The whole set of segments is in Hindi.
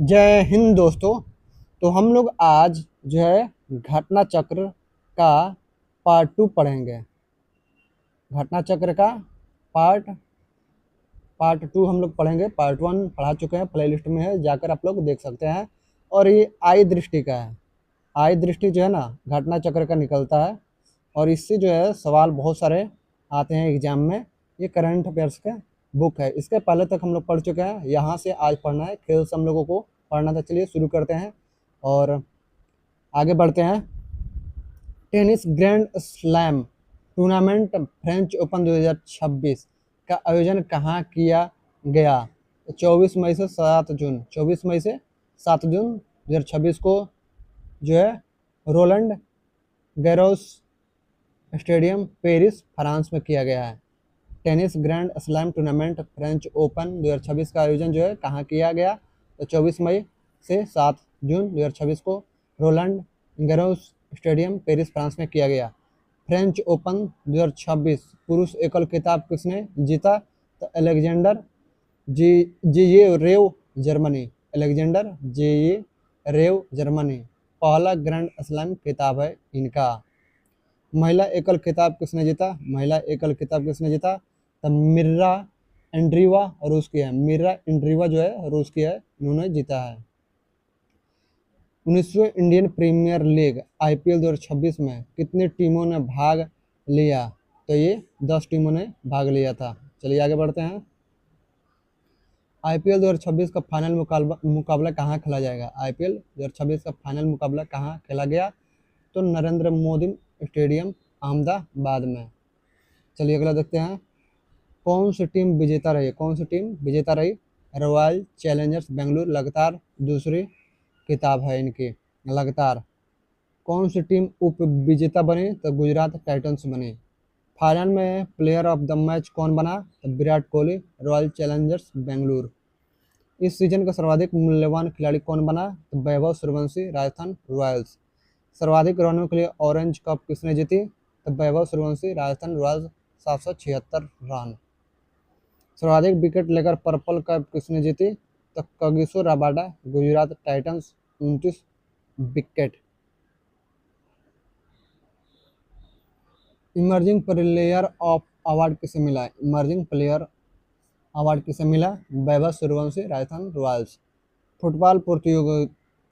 जय हिंद दोस्तों। तो हम लोग आज जो है घटना चक्र का पार्ट 2 पढ़ेंगे। घटना चक्र का पार्ट पार्ट 2 हम लोग पढ़ेंगे। पार्ट 1 पढ़ा चुके हैं, प्लेलिस्ट में है, जाकर आप लोग देख सकते हैं। और ये आई दृष्टि का है। आई दृष्टि जो है ना घटना चक्र का निकलता है, और इससे जो है सवाल बहुत सारे आते हैं एग्जाम में। ये करंट अफेयर्स का बुक है। इसके पहले तक हम लोग पढ़ चुके हैं, यहाँ से आज पढ़ना है। खेल से हम लोगों को पढ़ना था। चलिए शुरू करते हैं और आगे बढ़ते हैं। Tennis grand slam tournament French open 2026 का आयोजन कहाँ किया गया? 24 मई से 7 जून 2026 को जो है Rowland Garros stadium Paris France में किया गया है। Tennis grand slam tournament French open 2026 का आयोजन जो है कहाँ किया गया? तो 24 मई से 7 जून 2026 को Rowland Garros stadium Paris France में किया गया। फ्रेंच ओपन 2026 पुरुष एकल खिताब किसने जीता? तो अलेक्जेंडर जी रेव जर्मनी। अलेक्जेंडर जी रेव जर्मनी पहला ग्रैंड स्लैम खिताब है इनका। महिला एकल खिताब किसने जीता? महिला एकल खिताब किसने जीता? तो मिर्रा एंड्रीवा रूस की है। मिर्रा एंड्रीवा जो है रूस की है, इन्होंने जीता है। 19वीं इंडियन प्रीमियर लीग आईपीएल 2026 में कितनी टीमों ने भाग लिया? तो ये 10 टीमों ने भाग लिया था। चलिए आगे बढ़ते हैं। आईपीएल 2026 का फाइनल मुकाबला कहाँ खेला जाएगा? आईपीएल 2026 का फाइनल मुकाबला कहाँ खेला गया? तो नरेंद्र मोदी स्टेडियम अहमदाबाद में। चलिए अगला देखते हैं। कौन सी टीम विजेता रही? कौन सी टीम विजेता रही? रॉयल चैलेंजर्स बेंगलुरु लगातार दूसरी किताब है इनकी लगातार। कौन सी टीम उप विजेता बनी? तो गुजरात टाइटंस बनी। फाइनल में प्लेयर ऑफ द मैच कौन बना? तो विराट कोहली, रॉयल चैलेंजर्स बेंगलुरु। इस सीजन का सर्वाधिक मूल्यवान खिलाड़ी कौन बना? तो वैभव सूर्यवंशी, राजस्थान रॉयल्स। सर्वाधिक रनों के लिए ऑरेंज कप किसने जीती? तो वैभव सूर्यवंशी, राजस्थान रॉयल्स, 776 रन। सर्वाधिक विकेट लेकर पर्पल कैप किसने जीती? तो Kagiso Rabada, Gujarat Titans, 29 wicket. Emerging player of award किसे मिला? इमर्जिंग प्लेयर अवार्ड किसे मिला? वैभव सूर्यवंशी, राजस्थान रॉयल्स। फुटबॉल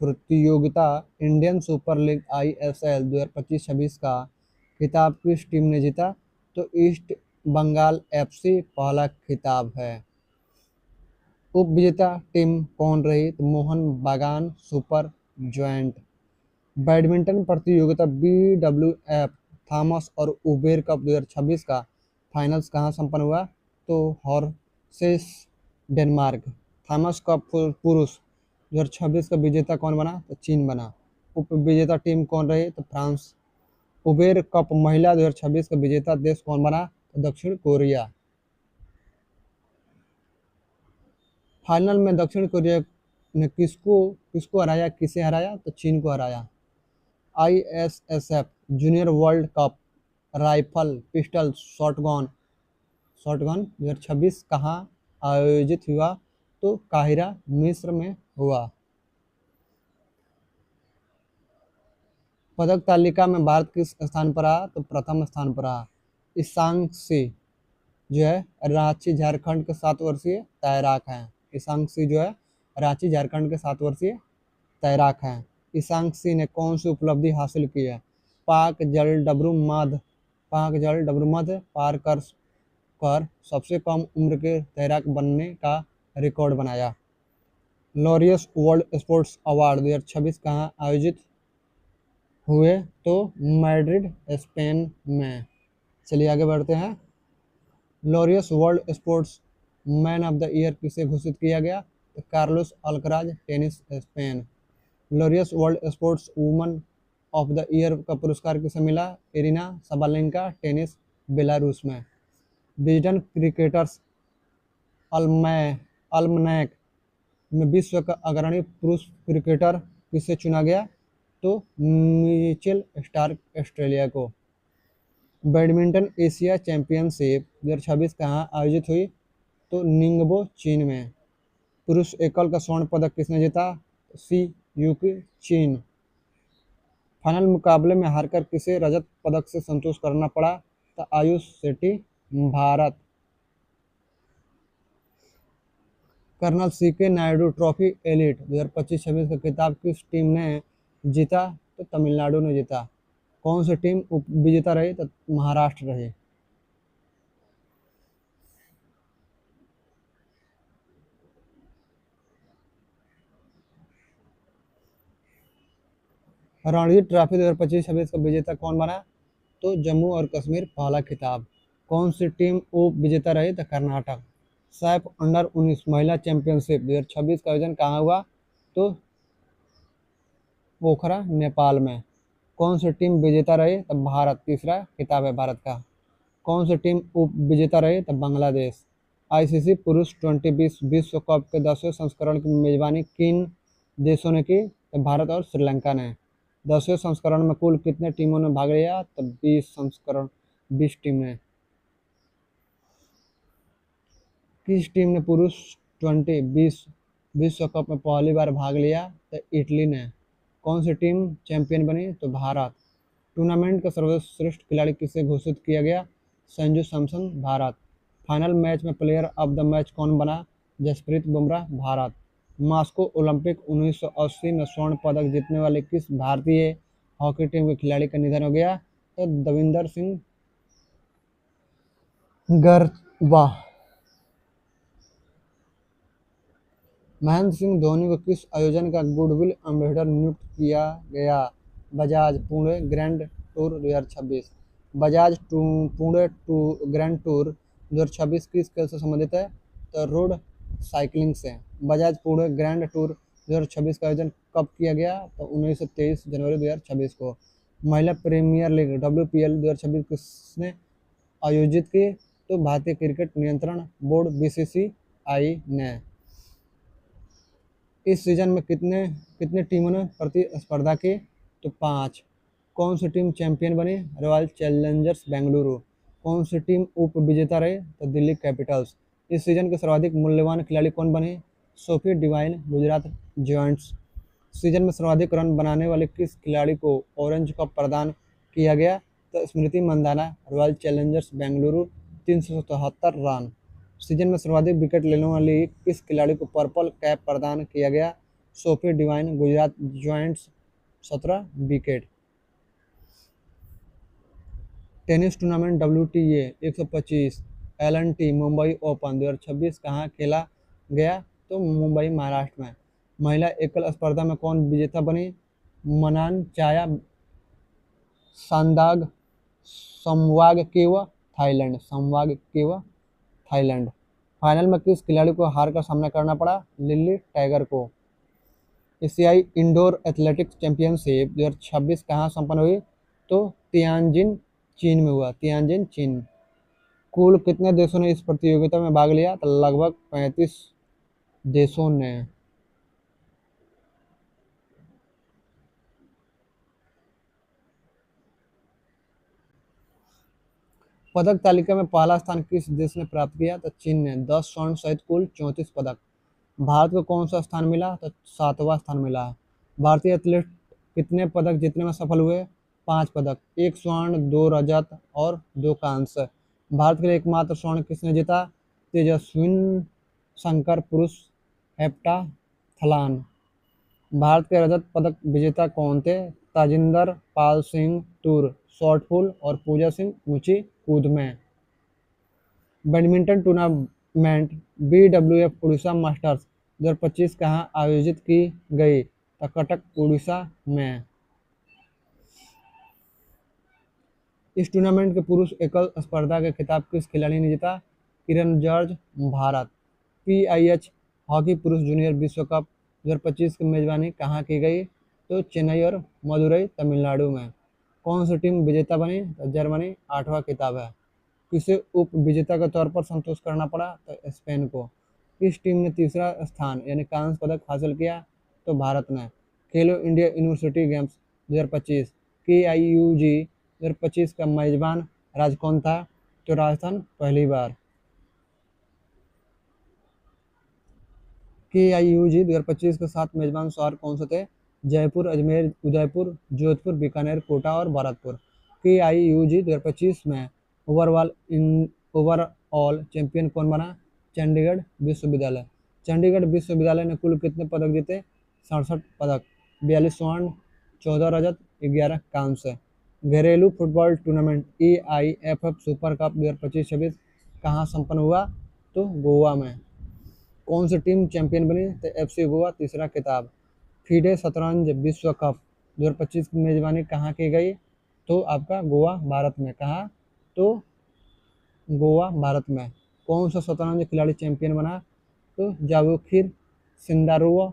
प्रतियोगिता इंडियन सुपर लीग आईएसएल 2025-26 का खिताब किस टीम ने जीता? तो ईस्ट बंगाल एफसी पहला खिताब है। उप विजेता टीम कौन रही? तो मोहन बागान सुपर जॉइंट। बैडमिंटन प्रतियोगिता बीडब्ल्यूएफ थॉमस और उबेर कप 2026 का फाइनल्स कहाँ संपन्न हुआ? तो हॉर्सेस डेनमार्क। थॉमस कप पुरुष 2026 का विजेता कौन बना? तो चीन बना। उप विजेता टीम कौन रही? तो फ्रांस। उबेर कप महिला 2026 का विजेता देश कौन बना? तो दक्षिण कोरिया। फाइनल में दक्षिण कोरिया ने किसको किसको हराया? किसे हराया? तो चीन को हराया। ISSF junior world cup rifle pistol shotgun 2026 कहाँ आयोजित हुआ? तो काहिरा मिस्र में हुआ। पदक तालिका में भारत किस स्थान पर रहा? तो प्रथम स्थान पर रहा। ईशांक्षी जो है रांची झारखंड के 7 वर्षीय तैराक हैं। ईशांक्षी जो है रांची झारखंड के 7 वर्षीय तैराक हैं। ईशांक्षी ने कौन सी उपलब्धि हासिल की है? पाक जल डब्रूमध्य पार कर सबसे कम उम्र के तैराक बनने का रिकॉर्ड बनाया। लॉरियस वर्ल्ड स्पोर्ट्स अवार्ड 2026 कहाँ आयोजित हुए? तो मैड्रिड स्पेन में। चलिए आगे बढ़ते हैं। Laureus world sports man of the year किसे घोषित किया गया? तो Carlos Alcaraz, tennis Spain. Laureus world sports woman of the year का पुरस्कार किसे मिला? इरिना सबालेंका, टेनिस बेलारूस में। विजडन क्रिकेटर्स अल्मनैक में विश्व का अग्रणी पुरुष क्रिकेटर किसे चुना गया? तो मिचेल स्टार्क, ऑस्ट्रेलिया को। बैडमिंटन एशिया चैंपियनशिप 2026 कहाँ आयोजित हुई? तो निंगबो, चीन में। पुरुष एकल का स्वर्ण पदक किसने जीता? सी यूकी चीन। फाइनल मुकाबले में हारकर किसे रजत पदक से संतोष करना पड़ा? तो Ayush Shetty, Bharat. Colonel C K Nayudu trophy elite 2025-26 का खिताब किस टीम ने जीता? तो तमिलनाडु ने जीता। कौन सी टीम उप विजेता रही? तो महाराष्ट्र रही। रणजी ट्रॉफी 2025-26 का विजेता कौन बना? तो जम्मू और कश्मीर पहला खिताब। कौन सी टीम उप विजेता रही? तो कर्नाटक। सैफ अंडर 19 महिला चैंपियनशिप 2026 का आयोजन कहाँ हुआ? तो पोखरा नेपाल में। कौन सी टीम विजेता रही? तो भारत। तीसरा खिताब है भारत का। कौन सी टीम उप विजेता रही? तो बांग्लादेश। आईसीसी पुरुष T20 विश्व कप के 10वें संस्करण की मेजबानी किन देशों ने की? तो भारत और श्रीलंका ने। 10वें संस्करण में कुल कितने टीमों ने भाग लिया? तो 20 टीमें। किस टीम ने पुरुष T20 विश्व कप में पहली बार भाग लिया? तो इटली ने। कौन सी टीम चैंपियन बनी? तो भारत। टूर्नामेंट का सर्वश्रेष्ठ खिलाड़ी किसे घोषित किया गया? संजू सैमसन, भारत। फाइनल मैच में प्लेयर ऑफ द मैच कौन बना? जसप्रीत बुमराह, भारत। मॉस्को ओलंपिक 1980 में स्वर्ण पदक जीतने वाले किस भारतीय हॉकी टीम के खिलाड़ी का निधन हो गया? तो दविंदर सिंह गरबा। महेंद्र सिंह धोनी को किस आयोजन का गुडविल एम्बेसडर नियुक्त किया गया? Bajaj Pune grand tour 2026। Bajaj Pune grand tour 2026 किस खेल से संबंधित है? तो रोड साइकिलिंग से। बजाज पुणे ग्रैंड टूर 2026 का आयोजन कब किया गया? तो 19 से 23 जनवरी 2026 को। महिला प्रीमियर लीग WPL 2026 किसने आयोजित की? तो भारतीय क्रिकेट नियंत्रण बोर्ड BCCI ने। इस सीजन में कितने कितनी टीमों ने प्रतिस्पर्धा की? तो 5। कौन सी टीम चैंपियन बनी? Royal Challengers Bengaluru. कौन सी टीम उप विजेता रही? तो दिल्ली कैपिटल्स। इस सीजन के सर्वाधिक मूल्यवान खिलाड़ी कौन बने? Sophie Devine, Gujarat giants. Season में सर्वाधिक रन बनाने वाले किस खिलाड़ी को ऑरेंज कप प्रदान किया गया? तो Smriti Mandhana, Royal Challengers Bengaluru, 377 run. Season में सर्वाधिक विकेट लेने वाली किस खिलाड़ी को पर्पल कैप प्रदान किया गया? Sophie Devine, Gujarat giants, 17 wicket. Tennis tournament WTA 125 LNT Mumbai open 2026 कहाँ खेला गया? तो मुंबई, महाराष्ट्र में। महिला एकल स्पर्धा में कौन विजेता बनी? मनान चाया सांदाग समवागकेव, थाईलैंड। फाइनल में किस खिलाड़ी को हार का सामना करना पड़ा? लिली टाइगर को। एशियाई इंडोर एथलेटिक्स चैंपियनशिप 2026 कहाँ संपन्न हुई? तो तियानजिन, चीन में हुआ। तियानजिन, चीन। कुल कितने देशों ने इस प्रतियोगिता में भाग लिया? तो लगभग 35 देशों ने। पदक तालिका में पहला स्थान किस देश ने प्राप्त किया? तो चीन ने। 10 स्वर्ण सहित कुल 34 पदक। भारत को कौन सा स्थान मिला? तो 7वां स्थान मिला। भारतीय एथलीट कितने पदक जीतने में सफल हुए? 5 पदक। 1 स्वर्ण, 2 रजत और 2 कांस्य। भारत के लिए एकमात्र स्वर्ण किसने जीता? तेजस्विन शंकर, पुरुष हेप्टाथलॉन। भारत के रजत पदक विजेता कौन थे? ताजिंदर पाल सिंह तूर शॉर्ट पुट और पूजा सिंह ऊंची कूद में। Badminton tournament BWF Orissa masters 2025 कहाँ आयोजित की गई? तो कटक, उड़ीसा में। इस टूर्नामेंट के पुरुष एकल स्पर्धा के खिताब किस खिलाड़ी ने जीता? किरण जॉर्ज, भारत। PIH हॉकी पुरुष जूनियर विश्व कप 2025 की मेजबानी कहाँ की गई? तो चेन्नई और मदुरई, तमिलनाडु में। कौन सी टीम विजेता बनी? तो जर्मनी। 8वां खिताब है। किसे उप विजेता के तौर पर संतोष करना पड़ा? तो स्पेन को। किस टीम ने तीसरा स्थान यानी कांस्य पदक हासिल किया? तो भारत ने। खेलो इंडिया यूनिवर्सिटी गेम्स 2025 KIUG 2025 का मेजबान राज्य कौन था? तो राजस्थान, पहली बार। KIUG 2025 के 7 मेजबान शहर कौन से थे? जयपुर, अजमेर, उदयपुर, जोधपुर, बीकानेर, कोटा और भरतपुर। KIUG 2025 में ओवरऑल चैंपियन कौन बना? चंडीगढ़ विश्वविद्यालय। चंडीगढ़ विश्वविद्यालय ने कुल कितने पदक जीते? 67 पदक, 42 स्वर्ण, 14 रजत, 11 कांस्य। घरेलू football tournament EIFF super cup 2025-26 कहाँ संपन्न हुआ? तो गोवा में। कौन सी टीम चैंपियन बनी? तो FC गोवा, तीसरा खिताब। फीडे शतरंज विश्व कप 2025 की मेजबानी कहाँ की गई? तो आपका गोवा, भारत में। कहाँ? तो गोवा, भारत में। कौन सा शतरंज खिलाड़ी चैंपियन बना? तो जावोखिर सिंदारोव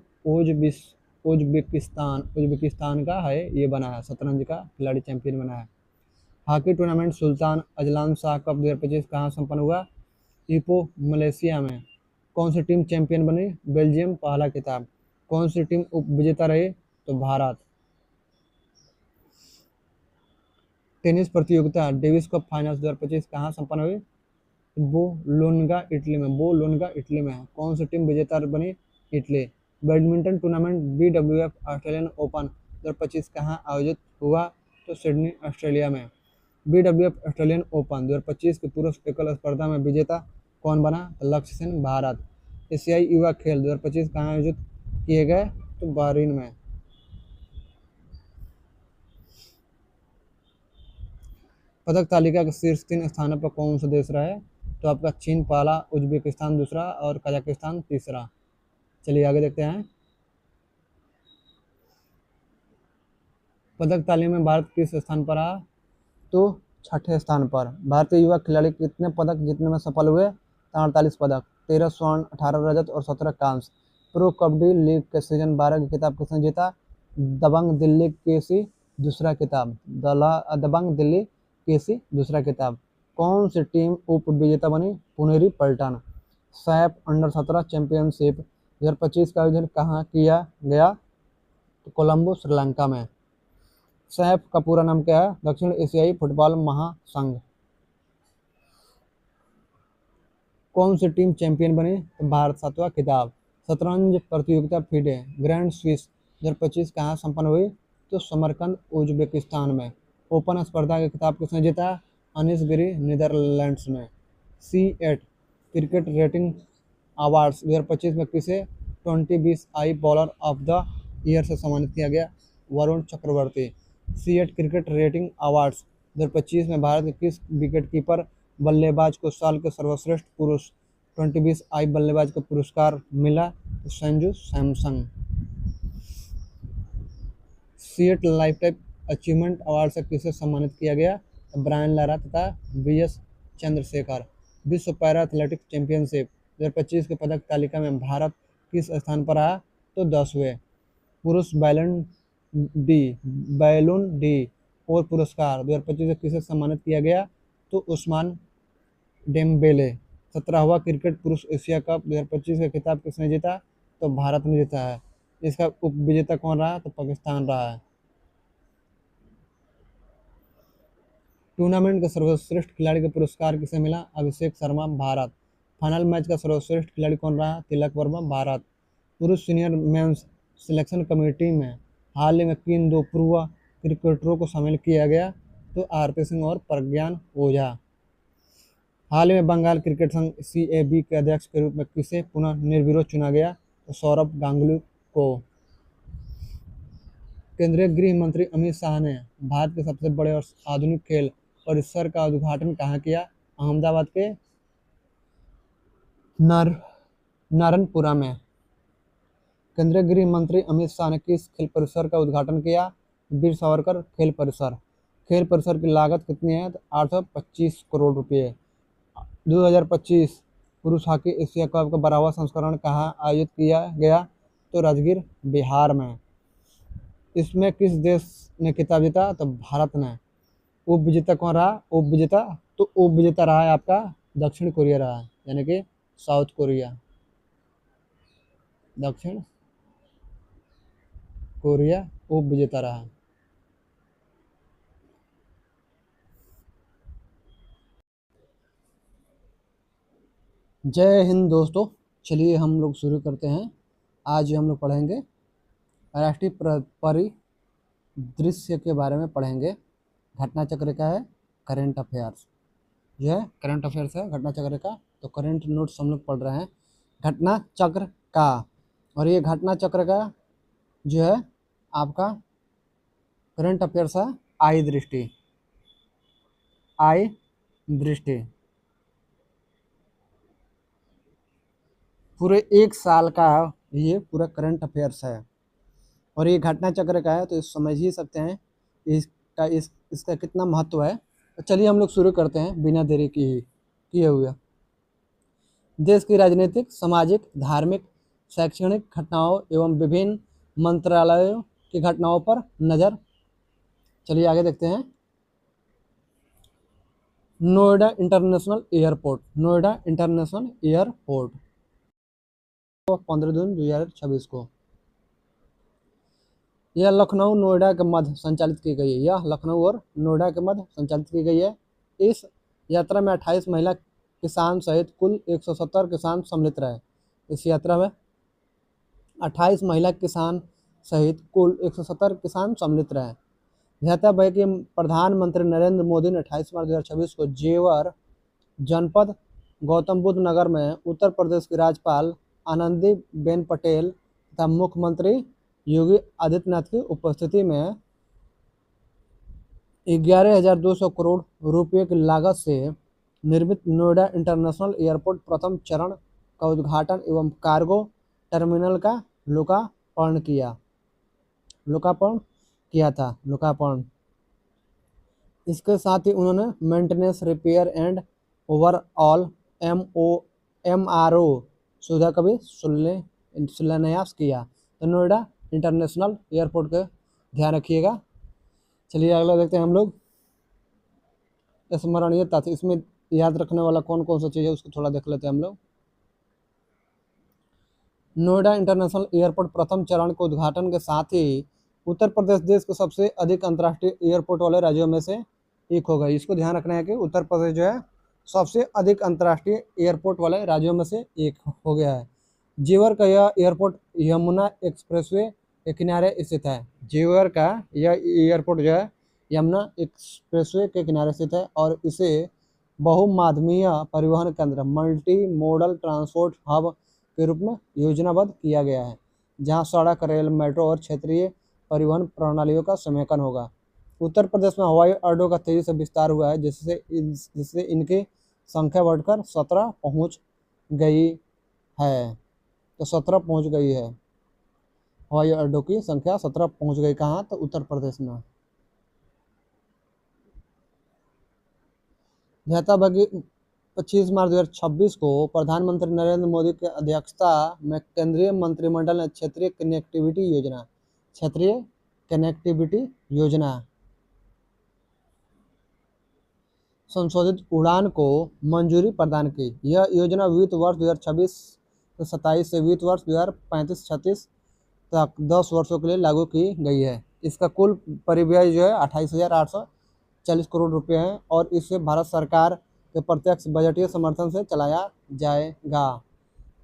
उज्बेकिस्तान का है, ये बना है, शतरंज का खिलाड़ी चैंपियन बना है। Hockey tournament Sultan Azlan Shah cup 2025 कहाँ संपन्न हुआ? इपो, मलेशिया में। कौन सी टीम चैंपियन बनी? बेल्जियम, पहला खिताब। कौन सी टीम उपविजेता रही? तो भारत। टेनिस प्रतियोगिता डेविस कप फाइनल्स 2025 कहाँ संपन्न हुई? बोलोन्गा, इटली में। कौन सी टीम विजेता बनी? Italy. Badminton tournament BWF Australian open 2025 कहाँ आयोजित हुआ? तो सिडनी, ऑस्ट्रेलिया में। BWF ऑस्ट्रेलियन ओपन 2025 की पुरुष एकल स्पर्धा में विजेता कौन बना? लक्ष्य सेन, भारत। एशियाई युवा खेल 2025 कहाँ आयोजित किए गए? तो बहरीन में। पदक तालिका के शीर्ष 3 स्थानों पर कौन सा देश रहा है? तो आपका चीन पहला, उज्बेकिस्तान दूसरा और कजाकिस्तान तीसरा। चलिए आगे देखते हैं। पदक तालिका में भारत किस स्थान पर रहा? तो 6ठे स्थान पर। भारतीय युवा खिलाड़ी कितने पदक जीतने में सफल हुए? 48 पदक, 13 स्वर्ण, 18 रजत और 17 कांस्य। प्रो कबड्डी लीग के सीजन 12 की खिताब किसने जीता? दबंग दिल्ली केसी, दूसरा खिताब। दबंग दिल्ली केसी, दूसरा खिताब। कौन सी टीम उप विजेता बनी? पुनेरी पल्टन। सैफ अंडर 17 चैंपियनशिप 2025 का आयोजन कहाँ किया गया? तो कोलंबो, श्रीलंका में। सैफ का पूरा नाम क्या है? दक्षिण एशियाई फुटबॉल महासंघ। कौन सी टीम चैंपियन बनी? तो भारत, 7वां खिताब। शतरंज प्रतियोगिता फीडे ग्रैंड स्विस 2025 कहाँ संपन्न हुई? तो समरकंद, उज्बेकिस्तान में। ओपन स्पर्धा का खिताब किसने जीता? अनिश गिरी, नीदरलैंड्स में। C8 क्रिकेट रेटिंग अवार्ड्स 2025 में किसे 2020 आई बॉलर ऑफ द ईयर से सम्मानित किया गया? Varun Chakravarthy. C8 cricket rating awards 2025 में भारत के किस विकेटकीपर बल्लेबाज को साल के सर्वश्रेष्ठ पुरुष 2020 आई बल्लेबाज का पुरस्कार मिला? तो Sanju Samson. C8 lifetime achievement award से किसे सम्मानित किया गया? तो ब्रायन लारा तथा VS चंद्रशेखर। विश्व पैरा एथलेटिक्स चैंपियनशिप 2025 के पदक तालिका में भारत किस स्थान पर रहा? तो 10वें। पुरुष बैलून डी और पुरस्कार 2025 से किसे सम्मानित किया गया? तो उस्मान डेम्बेले। 17वां क्रिकेट पुरुष एशिया कप 2025 का खिताब किसने जीता? तो भारत ने जीता है। इसका उपविजेता कौन रहा? तो पाकिस्तान रहा है। टूर्नामेंट का सर्वश्रेष्ठ खिलाड़ी का पुरस्कार किसे मिला? अभिषेक शर्मा, भारत। फाइनल मैच का सर्वश्रेष्ठ खिलाड़ी कौन रहा? तिलक वर्मा, भारत। पुरुष सीनियर मेंस सिलेक्शन कमेटी में हाल ही में किन 2 पूर्व क्रिकेटरों को शामिल किया गया? तो RP सिंह और प्रज्ञान ओझा। हाल ही में बंगाल क्रिकेट संघ CAB के अध्यक्ष के रूप में किसे पुनः निर्विरोध चुना गया? तो सौरभ गांगुली को। केंद्रीय गृह मंत्री अमित शाह ने भारत के सबसे बड़े और आधुनिक खेल परिसर का उद्घाटन कहाँ किया? अहमदाबाद के नारनपुरा में। केंद्रीय गृह मंत्री अमित शाह ने किस खेल परिसर का उद्घाटन किया? वीर सावरकर खेल परिसर। खेल परिसर की लागत कितनी है? तो 825 करोड़ रुपये। 2025 पुरुष हॉकी एशिया कप का 12वां संस्करण कहाँ आयोजित किया गया? तो राजगीर, बिहार में। इसमें किस देश ने खिताब जीता? तो भारत ने। उप विजेता कौन रहा? उप विजेता रहा है आपका दक्षिण कोरिया रहा है, यानी कि साउथ कोरिया। दक्षिण कोरिया उप विजेता रहा। जय हिंद दोस्तों। चलिए हम लोग शुरू करते हैं। आज हम लोग पढ़ेंगे राष्ट्रीय परिदृश्य के बारे में पढ़ेंगे। घटना चक्र क्या है? करंट अफेयर्स जो है करंट अफेयर्स है घटना चक्र का। तो करंट नोट्स हम लोग पढ़ रहे हैं घटना चक्र का। और ये घटना चक्र का जो है आपका करंट अफेयर्स है आई दृष्टि पूरे एक साल का ये पूरा करंट अफेयर्स है और ये घटना चक्र का है। तो समझ ही सकते हैं इसका कितना महत्व है। तो चलिए हम लोग शुरू करते हैं बिना देरी किए हुए। देश की राजनीतिक, सामाजिक, धार्मिक, शैक्षणिक घटनाओं एवं विभिन्न मंत्रालयों की घटनाओं पर नज़र। चलिए आगे देखते हैं। नोएडा इंटरनेशनल एयरपोर्ट 15 जून 2026 को यह लखनऊ नोएडा के मध्य संचालित की गई है। यह लखनऊ और नोएडा के मध्य संचालित की गई है। इस यात्रा में 28 महिला किसान सहित कुल 170 किसान सम्मिलित रहे। इस यात्रा में 28 महिला किसान सहित कुल 170 किसान सम्मिलित रहे। ध्यातव्य है कि प्रधानमंत्री नरेंद्र मोदी ने 28 मार्च 2026 को जेवर जनपद गौतम बुद्ध नगर में उत्तर प्रदेश की राज्यपाल आनंदीबेन पटेल तथा मुख्यमंत्री योगी आदित्यनाथ की उपस्थिति में 11,200 करोड़ रुपये की लागत से निर्मित नोएडा इंटरनेशनल एयरपोर्ट प्रथम चरण का उद्घाटन एवं कार्गो टर्मिनल का लोकार्पण किया था। इसके साथ ही उन्होंने maintenance, repair and overall MRO सुविधा का भी शिलान्यास किया। तो नोएडा इंटरनेशनल एयरपोर्ट का ध्यान रखिएगा। चलिए अगला देखते हैं हम लोग। स्मरणीय तथ्य, इसमें याद रखने वाला कौन कौन सा चीज़ है उसको थोड़ा देख लेते हैं हम लोग। नोएडा इंटरनेशनल एयरपोर्ट प्रथम चरण के उद्घाटन के साथ ही उत्तर प्रदेश देश के सबसे अधिक अंतर्राष्ट्रीय एयरपोर्ट वाले राज्यों में से एक होगा। इसको ध्यान रखना है कि उत्तर प्रदेश जो है सबसे अधिक अंतर्राष्ट्रीय एयरपोर्ट वाले राज्यों में से एक हो गया है। जेवर का यह एयरपोर्ट यमुना एक्सप्रेसवे के किनारे स्थित है। जेवर का यह एयरपोर्ट जो है यमुना एक्सप्रेसवे के किनारे स्थित है और इसे बहुमाध्यमीय परिवहन केंद्र, मल्टी मोडल ट्रांसपोर्ट हब के रूप में योजनाबद्ध किया गया है, जहां सड़क, रेल, मेट्रो और क्षेत्रीय परिवहन प्रणालियों का समेकन होगा। उत्तर प्रदेश में हवाई अड्डों का तेजी से विस्तार हुआ है, जिससे इनकी संख्या बढ़कर 17 पहुंच गई है। तो 17 पहुंच गई है। हवाई अड्डों की संख्या 17 पहुंच गई। कहाँ? तो उत्तर प्रदेश में। ध्यातव्य 25 मार्च 2026 को प्रधानमंत्री नरेंद्र मोदी की अध्यक्षता में केंद्रीय मंत्रिमंडल ने क्षेत्रीय कनेक्टिविटी योजना संशोधित उड़ान को मंजूरी प्रदान की। यह योजना वित्त वर्ष 2026 से 27 से वित्त वर्ष 2035-36 तक 10 वर्षों के लिए लागू की गई है। इसका कुल परिव्यय जो है 28,840 करोड़ रुपये है और इसे भारत सरकार के प्रत्यक्ष बजटीय समर्थन से चलाया जाएगा।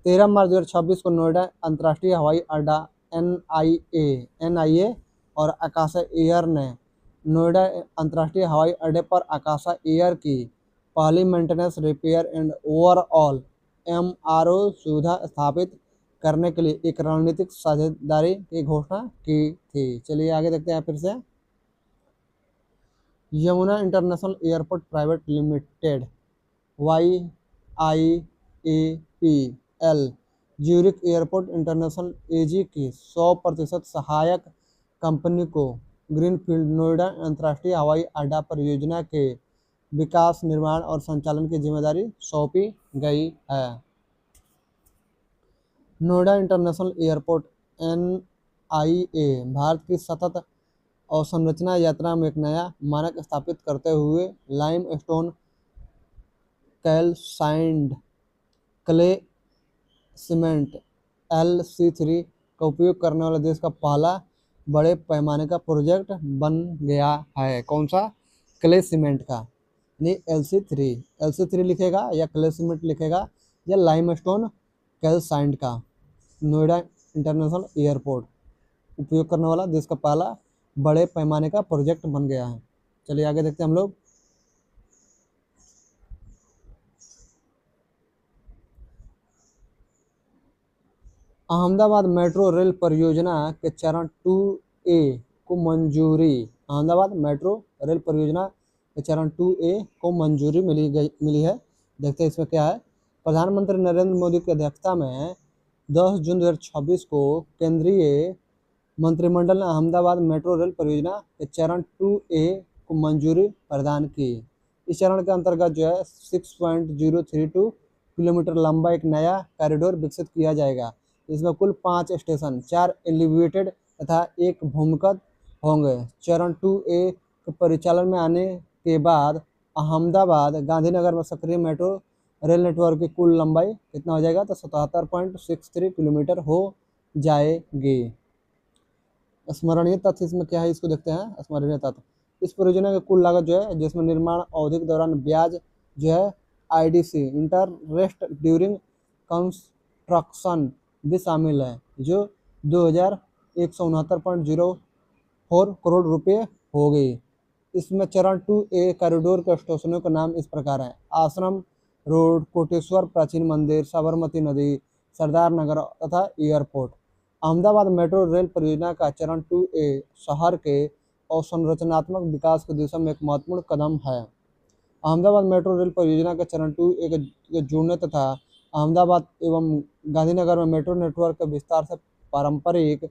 13 मार्च 2026 को नोएडा अंतर्राष्ट्रीय हवाई अड्डा NIA और आकाशा एयर ने नोएडा अंतर्राष्ट्रीय हवाई अड्डे पर आकाशा एयर की पहली maintenance, repair and overall MRO सुविधा स्थापित करने के लिए एक रणनीतिक साझेदारी की घोषणा की थी। चलिए आगे देखते हैं फिर से। Yamuna international airport private limited YIAPL Zurich airport international AG की 100% सहायक कंपनी को ग्रीनफील्ड नोएडा अंतर्राष्ट्रीय हवाई अड्डा परियोजना के विकास, निर्माण और संचालन की जिम्मेदारी सौंपी गई है। Noida international airport NIA Bharat की सतत अवसंरचना यात्रा में एक नया मानक स्थापित करते हुए लाइमस्टोन कैलसाइंड क्ले सीमेंट LC3 का उपयोग करने वाला देश का पहला बड़े पैमाने का प्रोजेक्ट बन गया है। कौन सा? क्ले सीमेंट का, नहीं LC3 लिखेगा या क्ले सीमेंट लिखेगा या लाइमस्टोन कैलसाइंड का। नोएडा इंटरनेशनल एयरपोर्ट उपयोग करने वाला देश का पहला बड़े पैमाने का प्रोजेक्ट बन गया है। चलिए आगे देखते हैं हम लोग। अहमदाबाद मेट्रो रेल परियोजना के चरण 2A को मंजूरी। अहमदाबाद मेट्रो रेल परियोजना के चरण 2A को मंजूरी मिली है। देखते हैं इसमें क्या है। प्रधानमंत्री नरेंद्र मोदी की अध्यक्षता में 10 जून 2026 को केंद्रीय मंत्रिमंडल ने अहमदाबाद मेट्रो रेल परियोजना के चरण 2A को मंजूरी प्रदान की। इस चरण के अंतर्गत जो है 6.032 किलोमीटर लंबा एक नया कॉरिडोर विकसित किया जाएगा। इसमें कुल 5 स्टेशन, 4 एलिवेटेड तथा 1 भूमिगत होंगे। चरण 2A के परिचालन में आने के बाद अहमदाबाद गांधीनगर में सक्रिय मेट्रो रेल नेटवर्क की कुल लंबाई कितना हो जाएगा, तो 77.63 किलोमीटर हो जाएगी। स्मरणीय तथ्य इसमें क्या है, इसको देखते हैं। स्मरणीय तथ्य, इस परियोजना की कुल लागत जो है, जिसमें निर्माण अवधि के दौरान ब्याज जो है IDC इंटरेस्ट ड्यूरिंग कंस्ट्रक्शन भी शामिल है, जो 2169.04 करोड़ रुपए हो गई। इसमें चरण 2A कॉरिडोर के स्टेशनों का नाम इस प्रकार है: आश्रम रोड, कोटेश्वर प्राचीन मंदिर, साबरमती नदी, सरदार नगर तथा एयरपोर्ट। अहमदाबाद मेट्रो रेल परियोजना का चरण 2A शहर के अवसंरचनात्मक विकास की दिशा में एक महत्वपूर्ण कदम है। अहमदाबाद मेट्रो रेल परियोजना के चरण 2A के जुड़ने तथा अहमदाबाद एवं गांधीनगर में मेट्रो नेटवर्क के विस्तार से पारंपरिक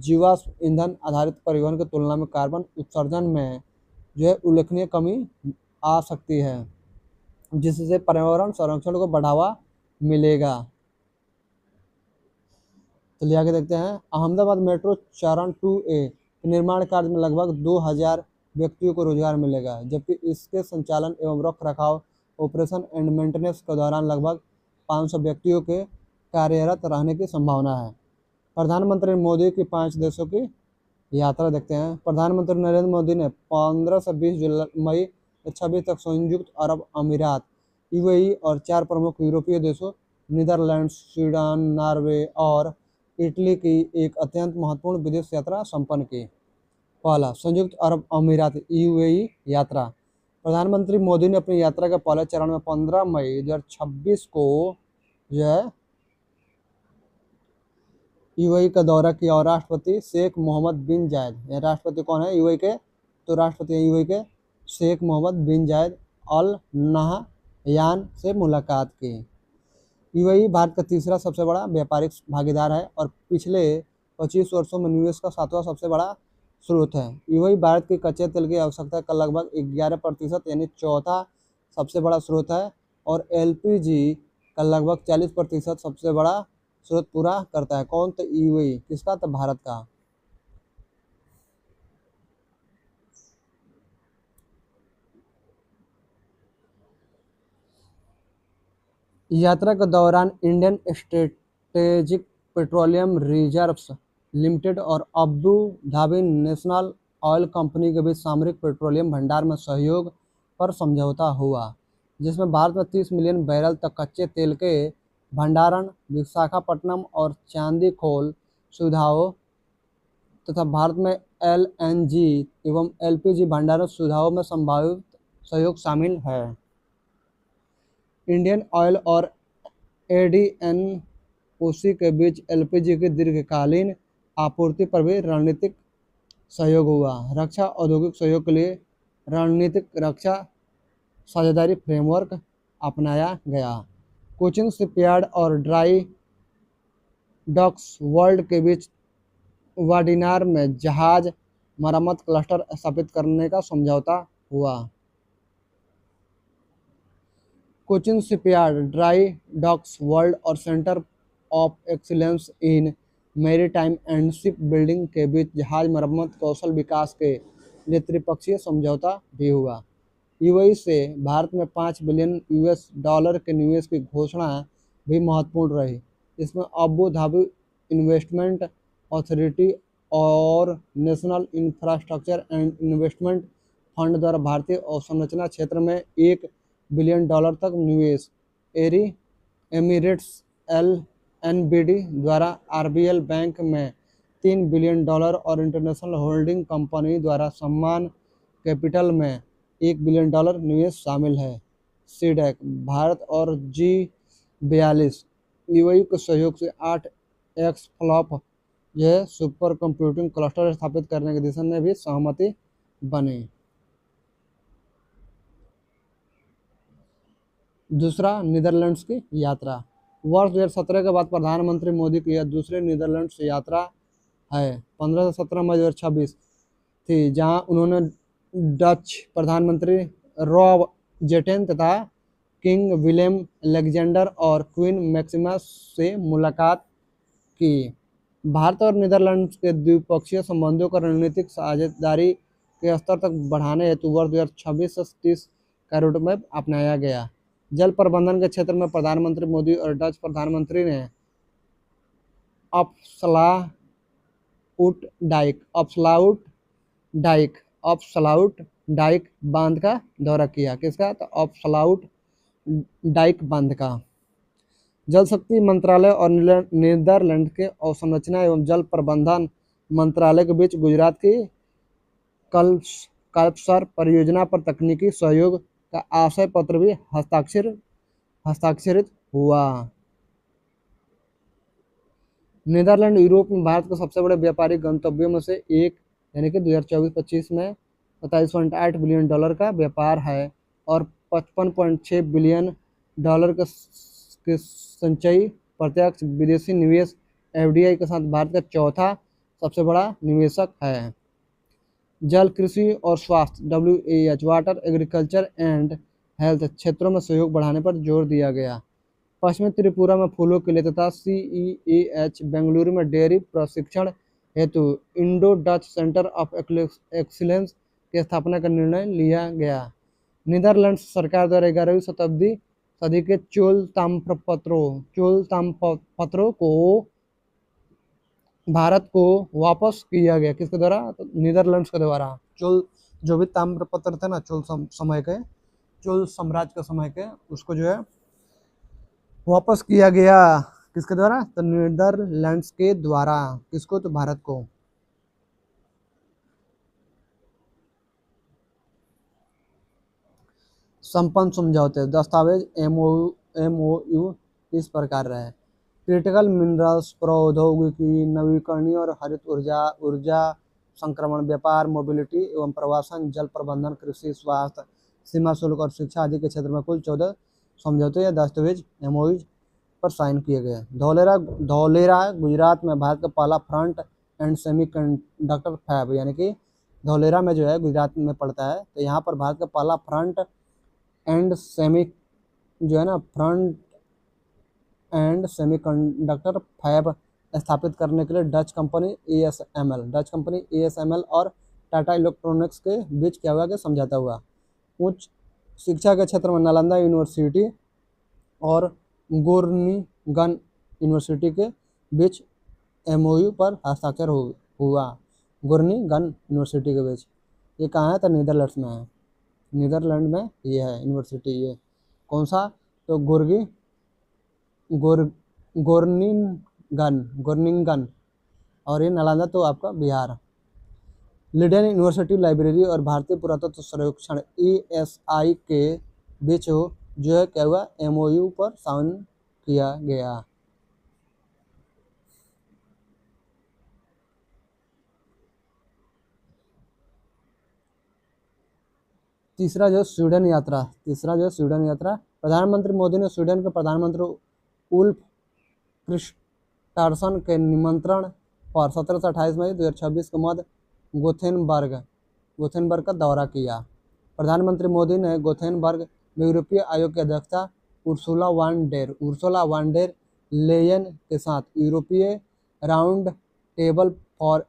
जीवाश्म ईंधन आधारित परिवहन की तुलना में कार्बन उत्सर्जन में जो है उल्लेखनीय कमी आ सकती है, जिससे पर्यावरण संरक्षण को बढ़ावा मिलेगा। चलिए आगे देखते हैं। अहमदाबाद मेट्रो चरण 2A के निर्माण कार्य में लगभग 2000 व्यक्तियों को रोजगार मिलेगा, जबकि इसके संचालन एवं रख रखाव, ऑपरेशन एंड मेंटेनेंस के दौरान लगभग 500 व्यक्तियों के कार्यरत रहने की संभावना है। प्रधानमंत्री मोदी की 5 देशों की यात्रा देखते हैं। प्रधानमंत्री नरेंद्र मोदी ने 15 से 20 मई 26 तक संयुक्त अरब अमीरात UAE और 4 प्रमुख यूरोपीय देशों नीदरलैंड्स, स्वीडन, नॉर्वे और इटली की एक अत्यंत महत्वपूर्ण विदेश यात्रा संपन्न की। पहला, संयुक्त अरब अमीरात UAE यात्रा। प्रधानमंत्री मोदी ने अपनी यात्रा के पहले चरण में 15 मई 2026 को जो है UAE का दौरा किया और राष्ट्रपति शेख मोहम्मद बिन जायद, राष्ट्रपति कौन है UAE के, तो राष्ट्रपति UAE के शेख मोहम्मद बिन जायद अल नहयान से मुलाकात की। UAE भारत का तीसरा सबसे बड़ा व्यापारिक भागीदार है और पिछले 25 वर्षों में निवेश का 7वां सबसे बड़ा स्रोत है। UAE भारत की कच्चे तेल की आवश्यकता का लगभग 11% यानी चौथा सबसे बड़ा स्रोत है और LPG का लगभग 40% सबसे बड़ा स्रोत पूरा करता है। कौन, तो UAE, किसका, तो भारत का। यात्रा के दौरान Indian Strategic Petroleum Reserves Limited और Abu Dhabi National Oil Company के बीच सामरिक पेट्रोलियम भंडार में सहयोग पर समझौता हुआ, जिसमें भारत में 30 मिलियन बैरल तक कच्चे तेल के भंडारण, विशाखापट्टनम और चांदीखोल सुविधाओं तथा भारत में LNG एवं LPG भंडारण सुविधाओं में संभावित सहयोग शामिल है। इंडियन ऑयल और ADNOC के बीच LPG की दीर्घकालीन आपूर्ति पर भी रणनीतिक सहयोग हुआ। रक्षा औद्योगिक सहयोग के लिए रणनीतिक रक्षा साझेदारी फ्रेमवर्क अपनाया गया। कोचिन शिपयार्ड और ड्राई डॉक्स वर्ल्ड के बीच वाडिनार में जहाज मरम्मत क्लस्टर स्थापित करने का समझौता हुआ। Cochin shipyard, dry docks world और centre of excellence in maritime and shipbuilding के बीच जहाज मरम्मत कौशल विकास के लिए त्रिपक्षीय समझौता भी हुआ। UAE से भारत में $5 बिलियन के निवेश की घोषणा भी महत्वपूर्ण रही। इसमें अबू धाबी इन्वेस्टमेंट अथॉरिटी और national infrastructure and investment fund द्वारा भारतीय अवसंरचना क्षेत्र में $1 बिलियन तक निवेश, एमिरेट्स एनबीडी द्वारा आरबीएल बैंक में $3 बिलियन और इंटरनेशनल होल्डिंग कंपनी द्वारा सम्मान कैपिटल में $1 बिलियन निवेश शामिल है। सीडैक भारत और G42 यूएई के सहयोग से 8 एक्सफ्लॉप यह सुपर कंप्यूटिंग क्लस्टर स्थापित करने की दिशा में भी सहमति बनी। दूसरा, नीदरलैंड्स की यात्रा। वर्ष 2017 के बाद प्रधानमंत्री मोदी की यह दूसरी नीदरलैंड्स यात्रा है। 15 से 17 मई 2026 थी, जहां उन्होंने डच प्रधानमंत्री रॉब जेटेन तथा किंग विलेम अलेक्जेंडर और क्वीन मैक्सिमा से मुलाकात की। भारत और नीदरलैंड्स के द्विपक्षीय संबंधों को रणनीतिक साझेदारी के स्तर तक बढ़ाने हेतु वर्ष 2026 से 30 का रोडमैप अपनाया गया। जल प्रबंधन के क्षेत्र में प्रधानमंत्री मोदी और डच प्रधानमंत्री ने अपस्लाउट डाइक बांध का दौरा किया। किसका? तो अपस्लाउट डाइक बांध का। जल शक्ति मंत्रालय और नीदरलैंड के अवसंरचना एवं जल प्रबंधन मंत्रालय के बीच गुजरात की कल्पसर परियोजना पर तकनीकी सहयोग का आशय पत्र भी हस्ताक्षरित हुआ। नीदरलैंड यूरोप में भारत के सबसे बड़े व्यापारिक गंतव्यों में से एक यानी कि 2024-25 में $27.8 बिलियन का व्यापार है और $55.6 बिलियन के संचयी प्रत्यक्ष विदेशी निवेश एफडीआई के साथ भारत का चौथा सबसे बड़ा निवेशक है। जल, कृषि और स्वास्थ्य WAH water, agriculture and health क्षेत्रों में सहयोग बढ़ाने पर जोर दिया गया। पश्चिमी त्रिपुरा में फूलों के लिए तथा CEAH बेंगलुरु में डेयरी प्रशिक्षण हेतु Indo Dutch centre of excellence की स्थापना का निर्णय लिया गया। नीदरलैंड्स सरकार द्वारा 11वीं सदी के चोल ताम्रपत्रों को भारत को वापस किया गया। किसके द्वारा? तो नीदरलैंड्स के द्वारा। चोल जो भी ताम्रपत्र थे ना, चोल साम्राज्य के समय के, उसको जो है वापस किया गया। किसके द्वारा? तो नीदरलैंड्स के द्वारा। किसको? तो भारत को। संपन्न समझौते दस्तावेज MOU इस प्रकार रहे। क्रिटिकल मिनरल्स, प्रौद्योगिकी, नवीकरणीय और हरित ऊर्जा संक्रमण, व्यापार, मोबिलिटी एवं प्रवासन, जल प्रबंधन, कृषि, स्वास्थ्य, सीमा शुल्क और शिक्षा आदि के क्षेत्र में कुल 14 समझौते या दस्तावेज MOU पर साइन किए गए। धौलेरा गुजरात में भारत का पहला फ्रंट एंड सेमीकंडक्टर फैब, यानी कि धौलेरा में जो है गुजरात में पड़ता है, तो यहाँ पर भारत का पहला फ्रंट एंड सेमीकंडक्टर फैब स्थापित करने के लिए डच कंपनी ASML और टाटा इलेक्ट्रॉनिक्स के बीच क्या हुआ कि समझौता हुआ। उच्च शिक्षा के क्षेत्र में नालंदा यूनिवर्सिटी और ग्रोनिंगन यूनिवर्सिटी के बीच MOU पर हस्ताक्षर हुआ। ग्रोनिंगन यूनिवर्सिटी के बीच। ये कहाँ है? तो नीदरलैंड्स में है। नीदरलैंड में ये है यूनिवर्सिटी। ये कौन सा? तो ग्रोनिंगन और ये नालंदा तो आपका बिहार। लीडेन यूनिवर्सिटी लाइब्रेरी और भारतीय पुरातत्व सर्वेक्षण ESI के बीच जो है क्या हुआ? MOU पर साइन किया गया। तीसरा जो स्वीडन यात्रा। प्रधानमंत्री मोदी ने स्वीडन के प्रधानमंत्री उल्फ क्रिस्टारसन के निमंत्रण पर 17 से 28 मई 2026 के मध्य गोथेनबर्ग का दौरा किया। प्रधानमंत्री मोदी ने गोथेनबर्ग में यूरोपीय आयोग की अध्यक्षा उर्सुला वान डेर लेयन के साथ यूरोपीय राउंड टेबल फॉर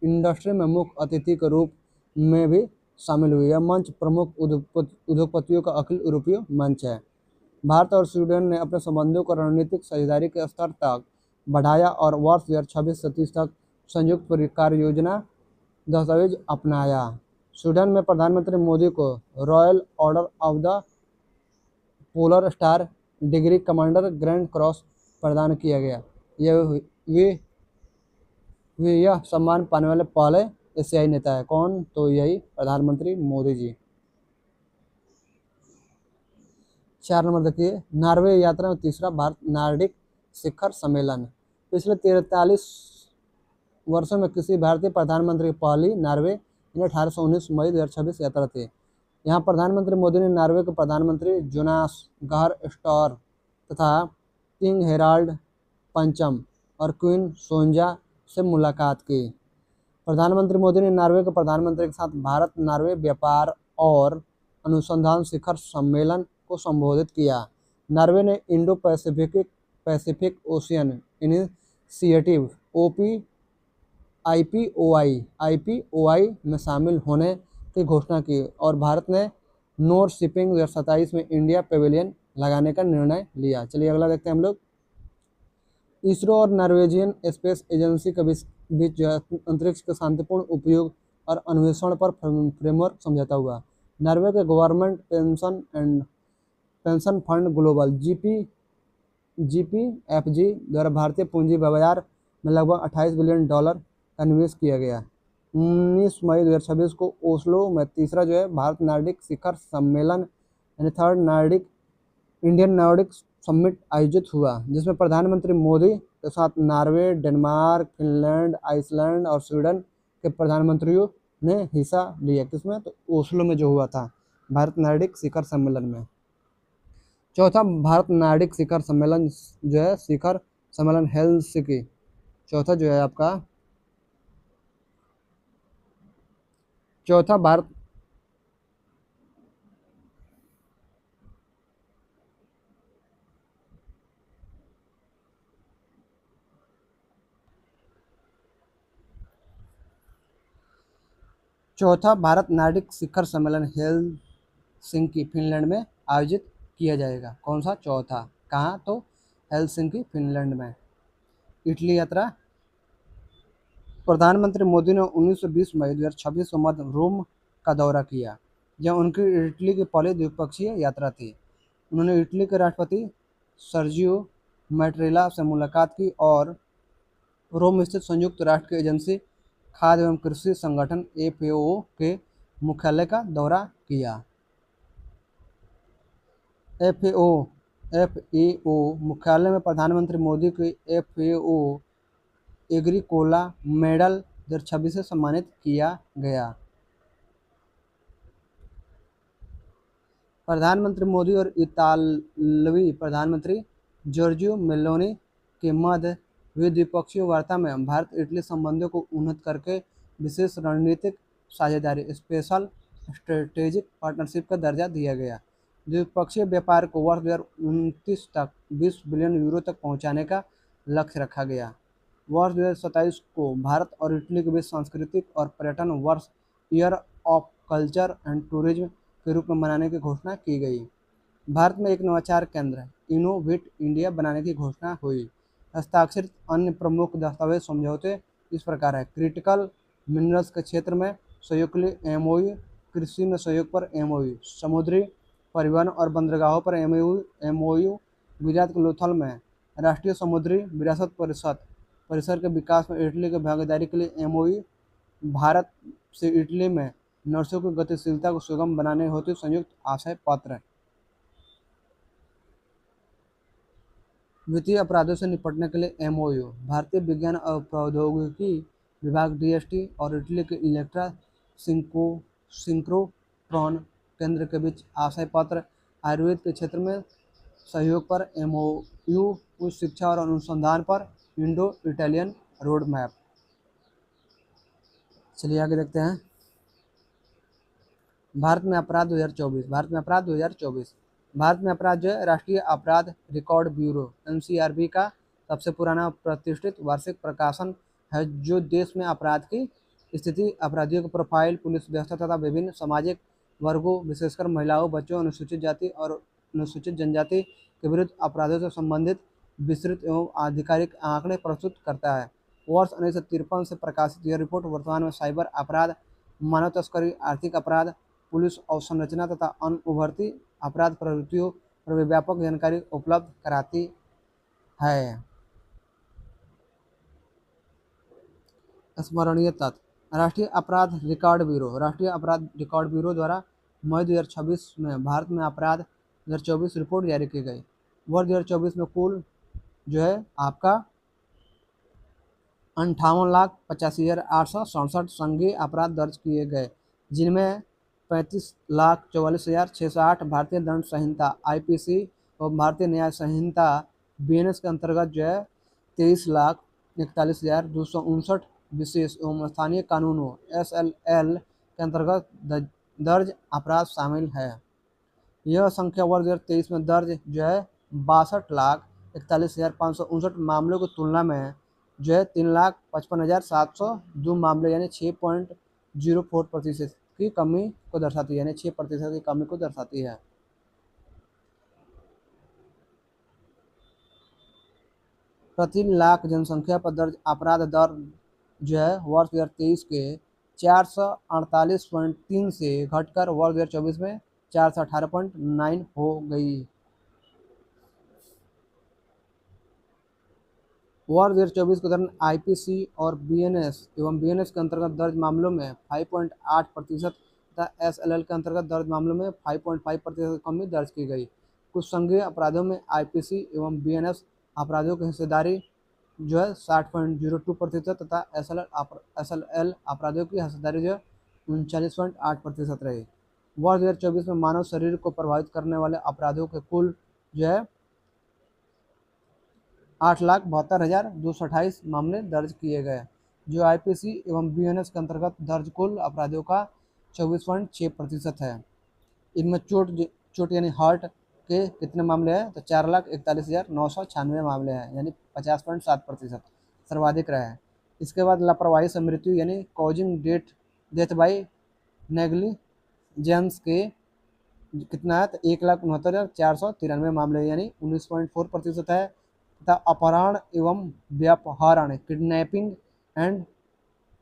इंडस्ट्री में मुख्य अतिथि के रूप में भी शामिल हुई। यह मंच प्रमुख उद्योगपतियों का अखिल यूरोपीय मंच है। भारत और स्वीडन ने अपने संबंधों को रणनीतिक साझेदारी के स्तर तक बढ़ाया और वर्ष 2026 से 30 तक संयुक्त कार्य योजना दस्तावेज अपनाया। स्वीडन में प्रधानमंत्री मोदी को royal order of the polar star, degree commander, grand cross प्रदान किया गया। यह सम्मान पाने वाले पहले एशियाई नेता है। कौन? तो यही प्रधानमंत्री मोदी जी। 4 नंबर देखिए, नॉर्वे यात्रा में तीसरा भारत नार्डिक शिखर सम्मेलन। पिछले 43 वर्षों में किसी भारतीय प्रधानमंत्री की पहली नॉर्वे 1819 मई 2026 यात्रा थी। यहाँ प्रधानमंत्री मोदी ने नॉर्वे के प्रधानमंत्री जोनास गाहर स्टोर तथा किंग हेराल्ड पंचम और क्वीन सोंजा से मुलाकात की। प्रधानमंत्री मोदी ने नॉर्वे के प्रधानमंत्री के साथ भारत नॉर्वे व्यापार और अनुसंधान शिखर सम्मेलन को संबोधित किया। नॉर्वे ने इंडो पैसिफिक ओशियन इनिशिएटिव आईपीओआई में शामिल होने की घोषणा की और भारत ने नोर शिपिंग 2027 में इंडिया पेविलियन लगाने का निर्णय लिया। चलिए अगला देखते हैं हम लोग। इसरो और नॉर्वेजियन स्पेस एजेंसी के बीच जो है अंतरिक्ष के शांतिपूर्ण उपयोग और अन्वेषण पर फ्रेमवर्क समझौता हुआ। नॉर्वे के गवर्नमेंट पेंशन फंड ग्लोबल जीपीएफजी द्वारा भारतीय पूंजी बाजार में लगभग $28 बिलियन का निवेश किया गया। 19 मई 2026 को ओस्लो में तीसरा जो है भारत नार्डिक शिखर सम्मेलन यानी थर्ड इंडियन नार्डिक समिट आयोजित हुआ, जिसमें प्रधानमंत्री मोदी के साथ नॉर्वे, डेनमार्क, फिनलैंड, आइसलैंड और स्वीडन के प्रधानमंत्रियों ने हिस्सा लिया। किसमें? तो ओस्लो में जो हुआ था भारत नार्डिक शिखर सम्मेलन में। चौथा भारत नार्डिक शिखर सम्मेलन जो है शिखर सम्मेलन हेलसिंकी। चौथा जो है आपका चौथा भारत नार्डिक शिखर सम्मेलन हेलसिंकी फिनलैंड में आयोजित किया जाएगा। कौन सा? चौथा। कहाँ? तो हेलसिंकी फिनलैंड में। इटली यात्रा। प्रधानमंत्री मोदी ने 19-20 मई 2026 को मध्य रोम का दौरा किया। यह उनकी इटली की पहली द्विपक्षीय यात्रा थी। उन्होंने इटली के राष्ट्रपति सर्जियो मैट्रेला से मुलाकात की और रोम स्थित संयुक्त राष्ट्र की एजेंसी खाद्य एवं कृषि संगठन एफएओ के मुख्यालय का दौरा किया। एफएओ मुख्यालय में प्रधानमंत्री मोदी की एफएओ एग्रीकोला मेडल 2026 से सम्मानित किया गया। प्रधानमंत्री मोदी और इतालवी प्रधानमंत्री जॉर्जियो मेलोनी के मध्य हुई द्विपक्षीय वार्ता में भारत इटली संबंधों को उन्नत करके विशेष रणनीतिक साझेदारी स्पेशल स्ट्रेटेजिक पार्टनरशिप का दर्जा दिया गया। द्विपक्षीय व्यापार को वर्ष 2029 तक 20 बिलियन यूरो तक पहुंचाने का लक्ष्य रखा गया। वर्ष 2027 को भारत और इटली के बीच सांस्कृतिक और पर्यटन वर्ष year of culture and tourism के रूप में मनाने की घोषणा की गई। भारत में एक नवाचार केंद्र इनोवेट इंडिया बनाने की घोषणा हुई। हस्ताक्षरित अन्य प्रमुख दस्तावेज समझौते इस प्रकार है। क्रिटिकल मिनरल्स के क्षेत्र में सहयोग के लिए एमओयू, कृषि में सहयोग पर एमओयू, समुद्री परिवहन और बंदरगाहों पर एमओयू, गुजरात के लोथल में राष्ट्रीय समुद्री विरासत परिसर के विकास में इटली की भागीदारी के लिए एमओयू, भारत से इटली में नर्सों की गतिशीलता को सुगम बनाने हेतु संयुक्त आशय पत्र। वित्तीय अपराधों से निपटने के लिए एमओयू, भारतीय विज्ञान और प्रौद्योगिकी विभाग डीएसटी और इटली के इलेक्ट्रा सिंक्रोट्रॉन केंद्र के बीच आशय पत्र। आयुर्वेद के क्षेत्र में सहयोग पर एमओयू, उच्च शिक्षा और अनुसंधान पर इंडो इटालियन रोड मैप। चलिए आगे देखते हैं। भारत में अपराध 2024। भारत में अपराध जो है राष्ट्रीय अपराध रिकॉर्ड ब्यूरो एनसीआरबी का सबसे पुराना प्रतिष्ठित वार्षिक प्रकाशन है, जो देश में अपराध की स्थिति, अपराधियों की प्रोफाइल, पुलिस व्यवस्था तथा विभिन्न सामाजिक वर्गों विशेषकर महिलाओं, बच्चों, अनुसूचित जाति और अनुसूचित जनजाति के विरुद्ध अपराधों से संबंधित विस्तृत एवं आधिकारिक आंकड़े प्रस्तुत करता है। वर्ष 1953 से प्रकाशित यह रिपोर्ट वर्तमान में साइबर अपराध, मानव तस्करी, आर्थिक अपराध, पुलिस अवसंरचना तथा अन्य उभरती अपराध प्रवृत्तियों पर व्यापक जानकारी उपलब्ध कराती है। स्मरणीय तथ्य, राष्ट्रीय अपराध रिकॉर्ड ब्यूरो द्वारा मई 2026 में भारत में अपराध 2024 रिपोर्ट जारी की गई। वर्ष 2024 में कुल जो है आपका 58,85,867 संज्ञेय अपराध दर्ज किए गए, जिनमें 35,44,608 भारतीय दंड संहिता आईपीसी और भारतीय न्याय संहिता बीएनएस के अंतर्गत जो है 23,41,259 विशेष एवं स्थानीय कानूनों एसएलएल के अंतर्गत दर्ज अपराध शामिल है। यह संख्या वर्ष 2023 में दर्ज जो है 62,41,559 मामलों की तुलना में जो है 3,55,702 मामले यानी 6.04% की कमी को दर्शाती है, यानी 6% की कमी को दर्शाती है। प्रति लाख जनसंख्या पर दर्ज अपराध दर जो है वर्ष 2023 के 448.3 से घटकर वर्ष 2024 में 418.9 हो गई। वर्ष 2024 के दौरान आईपीसी और बीएनएस के अंतर्गत दर्ज मामलों में 5.8% तथा एसएलएल के अंतर्गत दर्ज मामलों में 5.5% की कमी दर्ज की गई। कुछ संज्ञेय अपराधों में आईपीसी एवं बीएनएस अपराधों की हिस्सेदारी जो है 60.02% तथा एसएलएल अपराधों की हिस्सेदारी जो है 39.8% रही। वर्ष 2024 में मानव शरीर को प्रभावित करने वाले अपराधों के कुल जो है 8,72,228 मामले दर्ज किए गए, जो आईपीसी एवं बीएनएस के अंतर्गत दर्ज कुल अपराधों का 24.6% है। इनमें चोट यानी हर्ट के कितने मामले हैं, तो 4,41,996 मामले हैं, यानी 50.7% सर्वाधिक रहे हैं। इसके बाद लापरवाही से मृत्यु यानी कॉजिंग डेथ बाई नेग्लिजेंस के कितना है, तो 1,69,493 मामले यानी 19.4% है। तथा अपहरण एवं व्यापहरण किडनैपिंग एंड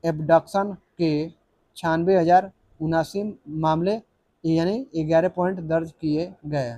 एबडक्शन के 96,079 मामले यानी 11 पॉइंट दर्ज किए गए।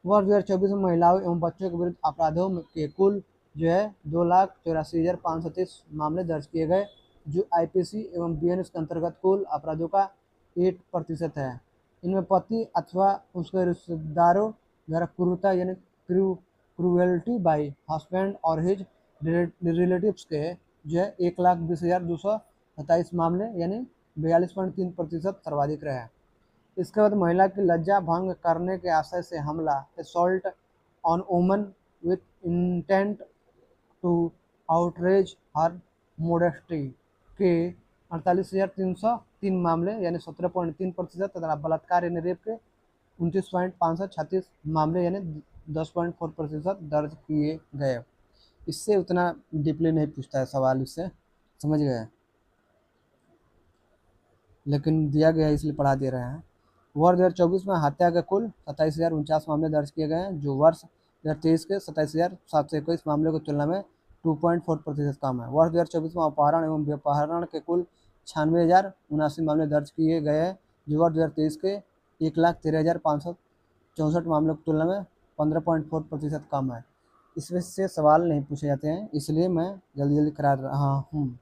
वर्ष 2024 में महिलाओं एवं बच्चों के विरुद्ध अपराधों के कुल जो है 2,84,530 मामले दर्ज किए गए, जो आईपीसी एवं बीएनएस के अंतर्गत कुल अपराधों का 8% है। इनमें पति अथवा उसके रिश्तेदारों द्वारा क्रूरता यानी क्रूएल्टी बाई हस्बैंड और हिज रिलेटिव्स के जो है 1,20,227 मामले यानी 42.3% सर्वाधिक रहे। इसके बाद महिला की लज्जा भंग करने के आशय से हमला assault on woman with intent to outrage her modesty के 48,303 मामले यानी 17.3% तथा बलात्कार यानी रेप के 29,536 मामले यानी 10.4% दर्ज किए गए। इससे उतना डीपली नहीं पूछता है सवाल, इससे समझ गए, लेकिन दिया गया है इसलिए पढ़ा दे रहे हैं। वर्ष 2024 में हत्या के कुल 27,049 मामले दर्ज किए गए हैं, जो वर्ष 2023 के 27,721 मामलों की तुलना में 2.4% कम है। वर्ष 2024 में अपहरण एवं व्यपहरण के कुल 96,079 मामले दर्ज किए गए हैं, जो वर्ष 2023 के 1,13,564 मामलों की तुलना में 15.4% कम है। इसमें से सवाल नहीं पूछे जाते हैं, इसलिए मैं जल्दी जल्दी करा रहा हूँ।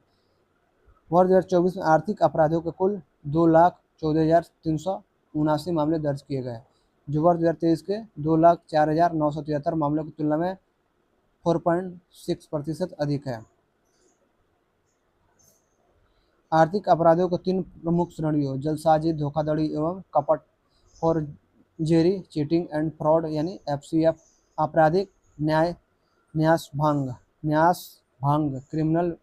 वर्ष 2024 में आर्थिक अपराधों के कुल 2,14,379 मामले दर्ज किए गए, जो वर्ष 2023 के 2,04,973 मामलों की तुलना में 4.6% अधिक है। आर्थिक अपराधों को 3 प्रमुख श्रेणियों जालसाजी, धोखाधड़ी एवं कपट फॉर्जेरी, चीटिंग एंड फ्रॉड यानी एफसीएफ, आपराधिक न्यासभंग क्रिमिनल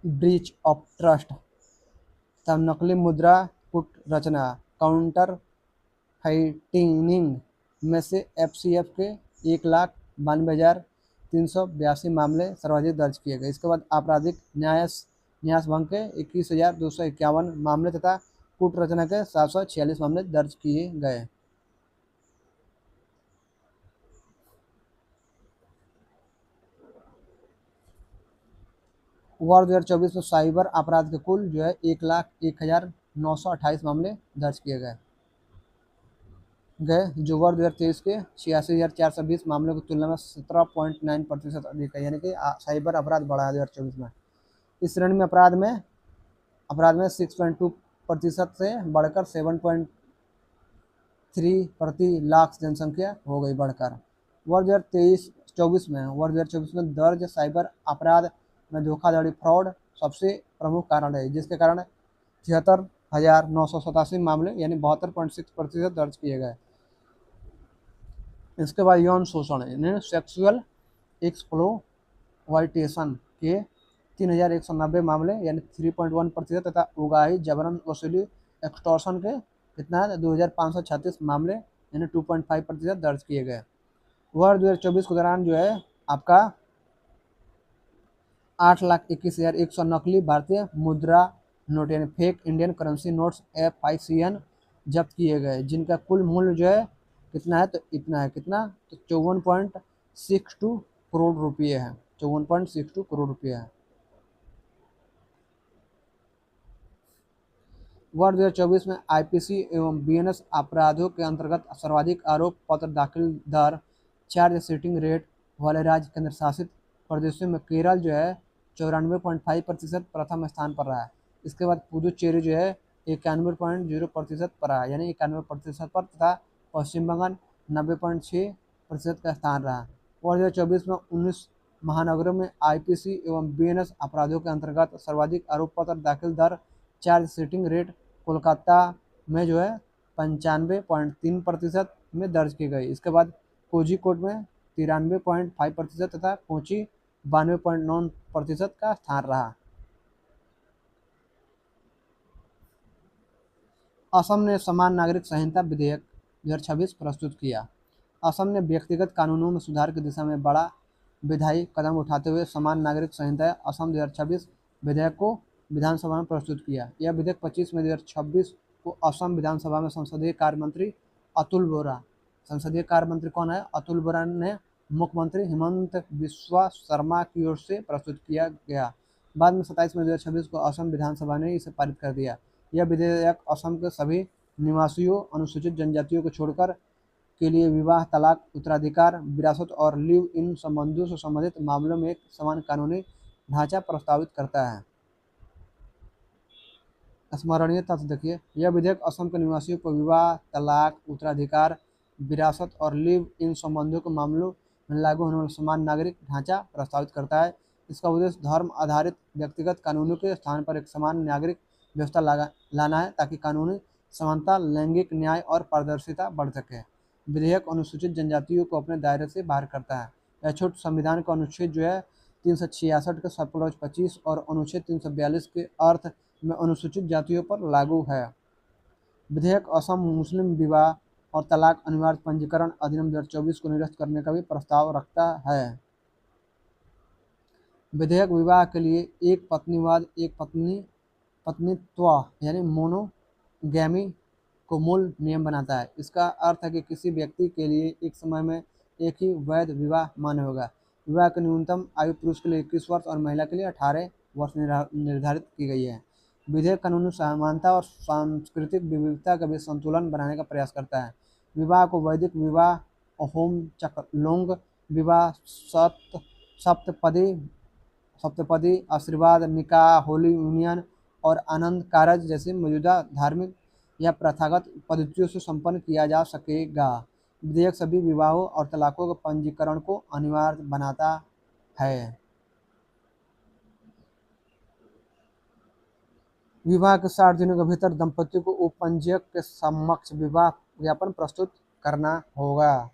ब्रीच ऑफ ट्रस्ट तथा नकली मुद्रा कूट रचना काउंटर फाइटिंग में से एफसीएफ के 1,92,382 मामले सर्वाधिक दर्ज किए गए। इसके बाद आपराधिक न्यासभंग के 21,251 मामले तथा कूट रचना के 746 मामले दर्ज किए गए। वर्ष 2024 में साइबर अपराध के कुल जो है 1,01,928 मामले दर्ज किए गए। गए, जो वर्ष 2023 के 86,420 मामलों की तुलना में 17.9% अधिक है, यानी कि साइबर अपराध बढ़ा है 2024 में। इस श्रेणी में अपराध में 6.2% से बढ़कर 7.3 प्रति लाख जनसंख्या हो गई बढ़कर। वर्ष 2024 में दर्ज साइबर अपराध में धोखाधड़ी फ्रॉड सबसे प्रमुख कारण है, जिसके कारण 73,987 मामले यानी 72.6% दर्ज किए गए। इसके बाद यौन शोषण यानी सेक्सुअल एक्सप्लॉयटेशन के 3,190 मामले यानी 3.1% तथा उगाही जबरन वसूली एक्सटॉर्शन के कितना है 2,536 मामले यानी 2.5% दर्ज किए गए। वर्ष 2024 के दौरान जो है आपका 8,21,100 नकली भारतीय मुद्रा नोट यानी fake Indian currency notes FICN जब्त किए गए, जिनका कुल मूल्य जो है कितना है तो इतना है, कितना तो 54.62 करोड़ रुपये है, 54.62 करोड़ रुपये है। वर्ष 2024 में IPC एवं BNS अपराधों के अंतर्गत सर्वाधिक आरोप पत्र दाखिल दर चार्ज सीटिंग रेट वाले राज्य केंद्र शासित प्रदेशों में केरल जो है 94.5% प्रथम स्थान पर रहा है। इसके बाद पुदुचेरी जो है 91.0% पर रहा है, यानी 91% पर, तथा पश्चिम बंगाल 90.6% का स्थान रहा। वर्ष 2024 में 19 महानगरों में IPC एवं BNS अपराधों के अंतर्गत सर्वाधिक आरोप पत्र दाखिल दर चार्ज सीटिंग रेट कोलकाता में जो है 95.3% में दर्ज की गई। इसके बाद कोझिकोड में 93.5% तथा कोची 92.9% का स्थान रहा। असम ने समान नागरिक संहिता विधेयक 2026 प्रस्तुत किया। असम ने व्यक्तिगत कानूनों में सुधार की दिशा में बड़ा विधायी कदम उठाते हुए समान नागरिक संहिता असम 2026 विधेयक को विधानसभा में प्रस्तुत किया। यह विधेयक 25 मई 2026 को असम विधानसभा में संसदीय कार्य मंत्री अतुल बोरा, संसदीय कार्य मंत्री कौन है, अतुल बोरा ने मुख्यमंत्री हिमंत बिस्वा शर्मा की ओर से प्रस्तुत किया गया। बाद में 27 मई 2026 को असम विधानसभा ने इसे पारित कर दिया। यह विधेयक असम के सभी निवासियों, अनुसूचित जनजातियों को छोड़कर के लिए विवाह, तलाक, उत्तराधिकार, विरासत और लिव इन संबंधों से संबंधित मामलों में एक समान कानूनी ढांचा प्रस्तावित करता है। स्मरणीय तथ्य देखिए, यह विधेयक असम के निवासियों को विवाह, तलाक, उत्तराधिकार, विरासत और लिव इन संबंधों के मामलों में लागू होने वाला समान नागरिक ढांचा प्रस्तावित करता है। इसका उद्देश्य धर्म आधारित व्यक्तिगत कानूनों के स्थान पर एक समान नागरिक व्यवस्था लाना है, ताकि कानूनी समानता, लैंगिक न्याय और पारदर्शिता बढ़ सके। विधेयक अनुसूचित जनजातियों को अपने दायरे से बाहर करता है। यह छूट संविधान का अनुच्छेद जो है 366 के सरप्लस 25 और अनुच्छेद 342 के अर्थ में अनुसूचित जातियों पर लागू है। विधेयक असम मुस्लिम विवाह और तलाक अनिवार्य पंजीकरण अधिनियम 2024 को निरस्त करने का भी प्रस्ताव रखता है। विधेयक विवाह के लिए एक पत्नीवाद, एक पत्नीत्व यानी मोनोगैमी को मूल नियम बनाता है। इसका अर्थ है कि किसी व्यक्ति के लिए एक समय में एक ही वैध विवाह मान्य होगा। विवाह की न्यूनतम आयु पुरुष के लिए 21 वर्ष और महिला के लिए 18 वर्ष निर्धारित की गई है। विधेयक कानूनी समानता और सांस्कृतिक विविधता का भी संतुलन बनाने का प्रयास करता है। विवाह को वैदिक विवाह, होम चकलोंग विवाह, सप्तपदी, आशीर्वाद, निकाह, होली यूनियन और आनंद कारज जैसे मौजूदा धार्मिक या प्रथागत पद्धतियों से संपन्न किया जा सकेगा। विधेयक सभी विवाहों और तलाकों के पंजीकरण को अनिवार्य बनाता है। विवाह के 60 दिनों के भीतर दंपति को उपपंजीयक के समक्ष विवाह ज्ञापन प्रस्तुत करना होगा।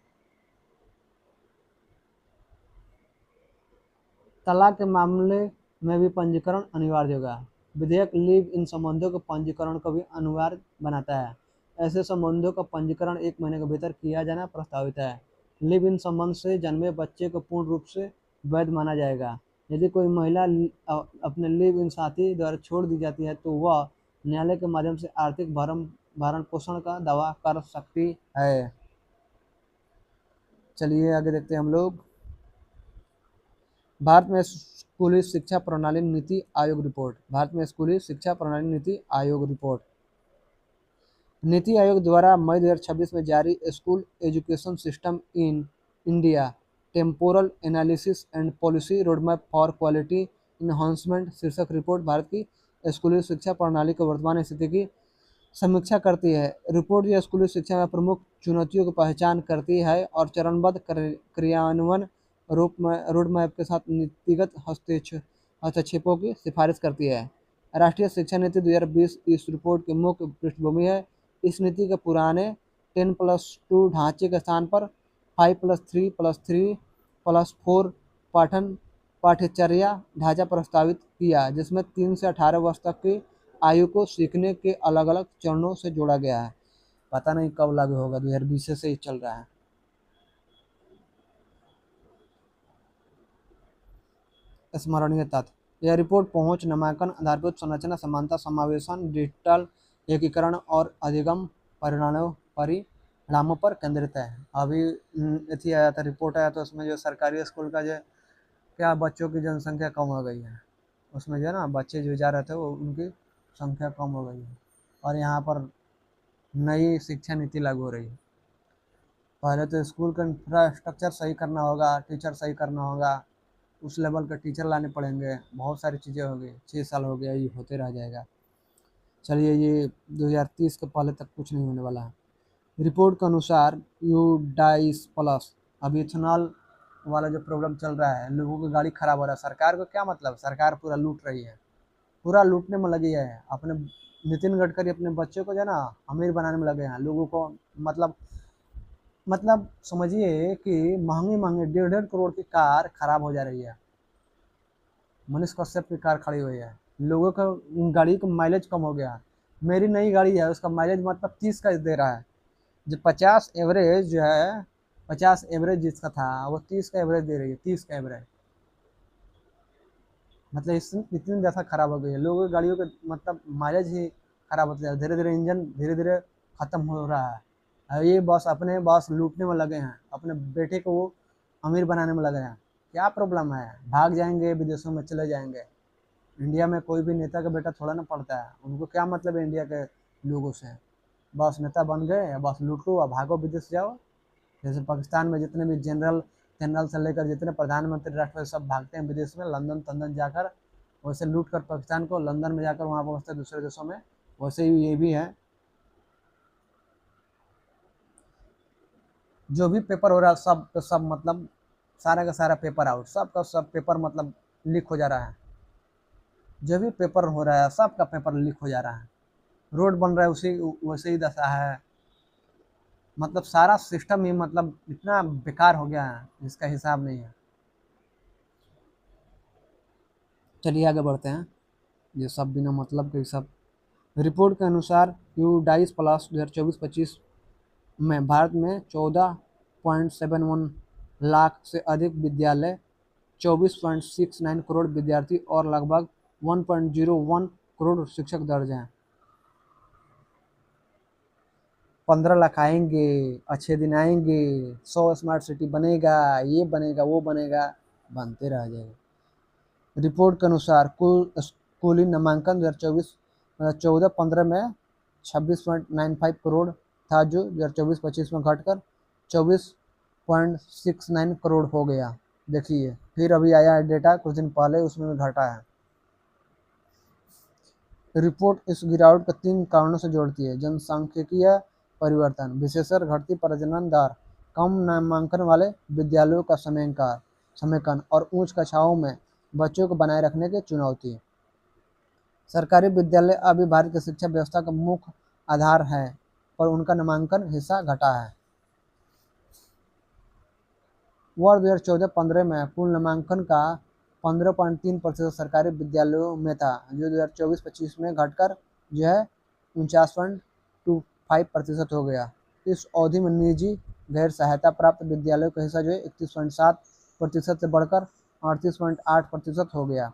तलाक के मामले में भी पंजीकरण अनिवार्य होगा। विधेयक लिव इन संबंधों के पंजीकरण को भी अनिवार्य बनाता है। ऐसे संबंधों का पंजीकरण 1 महीने के भीतर किया जाना प्रस्तावित है। लिव इन संबंध से जन्मे बच्चे को पूर्ण रूप से वैध माना जाएगा। यदि कोई महिला अपने लिव इन साथी द्वारा छोड़ दी जाती है तो वह न्यायालय के माध्यम से आर्थिक भरण पोषण का दावा कर सकती है। चलिए आगे देखते हैं हम लोग। भारत में स्कूली शिक्षा प्रणाली नीति आयोग रिपोर्ट। भारत में स्कूली शिक्षा प्रणाली नीति आयोग रिपोर्ट। नीति आयोग द्वारा मई 2026 में जारी school education system in India temporal analysis and policy roadmap for quality enhancement शीर्षक रिपोर्ट भारत की स्कूली शिक्षा प्रणाली की वर्तमान स्थिति की समीक्षा करती है। रिपोर्ट यह स्कूली शिक्षा में प्रमुख चुनौतियों की पहचान करती है और चरणबद्ध क्रियान्वयन रोड मैप के साथ नीतिगत हस्तक्षेपों की सिफारिश करती है। राष्ट्रीय शिक्षा नीति 2020 इस रिपोर्ट की मुख्य पृष्ठभूमि है। इस नीति के पुराने 10+2 ढांचे के स्थान पर 5+3+3+4 पाठ्यचर्या ढांचा प्रस्तावित किया, जिसमें 3 से 18 वर्ष तक की आयु को सीखने के अलग अलग चरणों से जोड़ा गया है। पता नहीं कब लागू होगा, 2020 से ही चल रहा है। स्मरणीय तथ्य: यह रिपोर्ट पहुंच, नामांकन, आधारभूत संरचना, समानता, समावेशन, डिजिटल एकीकरण और अधिगम परिणामों पर केंद्रित है। अभी अथी आया था, रिपोर्ट आया, तो उसमें जो सरकारी स्कूल का जो क्या बच्चों की जनसंख्या कम हो गई है, उसमें जो है ना बच्चे जो जा रहे थे वो उनकी संख्या कम हो गई है। और यहाँ पर नई शिक्षा नीति लागू हो रही है। पहले तो स्कूल का इंफ्रास्ट्रक्चर सही करना होगा, टीचर सही करना होगा, उस लेवल के टीचर लाने पड़ेंगे, बहुत सारी चीज़ें हो गई। 6 साल हो गया, ये होते रह जाएगा। चलिए, ये 2030 के पहले तक कुछ नहीं होने वाला है। रिपोर्ट के अनुसार यूडाइस प्लस, अब इथेनॉल वाला जो प्रॉब्लम चल रहा है, लोगों की गाड़ी खराब हो रहा है, सरकार को क्या मतलब? सरकार पूरा लूट रही है, पूरा लूटने में लगी है। अपने नितिन गडकरी अपने बच्चों को जो है ना अमीर बनाने में लगे हैं, लोगों को मतलब समझिए कि महंगी महंगी 1.5 करोड़ की कार खराब हो जा रही है। मनीष कश्यप की कार खड़ी हुई है, लोगों का गाड़ी का माइलेज कम हो गया। मेरी नई गाड़ी है, उसका माइलेज मतलब 30 का दे रहा है। जो 50 एवरेज जो है, 50 एवरेज जिसका था वो 30 का एवरेज दे रही है, 30 का एवरेज। मतलब इतनी ज़्यादा खराब हो गई है, लोगों की गाड़ियों के मतलब माइलेज ही खराब होता है, धीरे धीरे इंजन धीरे धीरे ख़त्म हो रहा है। और ये बस लूटने में लगे हैं, अपने बेटे को वो अमीर बनाने में लगे हैं। क्या प्रॉब्लम है? भाग जाएंगे, विदेशों में चले जाएंगे। इंडिया में कोई भी नेता का बेटा थोड़ा ना पढ़ता है, उनको क्या मतलब है इंडिया के लोगों से? बस नेता बन गए, बस लूट लो और भागो, विदेश जाओ। जैसे पाकिस्तान में जितने भी जनरल से लेकर जितने प्रधानमंत्री, राष्ट्रपति सब भागते हैं विदेश में, लंदन तंदन जाकर, वैसे लूट कर पाकिस्तान को, लंदन में जाकर वहाँ पहुँचते हैं दूसरे देशों में। वैसे ही ये भी है, जो भी पेपर हो रहा है सब का सब मतलब सारा का सारा पेपर आउट, सब का सब पेपर मतलब लीक हो जा रहा है। जो भी पेपर हो रहा है सब का पेपर लीक हो जा रहा है। रोड बन रहा है उसी वैसे ही दशा है। मतलब सारा सिस्टम ही मतलब इतना बेकार हो गया है जिसका हिसाब नहीं है। चलिए आगे बढ़ते हैं, ये सब बिना मतलब के सब। रिपोर्ट के अनुसार यूडाइस प्लस 2024-25 में भारत में 14.71 लाख से अधिक विद्यालय, 24.69 करोड़ विद्यार्थी और लगभग 1.01 करोड़ शिक्षक दर्ज हैं। 15 लाख आएंगे, अच्छे दिन आएंगे, 100 स्मार्ट सिटी बनेगा, ये बनेगा, वो बनेगा, बनते रह जाएगा। रिपोर्ट के अनुसार कुल स्कूली नामांकन 2014-15 में 26.95 करोड़ था, जो 2024-25 में घटकर 24.69 करोड़ हो गया। देखिए, फिर अभी आया है डेटा कुछ दिन पहले, उसमें भी घटा है। रिपोर्ट इस गिरावट को 3 कारणों से जोड़ती है: जनसांख्यिकीय परिवर्तन, विशेषकर घटती प्रजनन दर, कम नामांकन वाले विद्यालयों का समेकन और उच्च कक्षाओं में बच्चों को बनाए रखने की चुनौती। सरकारी विद्यालय अभी भारत की शिक्षा व्यवस्था का मुख्य आधार है, पर उनका नामांकन हिस्सा घटा है। वर्ष 2014-15 में कुल नामांकन का 15.3% सरकारी विद्यालयों में था, जो 2024-25 में घटकर जो है 49.25% हो गया। इस अवधि में निजी गैर सहायता प्राप्त विद्यालयों का हिस्सा जो है 31.7% से बढ़कर 38.8% हो गया।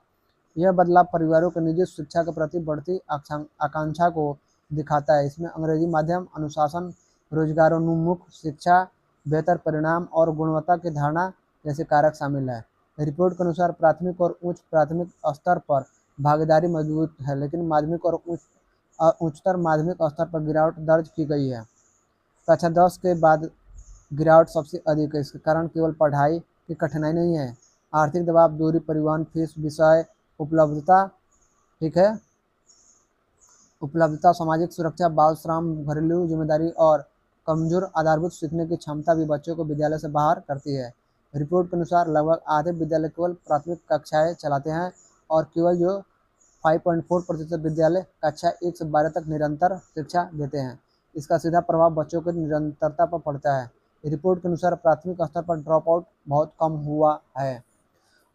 यह बदलाव परिवारों के निजी शिक्षा के प्रति बढ़ती आकांक्षा को दिखाता है। इसमें अंग्रेजी माध्यम, अनुशासन, रोजगारोन्मुख शिक्षा, बेहतर परिणाम और गुणवत्ता की धारणा जैसे कारक शामिल है। रिपोर्ट के अनुसार प्राथमिक और उच्च प्राथमिक स्तर पर भागीदारी मजबूत है, लेकिन माध्यमिक और उच्च उच्चतर माध्यमिक स्तर पर गिरावट दर्ज की गई है। कक्षा 10 के बाद गिरावट सबसे अधिक है। इसके कारण केवल पढ़ाई की कठिनाई नहीं है, आर्थिक दबाव, दूरी, परिवहन, फीस, विषय उपलब्धता, ठीक है, उपलब्धता, सामाजिक सुरक्षा, बाल श्रम, घरेलू जिम्मेदारी और कमजोर आधारभूत सीखने की क्षमता भी बच्चों को विद्यालय से बाहर करती है। रिपोर्ट के अनुसार लगभग आधे विद्यालय केवल प्राथमिक कक्षाएं चलाते हैं और केवल जो 5.4% विद्यालय कक्षा 1 से 12 तक निरंतर शिक्षा देते हैं। इसका सीधा प्रभाव बच्चों की निरंतरता पर पड़ता है। रिपोर्ट के अनुसार प्राथमिक स्तर पर ड्रॉप आउट बहुत कम हुआ है।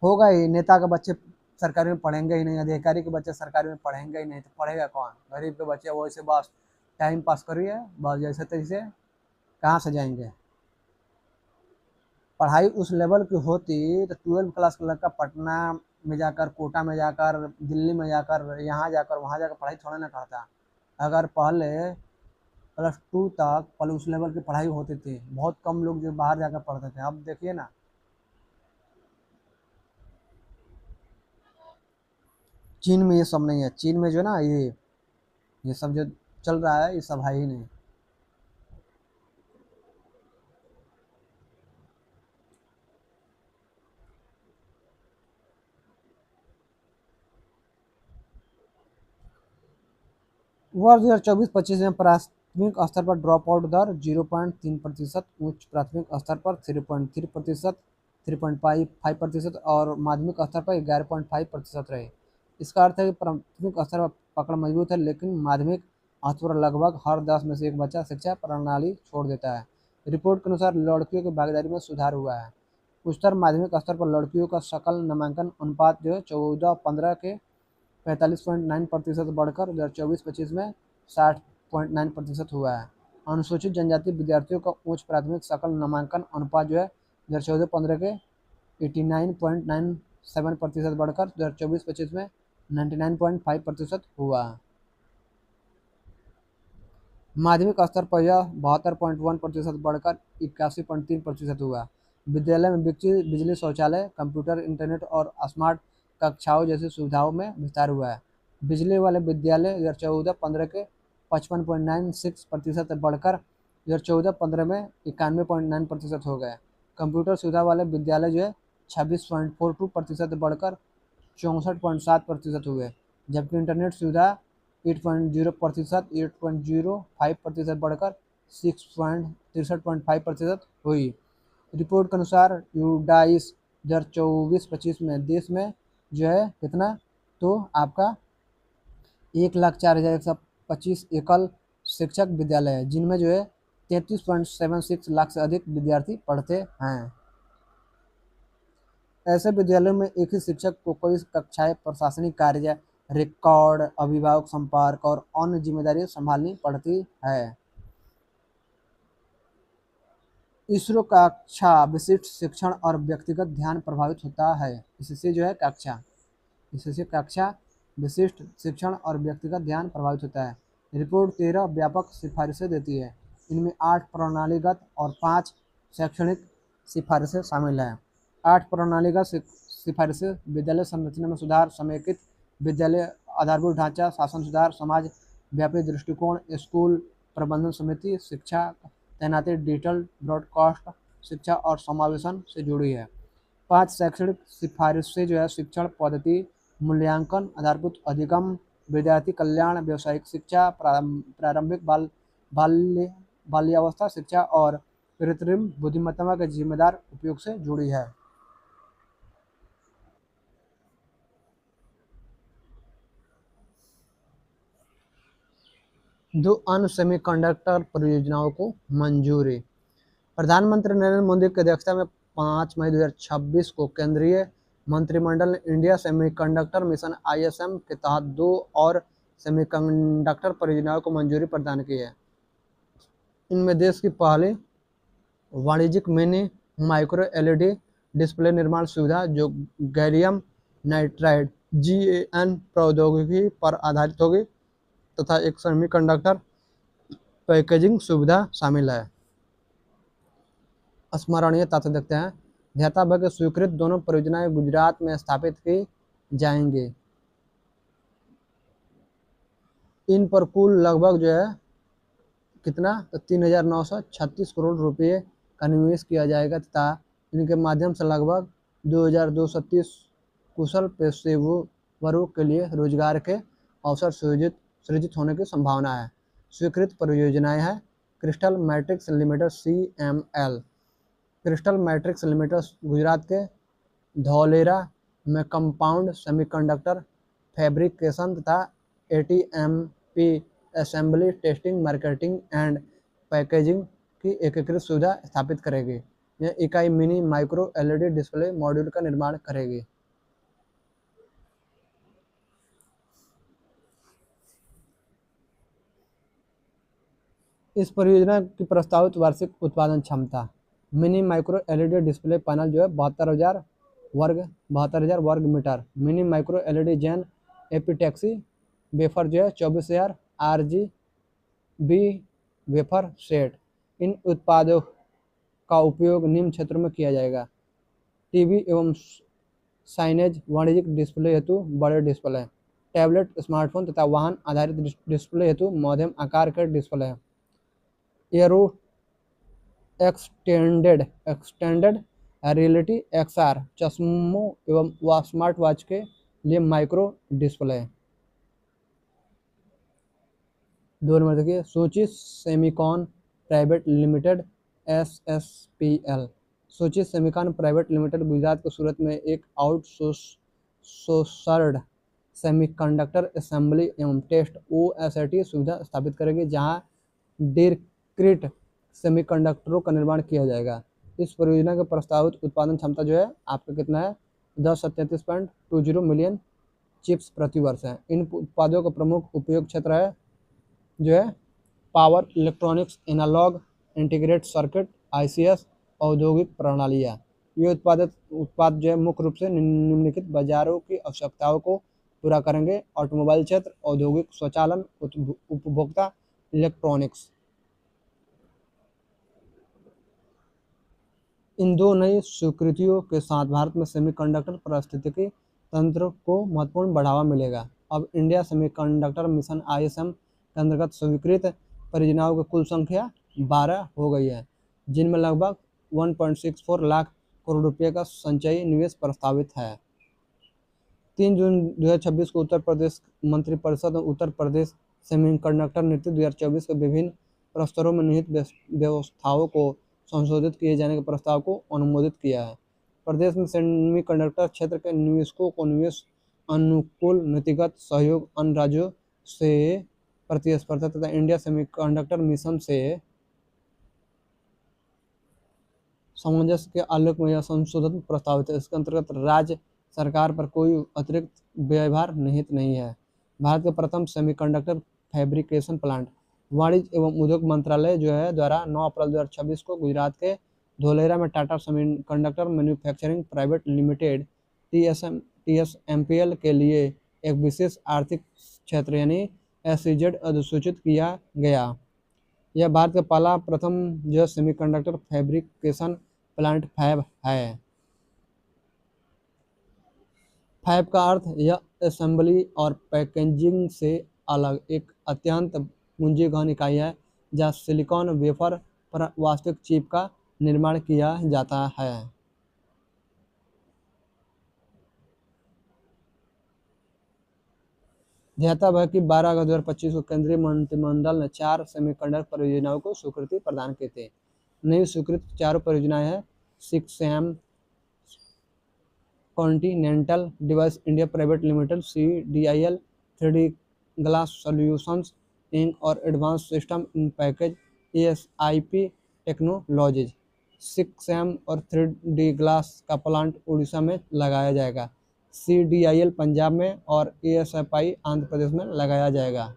होगा ही, नेता के बच्चे सरकारी में पढ़ेंगे ही नहीं, अधिकारी के बच्चे सरकारी में पढ़ेंगे ही नहीं, तो पढ़ेगा कौन? गरीब के बच्चे वैसे बस टाइम पास करिए, बस जैसे तैसे कहाँ से जाएंगे। पढ़ाई उस लेवल की होती तो 12 क्लास का लड़का पटना में जाकर, कोटा में जाकर, दिल्ली में जाकर, यहाँ जाकर, वहाँ जाकर पढ़ाई थोड़ा ना करता। अगर पहले +2 तक पहले उस लेवल की पढ़ाई होती थी, बहुत कम लोग जो बाहर जाकर पढ़ते थे। अब देखिए ना, चीन में ये सब नहीं है। चीन में जो है ना, ये सब जो चल रहा है, ये सब है ही नहीं। वर्ष 2024-25 में प्राथमिक स्तर पर ड्रॉप आउट दर 0.3%, उच्च प्राथमिक स्तर पर 3.3%, 3.5% और माध्यमिक स्तर पर 11.5% रहे। इसका अर्थ है कि प्राथमिक स्तर पर पकड़ मजबूत है, लेकिन माध्यमिक स्तर पर लगभग हर 10 में से एक बच्चा शिक्षा प्रणाली छोड़ देता है। रिपोर्ट के अनुसार लड़कियों की भागीदारी में सुधार हुआ है। उच्चतर माध्यमिक स्तर पर लड़कियों का सकल नामांकन अनुपात जो है 14-15 के 45.9% बढ़कर 2024-25 में 60.9% हुआ है। अनुसूचित जनजाति विद्यार्थियों का उच्च प्राथमिक सकल नामांकन अनुपात जो है 2014-15 के 89.97% बढ़कर 2024-25 में 99.5% हुआ। माध्यमिक स्तर पर यह 72.1% बढ़कर 81.3% हुआ। विद्यालय में बिजली, शौचालय, कंप्यूटर, इंटरनेट और स्मार्ट कक्षाओं जैसी सुविधाओं में विस्तार हुआ है। बिजली वाले विद्यालय 2014-15 के 55.96% बढ़कर 2014-15 में 91.9% हो गए। कंप्यूटर सुविधा वाले विद्यालय जो है 26.42% बढ़कर 64.7% हुए, जबकि इंटरनेट सुविधा 8.0%, 8.05% बढ़कर 6.63.5% हुई। रिपोर्ट के अनुसार यूडाइस 2024-25 में देश में जो है कितना, तो आपका 1,04,125 एकल शिक्षक विद्यालय है, जिनमें जो है 33.76 लाख से अधिक विद्यार्थी पढ़ते हैं। ऐसे विद्यालयों में एक ही शिक्षक को कई कक्षाएं, प्रशासनिक कार्य, रिकॉर्ड, अभिभावक संपर्क और अन्य जिम्मेदारियां संभालनी पड़ती है। इसरो कक्षा विशिष्ट शिक्षण और व्यक्तिगत ध्यान प्रभावित होता है। इससे जो है कक्षा विशिष्ट शिक्षण और व्यक्तिगत ध्यान प्रभावित होता है। रिपोर्ट 13 व्यापक सिफारिशें देती है। इनमें 8 प्रणालीगत और 5 शैक्षणिक सिफारिशें शामिल हैं। 8 प्रणालीगत सिफारिशें विद्यालय संरचना में सुधार, समेकित विद्यालय आधारभूत ढांचा, शासन सुधार, समाज व्यापी दृष्टिकोण, स्कूल प्रबंधन समिति, शिक्षा तैनाती, डिजिटल ब्रॉडकास्ट शिक्षा और समावेशन से जुड़ी है। 5 शैक्षणिक सिफारिशें जो है शिक्षण पद्धति, मूल्यांकन, आधारभूत अधिगम, विद्यार्थी कल्याण, व्यावसायिक शिक्षा, प्रारंभिक बाल्यावस्था शिक्षा और कृत्रिम बुद्धिमत्ता के जिम्मेदार उपयोग से जुड़ी है। 2 अन्य सेमीकंडक्टर परियोजनाओं को मंजूरी। प्रधानमंत्री नरेंद्र मोदी की अध्यक्षता में 5 मई 2026 को केंद्रीय मंत्रिमंडल ने इंडिया सेमीकंडक्टर मिशन (ISM) के तहत 2 और सेमीकंडक्टर परियोजनाओं को मंजूरी प्रदान की है। इनमें देश की पहली वाणिज्यिक मिनी माइक्रो LED डिस्प्ले निर्माण सुविधा, जो गैलियम नाइट्राइड (GaN) प्रौद्योगिकी पर आधारित होगी, तथा एक सेमीकंडक्टर पैकेजिंग सुविधा शामिल है। स्मरणीय तथ्य देखते हैं। ध्यातव्य के स्वीकृत दोनों परियोजनाएं गुजरात में स्थापित की जाएंगी। इन पर कुल लगभग जो है कितना, तो 3,936 करोड़ रुपये का निवेश किया जाएगा तथा इनके माध्यम से लगभग 2,230 कुशल पेशेवरों के लिए रोजगार के अवसर सृजित होने की संभावना है। स्वीकृत परियोजनाएं हैं crystal matrix limited CML। Crystal matrix limited Gujarat के धौलेरा में कंपाउंड सेमीकंडक्टर फैब्रिकेशन तथा ATMP assembly testing marketing and packaging की एकीकृत सुविधा स्थापित करेगी। यह इकाई mini micro LED display module का निर्माण करेगी। इस परियोजना की प्रस्तावित वार्षिक उत्पादन क्षमता, mini micro LED display panel जो है 72,000 वर्ग metre, mini micro LED GaN epitaxy wafer जो है 24,000 RGB वेफर सेट। इन उत्पादों का उपयोग निम्न क्षेत्रों में किया जाएगा: टीवी एवं साइनेज, वाणिज्यिक डिस्प्ले हेतु बड़े डिस्प्ले, टैबलेट, स्मार्टफोन तथा वाहन आधारित डिस्प्ले हेतु मध्यम आकार के display, arrow extended reality XR चश्मों एवं स्मार्ट वॉच के लिए माइक्रो डिस्प्ले। 2 नंबर देखिए, सूची सेमिकॉन प्राइवेट लिमिटेड SSPL। सूची सेमिकॉन प्राइवेट लिमिटेड गुजरात के सूरत में एक आउटसोर्स्ड सेमीकंडक्टर असेंबली एवं टेस्ट OSAT सुविधा स्थापित करेगी, जहां डिस्क्रीट सेमीकंडक्टरों का निर्माण किया जाएगा। इस परियोजना के प्रस्तावित उत्पादन क्षमता जो है आपका कितना है, 10.3320 मिलियन चिप्स प्रति वर्ष है। इन उत्पादों का प्रमुख उपयोग क्षेत्र है जो है power electronics, analog, integrated circuit, ICS, औद्योगिक प्रणालियाँ। ये उत्पाद जो है मुख्य रूप से निम्नलिखित बाजारों की आवश्यकताओं को पूरा करेंगे: ऑटोमोबाइल क्षेत्र, औद्योगिक स्वचालन, उपभोक्ता इलेक्ट्रॉनिक्स। इन दो नई स्वीकृतियों के साथ भारत में सेमीकंडक्टर पारिस्थितिकी तंत्र को महत्वपूर्ण बढ़ावा मिलेगा। अब इंडिया सेमीकंडक्टर मिशन ISM के अंतर्गत स्वीकृत परियोजनाओं की कुल संख्या 12 हो गई है, जिनमें लगभग 1.64 लाख करोड़ रुपये का संचयी निवेश प्रस्तावित है। 3 जून 2026 को उत्तर प्रदेश मंत्रिपरिषद ने उत्तर प्रदेश सेमीकंडक्टर नीति 2024 के विभिन्न प्रस्तरों में निहित व्यवस्थाओं को संशोधित किए जाने के प्रस्ताव को अनुमोदित किया है। प्रदेश में सेमीकंडक्टर क्षेत्र के निवेशकों को निवेश अनुकूल नीतिगत सहयोग, अन्य राज्यों से प्रतिस्पर्धा तथा इंडिया सेमीकंडक्टर मिशन से सामंजस्य के आलोक में यह संशोधन प्रस्तावित है। इसके अंतर्गत राज्य सरकार पर कोई अतिरिक्त व्ययभार निहित नहीं है। भारत के प्रथम सेमीकंडक्टर फैब्रिकेशन प्लांट वाणिज्य एवं उद्योग मंत्रालय जो है द्वारा 9 अप्रैल 2026 को गुजरात के धोलेरा में Tata semiconductor manufacturing private limited TSMPL के लिए एक विशेष आर्थिक क्षेत्र यानी SEZ अधिसूचित किया गया। यह भारत का पहला प्रथम जो सेमीकंडक्टर फैब्रिकेशन प्लांट फैब है। फैब का अर्थ यह असेंबली और पैकेजिंग से अलग एक अत्यंत पूंजी गहन इकाई है, जहाँ सिलिकॉन वेफर पर वास्तविक चिप का निर्माण किया जाता है। ध्यातव्य है कि 12 अगस्त 2025 को केंद्रीय मंत्रिमंडल ने 4 सेमीकंडक्टर परियोजनाओं को स्वीकृति प्रदान की थी। नई स्वीकृत 4 परियोजनाएं हैं: 6M Continental Device India Private Limited CDIL, 3D Glass Solutions Inc और Advance system in Package ASIP Technologies. 6M और 3D ग्लास का प्लांट उड़ीसा में लगाया जाएगा, CDIL पंजाब में और ASIP आंध्र प्रदेश में लगाया जाएगा।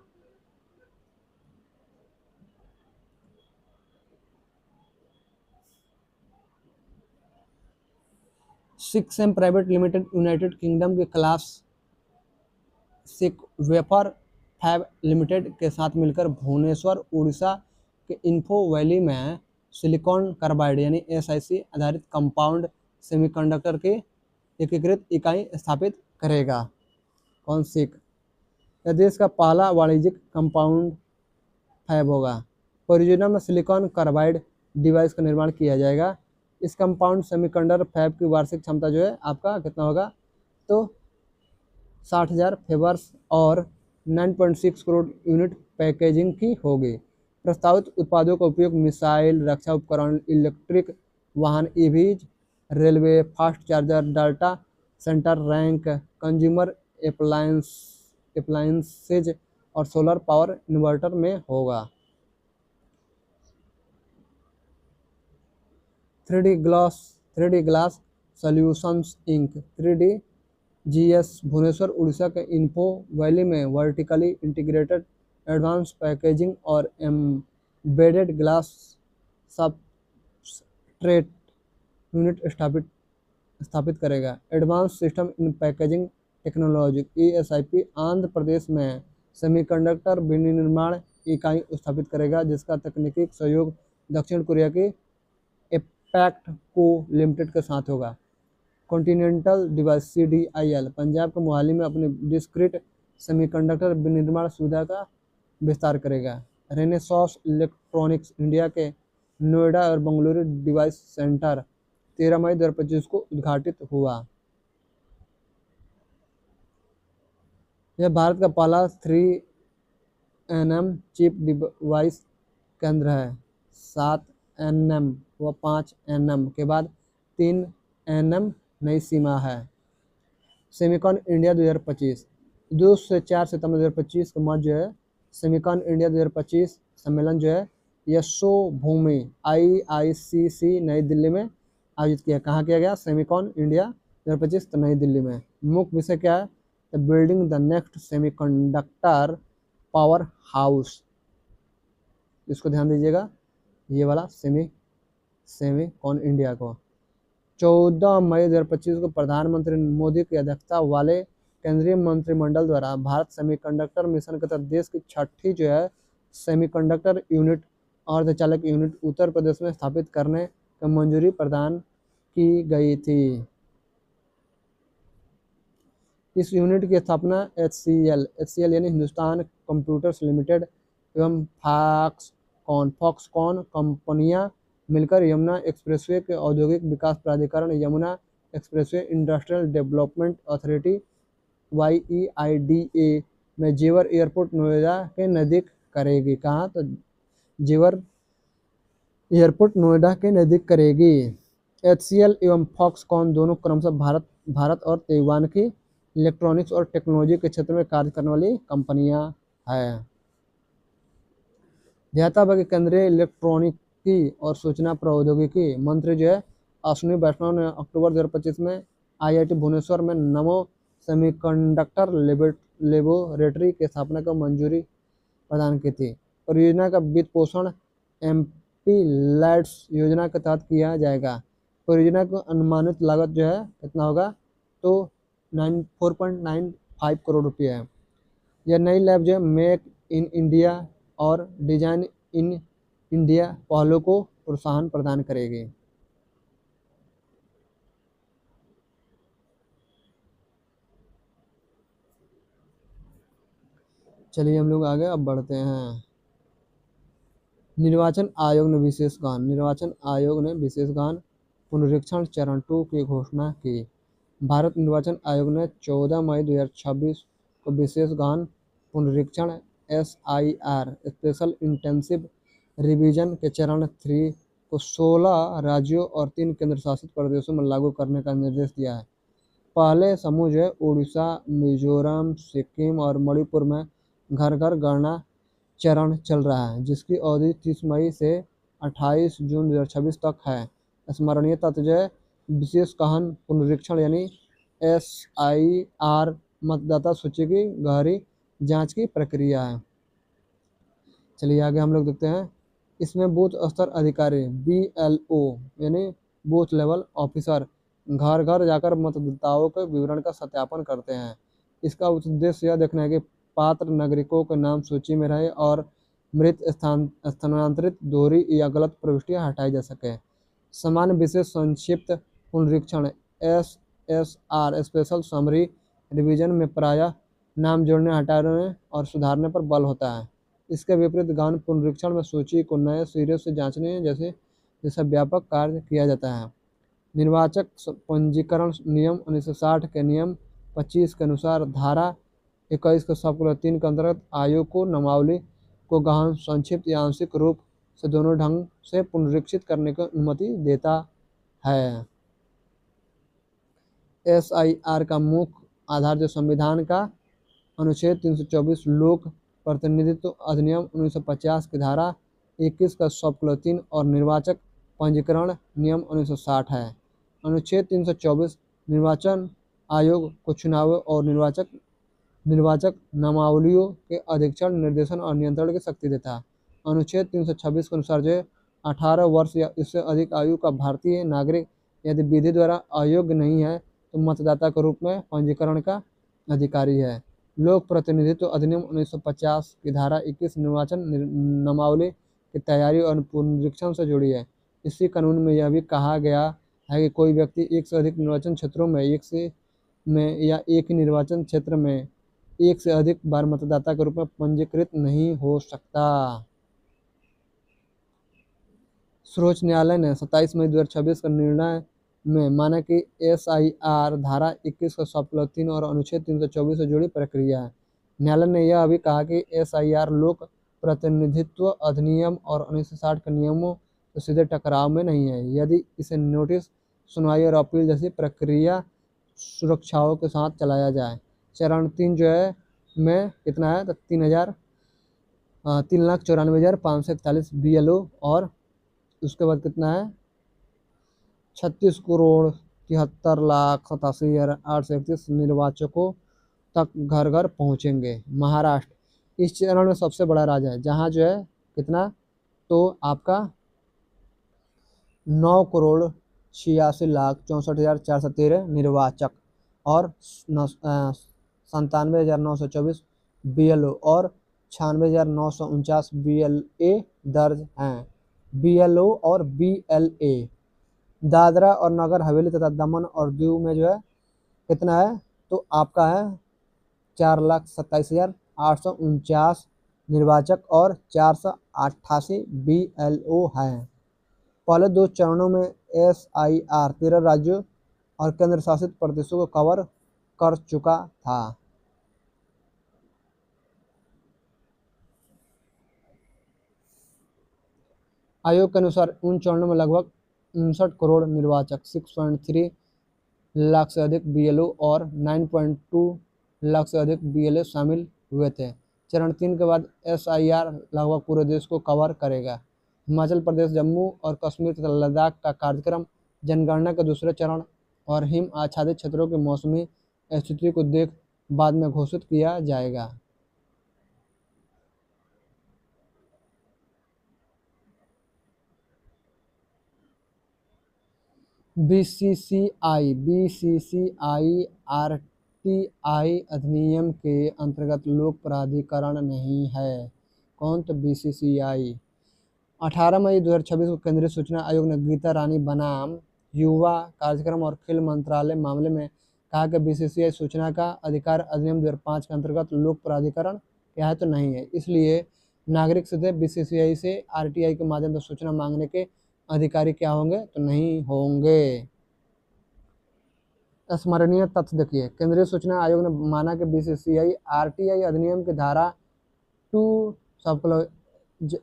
Six private limited United kingdom के क्लास सिक वेफर फैब लिमिटेड के साथ मिलकर भुवनेश्वर उड़ीसा के इन्फो वैली में सिलिकॉन कार्बाइड यानी SiC आधारित कंपाउंड सेमीकंडक्टर की एकीकृत इकाई स्थापित करेगा। कौन सिक यह देश का पहला वाणिज्यिक कंपाउंड फैब होगा। परियोजना में सिलिकॉन कार्बाइड डिवाइस का निर्माण किया जाएगा। इस कंपाउंड सेमीकंडक्टर फैब की वार्षिक क्षमता जो है आपका कितना होगा, तो 60,000 फेबर्स और 9.6 करोड़ यूनिट पैकेजिंग की होगी। प्रस्तावित उत्पादों का उपयोग मिसाइल, रक्षा उपकरण, इलेक्ट्रिक वाहन EVs, railway, fast charger, data centre, rank, consumer appliances और सोलर पावर इन्वर्टर में होगा। 3D Glass Solutions Inc 3D GS Bhubaneswar Orissa के इन्फो वैली में वर्टिकली इंटीग्रेटेड एडवांस पैकेजिंग और एम्बेडेड ग्लास सबस्ट्रेट यूनिट स्थापित करेगा। Advance system in packaging technology ESIP Andhra Pradesh में सेमीकंडक्टर विनिर्माण इकाई स्थापित करेगा, जिसका तकनीकी सहयोग दक्षिण कोरिया की एपैक्ट को लिमिटेड के साथ होगा। कॉन्टिनेंटल डिवाइस CDIL पंजाब के मोहाली में अपनी डिस्क्रीट सेमीकंडक्टर विनिर्माण सुविधा का विस्तार करेगा। रेनेसास इलेक्ट्रॉनिक्स इंडिया के नोएडा और बेंगलुरु डिवाइस सेंटर 13 मई 2025 को उद्घाटित हुआ। यह भारत का पहला 3nm चिप डिवाइस केंद्र है। 7nm व 5nm के बाद 3nm नई सीमा है। सेमिकॉन इंडिया 2025 2 से 4 सितंबर 2025 के मध्य जो है सेमिकॉन इंडिया 2025 सम्मेलन जो है यशोभूमि IICC नई दिल्ली में आयोजित किया। कहाँ किया गया? सेमिकॉन इंडिया 2025 नई दिल्ली में। मुख्य विषय क्या है? The building the next semiconductor power house. इसको ध्यान दीजिएगा, ये वाला सेमिकॉन इंडिया को। 14 मई 2025 को प्रधानमंत्री मोदी की अध्यक्षता वाले केंद्रीय मंत्रिमंडल द्वारा भारत सेमीकंडक्टर मिशन के तहत देश की छठी जो है सेमीकंडक्टर यूनिट अर्धचालक यूनिट उत्तर प्रदेश में स्थापित करने की मंजूरी प्रदान की गई थी। इस यूनिट की स्थापना HCL यानी हिंदुस्तान कंप्यूटर्स लिमिटेड एवं फॉक्सकॉन कंपनियां मिलकर यमुना एक्सप्रेसवे के औद्योगिक विकास प्राधिकरण Yamuna expressway industrial development authority YEIDA में जेवर एयरपोर्ट नोएडा के नज़दीक करेगी। कहाँ? तो जेवर एयरपोर्ट नोएडा के नज़दीक करेगी। HCL एवं फॉक्सकॉन दोनों क्रमशः भारत और ताइवान की इलेक्ट्रॉनिक्स और टेक्नोलॉजी के क्षेत्र में कार्य करने वाली कंपनियां हैं। ध्यातव्य कि केंद्रीय इलेक्ट्रॉनिकी और सूचना प्रौद्योगिकी मंत्री जो है अश्विनी वैष्णव ने अक्टूबर 2025 में IIT भुवनेश्वर में नमो सेमीकंडक्टर लेबोरेटरी की स्थापना को मंजूरी प्रदान की थी। परियोजना का वित्त पोषण MP-LADS योजना के तहत किया जाएगा। परियोजना को अनुमानित लागत जो है कितना होगा, तो 4.95 करोड़ रुपये है। यह नई लैब जो है मेक इन इंडिया और डिजाइन इन इंडिया पहलों को प्रोत्साहन प्रदान करेगी। चलिए हम लोग आगे अब बढ़ते हैं। निर्वाचन आयोग ने विशेष गहन पुनरीक्षण चरण 2 की घोषणा की। भारत निर्वाचन आयोग ने 14 मई 2026 को विशेष गहन पुनरीक्षण SIR स्पेशल इंटेंसिव रिवीजन के चरण 3 को 16 राज्यों और 3 केंद्र शासित प्रदेशों में लागू करने का निर्देश दिया है। पहले समूह जो है उड़ीसा, मिजोरम, सिक्किम और मणिपुर में घर घर गणना चरण चल रहा है, जिसकी अवधि 30 मई से 28 जून 2026 तक है। स्मरणीय तथ्य जो है विशेष गहन पुनरीक्षण यानी SIR मतदाता सूची की गहरी जांच की प्रक्रिया है। चलिए आगे हम लोग देखते हैं। इसमें बूथ स्तर अधिकारी BLO यानी बूथ लेवल ऑफिसर घर घर जाकर मतदाताओं के विवरण का सत्यापन करते हैं। इसका उद्देश्य यह देखना है कि पात्र नागरिकों के नाम सूची में रहे और मृत स्थानांतरित दोहरी या गलत प्रविष्टियां हटाई जा सके। समान विशेष संक्षिप्त पुनरीक्षण SSR स्पेशल समरी रिवीजन में प्रायः नाम जोड़ने, हटाने और सुधारने पर बल होता है। इसके विपरीत गहन पुनरीक्षण में सूची को नए सिरे से जांचने जैसा व्यापक कार्य किया जाता है। निर्वाचक पंजीकरण नियम 1960 के नियम 25 के अनुसार धारा 21 के सब 3 के अंतर्गत आयोग को नामावली को गहन, संक्षिप्त या आंशिक रूप से दोनों ढंग से पुनरीक्षित करने की अनुमति देता है। SIR का मुख्य आधार जो संविधान का अनुच्छेद 324 लोक प्रतिनिधित्व अधिनियम 1950 की धारा 21 का सब 3 और निर्वाचक पंजीकरण नियम 1960 है। अनुच्छेद 324 निर्वाचन आयोग को चुनावों और निर्वाचक नामावलियों के अधीक्षण, निर्देशन और नियंत्रण की शक्ति देता है। अनुच्छेद 326 के अनुसार जो 18 वर्ष या इससे अधिक आयु का भारतीय नागरिक यदि विधि द्वारा अयोग्य नहीं है तो मतदाता के रूप में पंजीकरण का अधिकारी है। लोक प्रतिनिधित्व अधिनियम 1950 की धारा 21 निर्वाचन नामावली की तैयारी और पुनरीक्षण से जुड़ी है। इसी कानून में यह भी कहा गया है कि कोई व्यक्ति एक से अधिक निर्वाचन क्षेत्रों में या एक ही निर्वाचन क्षेत्र में एक से अधिक बार मतदाता के रूप में पंजीकृत नहीं हो सकता। सर्वोच्च न्यायालय ने 27 मई 2026 का निर्णय में माना कि SIR धारा 21 का सब 3 और अनुच्छेद 324 से जुड़ी प्रक्रिया है। न्यायालय ने यह भी कहा कि SIR लोक प्रतिनिधित्व अधिनियम और 1960 के नियमों से सीधे टकराव में नहीं है यदि इसे नोटिस, सुनवाई और अपील जैसी प्रक्रिया सुरक्षाओं के साथ चलाया जाए। चरण 3 जो है में कितना है तो 3,94,541 BLO और उसके बाद कितना है 36,73,87,831 निर्वाचकों तक घर घर पहुंचेंगे। महाराष्ट्र इस चरण में सबसे बड़ा राज्य है जहां जो है कितना तो आपका 9,86,64,413 निर्वाचक और 97,924 BLO और 96,949 BLA दर्ज हैं। BLO और BLA दादरा और नगर हवेली तथा दमन और दीव में जो है कितना है तो आपका है 4,27,849 निर्वाचक और 488 BLO हैं। पहले 2 चरणों में SIR 13 राज्यों और केंद्र शासित प्रदेशों को कवर कर चुका था। आयोग के अनुसार उन चरणों में लगभग 59 करोड़ निर्वाचक 6.3 लाख से अधिक BLO और 9.2 लाख से अधिक BLA शामिल हुए थे। चरण 3 के बाद SIR लगभग पूरे देश को कवर करेगा। हिमाचल प्रदेश, जम्मू और कश्मीर तथा लद्दाख का कार्यक्रम जनगणना के दूसरे चरण और हिम आच्छादित क्षेत्रों की मौसमी स्थिति को देख बाद में घोषित किया जाएगा। BCCI RTI अधिनियम के अंतर्गत लोक प्राधिकरण नहीं है। कौन तो BCCI 18 मई 2026 को केंद्रीय सूचना आयोग ने गीता रानी बनाम युवा कार्यक्रम और खेल मंत्रालय मामले में कहा कि BCCI सूचना का अधिकार अधिनियम 2005 के अंतर्गत लोक प्राधिकरण क्या है तो नहीं है। इसलिए नागरिक सीधे BCCI से RTI के माध्यम से सूचना मांगने के अधिकारी क्या होंगे तो नहीं होंगे। स्मरणीय तथ्य देखिए, केंद्रीय सूचना आयोग ने माना कि BCCI RTI अधिनियम की धारा 2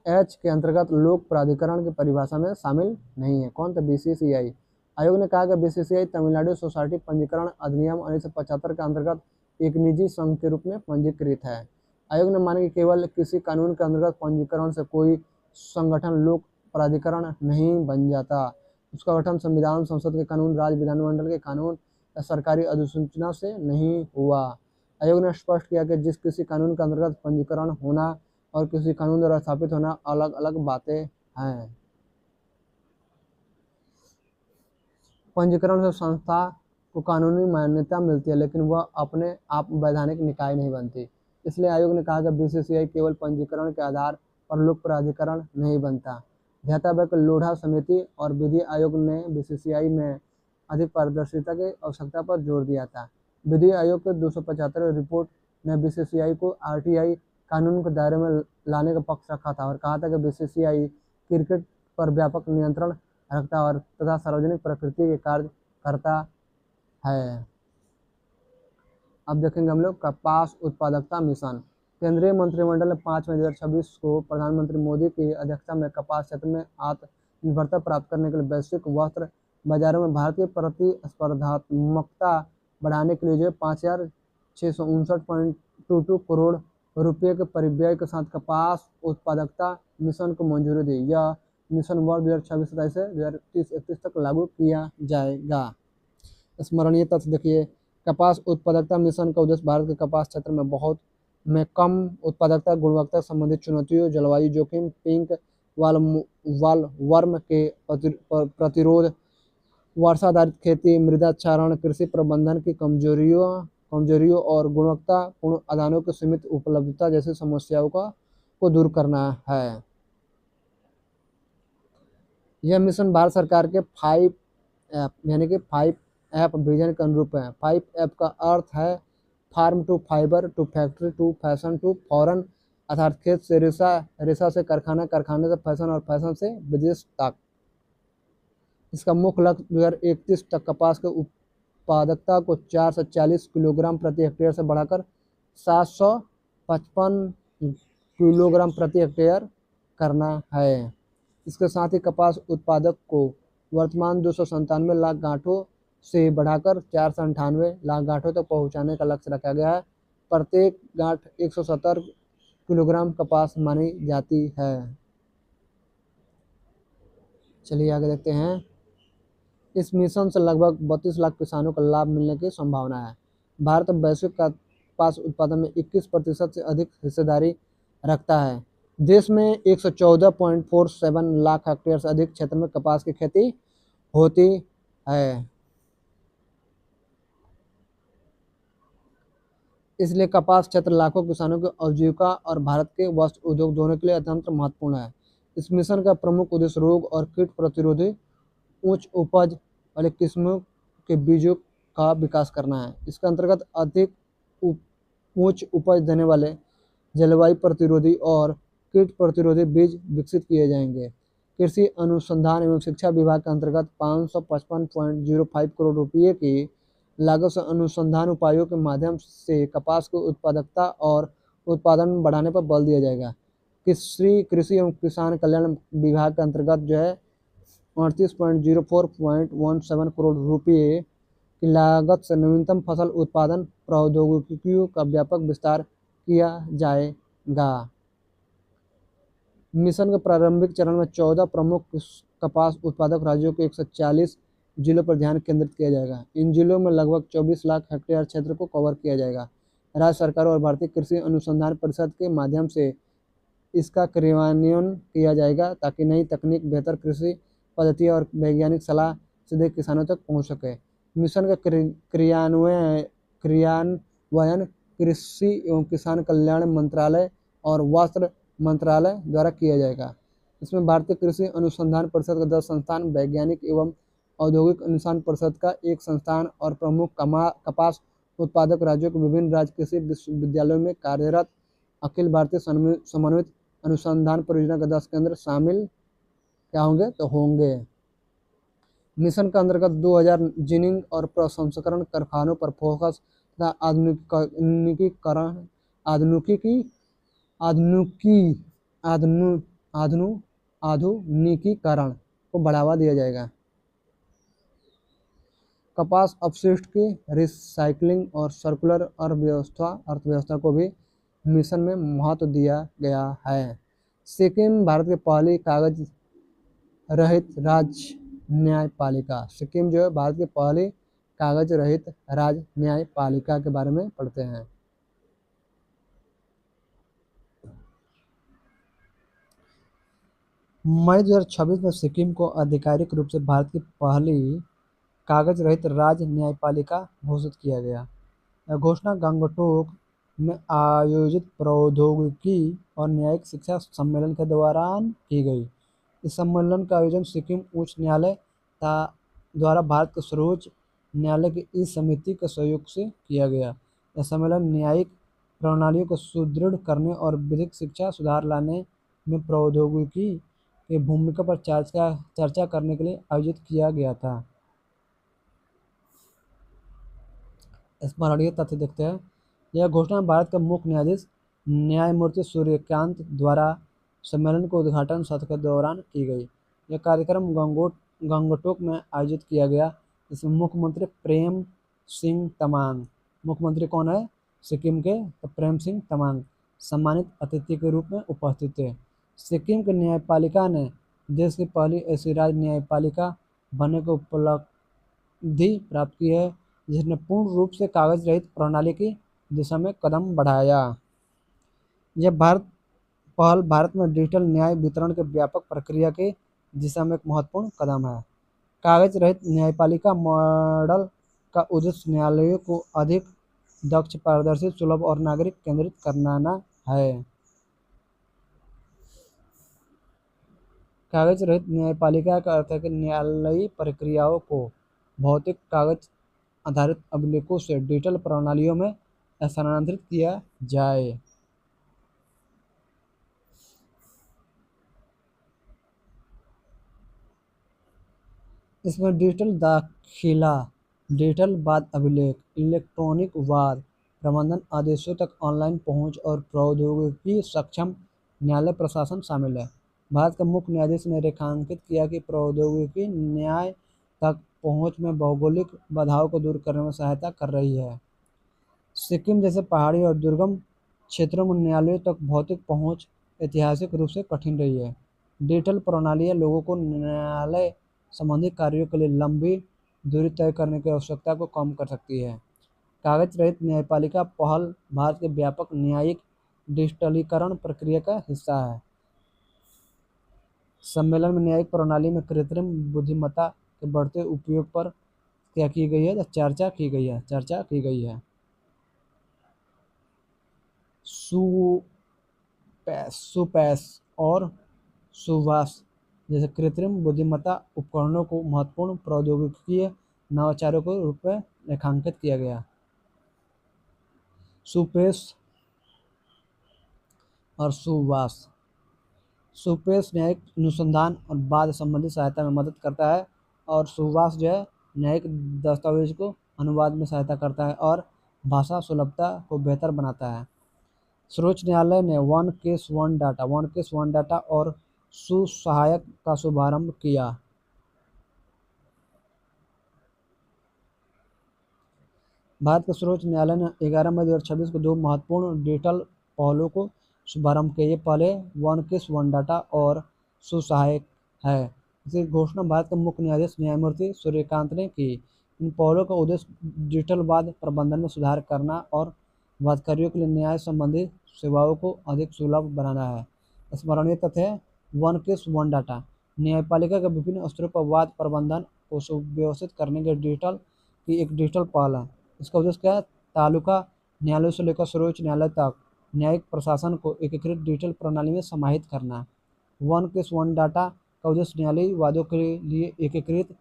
H के अंतर्गत लोक प्राधिकरण की परिभाषा में शामिल नहीं है। कौन था BCCI? आयोग ने कहा कि BCCI तमिलनाडु सोसाइटी पंजीकरण अधिनियम 1975 के अंतर्गत एक निजी संघ के रूप में पंजीकृत है। आयोग ने माना कि केवल किसी कानून के अंतर्गत पंजीकरण से कोई संगठन लोक प्राधिकरण नहीं बन जाता। उसका गठन संविधान, संसद के कानून, राज्य विधानमंडल के कानून या सरकारी अधिसूचना से नहीं हुआ। आयोग ने स्पष्ट किया कि जिस किसी कानून के अंतर्गत पंजीकरण होना और किसी कानून द्वारा स्थापित होना अलग अलग बातें हैं। पंजीकरण से संस्था को कानूनी मान्यता मिलती है लेकिन वह अपने आप वैधानिक निकाय नहीं बनती। इसलिए आयोग ने कहा कि BCCI केवल पंजीकरण के आधार पर लोक प्राधिकरण नहीं बनता। ध्यातव्य कि लोढ़ा समिति और विधि आयोग ने BCCI में अधिक पारदर्शिता की आवश्यकता पर जोर दिया था। विधि आयोग के 275 रिपोर्ट ने बीसीसीआई को आरटीआई कानून के दायरे में लाने का पक्ष रखा था और कहा था कि बीसीसीआई क्रिकेट पर व्यापक नियंत्रण रखता और तथा सार्वजनिक प्रकृति के कार्य करता है। अब देखेंगे हम लोग कपास उत्पादकता मिशन। केंद्रीय मंत्रिमंडल ने 5 मई 2026 को प्रधानमंत्री मोदी की अध्यक्षता में कपास क्षेत्र में आत्मनिर्भरता प्राप्त करने के लिए वैश्विक वस्त्र बाजारों में भारतीय प्रतिस्पर्धात्मकता बढ़ाने के लिए जो 5,659.22 करोड़ रुपये के परिव्यय के साथ कपास उत्पादकता मिशन को मंजूरी दी। यह मिशन वर्ष 2026-27 से 2030-31 तक लागू किया जाएगा। स्मरणीय तथ्य देखिए, कपास उत्पादकता मिशन का उद्देश्य भारत के कपास क्षेत्र में कम उत्पादकता, गुणवत्ता संबंधित चुनौतियों, जलवायु जोखिम, पिंक वालवर्म के प्रतिरोध, वर्षा आधारित खेती, मृदा क्षरण, कृषि प्रबंधन की कमजोरियों और गुणवत्तापूर्ण आदानों की सीमित उपलब्धता जैसी समस्याओं को दूर करना है। यह मिशन भारत सरकार के 5 ऐप यानी कि 5 ऐप विजन के अनुरूप है। 5 ऐप का अर्थ है farm to fibre to factory to fashion to foreign, अर्थात खेत से रेशा, रेशा से कारखाना, कारखाने से फैशन और फैशन से विदेश तक। इसका मुख्य लक्ष्य 2031 तक कपास के उत्पादकता को 4 से 40 किलोग्राम प्रति हेक्टेयर से बढ़ाकर 755 किलोग्राम प्रति हेक्टेयर करना है। इसके साथ ही कपास उत्पादक को वर्तमान 297 लाख गांठों से बढ़ाकर 498 लाख गांठों तक पहुंचाने का लक्ष्य रखा गया है। प्रत्येक गांठ 170 किलोग्राम कपास मानी जाती है। चलिए आगे देखते हैं। इस मिशन से लगभग 32 लाख किसानों को लाभ मिलने की संभावना है। भारत वैश्विक कपास उत्पादन में 21% से अधिक हिस्सेदारी रखता है। देश में 114.47 लाख हेक्टेयर से अधिक क्षेत्र में कपास की खेती होती है। इसलिए कपास क्षेत्र लाखों किसानों की आजीविका और भारत के वस्त्र उद्योग दोनों के लिए अत्यंत महत्वपूर्ण है। इस मिशन का प्रमुख उद्देश्य रोग और कीट प्रतिरोधी उच्च उपज वाले किस्मों के बीजों का विकास करना है। इसके अंतर्गत अधिक उच्च उपज देने वाले जलवायु प्रतिरोधी और कीट प्रतिरोधी बीज विकसित किए जाएंगे। कृषि अनुसंधान एवं शिक्षा विभाग के अंतर्गत 555.05 करोड़ रुपये की लागत से अनुसंधान उपायों के माध्यम से कपास की उत्पादकता और उत्पादन बढ़ाने पर बल दिया जाएगा। कृषि एवं किसान कल्याण विभाग के अंतर्गत जो है 38.04.17 करोड़ रुपये की लागत से नवीनतम फसल उत्पादन प्रौद्योगिकियों का व्यापक विस्तार किया जाएगा। मिशन के प्रारंभिक चरण में 14 प्रमुख कपास उत्पादक राज्यों के 140 जिलों पर ध्यान केंद्रित किया जाएगा। इन जिलों में लगभग 24 लाख हेक्टेयर क्षेत्र को कवर किया जाएगा। राज्य सरकार और भारतीय कृषि अनुसंधान परिषद के माध्यम से इसका क्रियान्वयन किया जाएगा ताकि नई तकनीक, बेहतर कृषि पद्धति और वैज्ञानिक सलाह सीधे किसानों तक पहुंच सके। मिशन का क्रियान्वयन कृषि एवं किसान कल्याण मंत्रालय और वस्त्र मंत्रालय द्वारा किया जाएगा। इसमें भारतीय कृषि अनुसंधान परिषद का 10 संस्थान, वैज्ञानिक एवं औद्योगिक अनुसंधान परिषद का 1 संस्थान और प्रमुख कपास उत्पादक राज्यों के विभिन्न राज्य कृषि विश्वविद्यालयों में कार्यरत अखिल भारतीय समन्वित अनुसंधान परियोजना के 10 केंद्र शामिल क्या होंगे तो होंगे। मिशन के अंतर्गत 2000 जिनिंग और प्रसंस्करण कारखानों पर फोकस तथा आधुनिकीकरण को बढ़ावा दिया जाएगा। कपास अपशिष्ट की रिसाइकलिंग और सर्कुलर अर्थव्यवस्था को भी मिशन में महत्व दिया गया है। सिक्किम भारत की पहली कागज रहित राज्य न्यायपालिका। सिक्किम जो है भारत की पहली कागज रहित राज्य न्यायपालिका के बारे में पढ़ते हैं। मई 2026 में सिक्किम को आधिकारिक रूप से भारत की पहली कागज रहित राज्य न्यायपालिका घोषित किया गया। यह घोषणा गंगटोक में आयोजित प्रौद्योगिकी और न्यायिक शिक्षा सम्मेलन के दौरान की गई। इस सम्मेलन का आयोजन सिक्किम उच्च न्यायालय द्वारा भारत के सर्वोच्च न्यायालय की इस समिति के सहयोग से किया गया। यह सम्मेलन न्यायिक प्रणालियों को सुदृढ़ करने और विधिक शिक्षा सुधार लाने में प्रौद्योगिकी की भूमिका पर चर्चा करने के लिए आयोजित किया गया था। स्मरणीय तथ्य देखते हैं। यह घोषणा भारत के मुख्य न्यायाधीश न्यायमूर्ति सूर्यकांत द्वारा सम्मेलन के उद्घाटन सत्र के दौरान की गई। यह कार्यक्रम गंगटोक में आयोजित किया गया। इसमें मुख्यमंत्री प्रेम सिंह तमांग, मुख्यमंत्री कौन है सिक्किम के, तो प्रेम सिंह तमांग सम्मानित अतिथि के रूप में उपस्थित थे। सिक्किम की न्यायपालिका ने देश की पहली ऐसी राज्य न्यायपालिका बनने की उपलब्धि प्राप्त की है जिसने पूर्ण रूप से कागज रहित प्रणाली की दिशा में कदम बढ़ाया। यह पहल भारत में डिजिटल न्याय वितरण के व्यापक प्रक्रिया की दिशा में एक महत्वपूर्ण कदम है। कागज रहित न्यायपालिका मॉडल का उद्देश्य न्यायालयों को अधिक दक्ष, पारदर्शी, सुलभ और नागरिक केंद्रित करना है। कागज रहित न्यायपालिका का अर्थ है कि न्यायालयी प्रक्रियाओं को भौतिक कागज आधारित अभिलेखों से डिजिटल प्रणालियों में स्थानांतरित किया जाए। इसमें डिजिटल दाखिला, डिजिटल वाद अभिलेख, इलेक्ट्रॉनिक वाद प्रबंधन, आदेशों तक ऑनलाइन पहुंच और प्रौद्योगिकी सक्षम न्यायालय प्रशासन शामिल है। भारत के मुख्य न्यायाधीश ने रेखांकित किया कि प्रौद्योगिकी न्याय तक पहुंच में भौगोलिक बाधाओं को दूर करने में सहायता कर रही है। सिक्किम जैसे पहाड़ी और दुर्गम क्षेत्रों में न्यायालयों तक भौतिक पहुंच ऐतिहासिक रूप से कठिन रही है। डिजिटल प्रणालियां लोगों को न्यायालय संबंधी कार्यों के लिए लंबी दूरी तय करने की आवश्यकता को कम कर सकती है। कागज रहित न्यायपालिका पहल भारत के व्यापक न्यायिक डिजिटलीकरण प्रक्रिया का हिस्सा है। सम्मेलन में न्यायिक प्रणाली में कृत्रिम बुद्धिमत्ता के बढ़ते उपयोग पर क्या की गई है, चर्चा की गई है। सुपैस और सुवास जैसे कृत्रिम बुद्धिमत्ता उपकरणों को महत्वपूर्ण प्रौद्योगिकीय नवाचारों के रूप में रेखांकित किया गया। सुपेस और सुवास। सुपेस न्यायिक अनुसंधान और वाद संबंधी सहायता में मदद करता है और सुवास जो है न्यायिक दस्तावेज को अनुवाद में सहायता करता है और भाषा सुलभता को बेहतर बनाता है। सर्वोच्च न्यायालय ने वन केस वन डाटा और सुसहायक का शुभारंभ किया। भारत के सर्वोच्च न्यायालय ने 11 मई 2026 को दो महत्वपूर्ण डिजिटल पहलों को शुभारंभ किया। ये पहले वन केस वन डाटा और सुसहायक है। इसकी घोषणा भारत के मुख्य न्यायाधीश न्यायमूर्ति सूर्यकांत ने की। इन पहलों का उद्देश्य डिजिटल वाद प्रबंधन में सुधार करना और वादकारियों के लिए न्याय संबंधी सेवाओं को अधिक सुलभ बनाना है। स्मरणीय तथ्य है, वन केस वन डाटा न्यायपालिका के विभिन्न स्तरों पर वाद प्रबंधन को सुव्यवस्थित करने के एक डिजिटल पहल है। इसका उद्देश्य क्या है, तालुका न्यायालय से लेकर सर्वोच्च न्यायालय तक न्यायिक प्रशासन को एकीकृत डिजिटल प्रणाली में समाहित करना। वन केस वन डाटा का उद्देश्य न्यायालयी वादों के लिए एकीकृत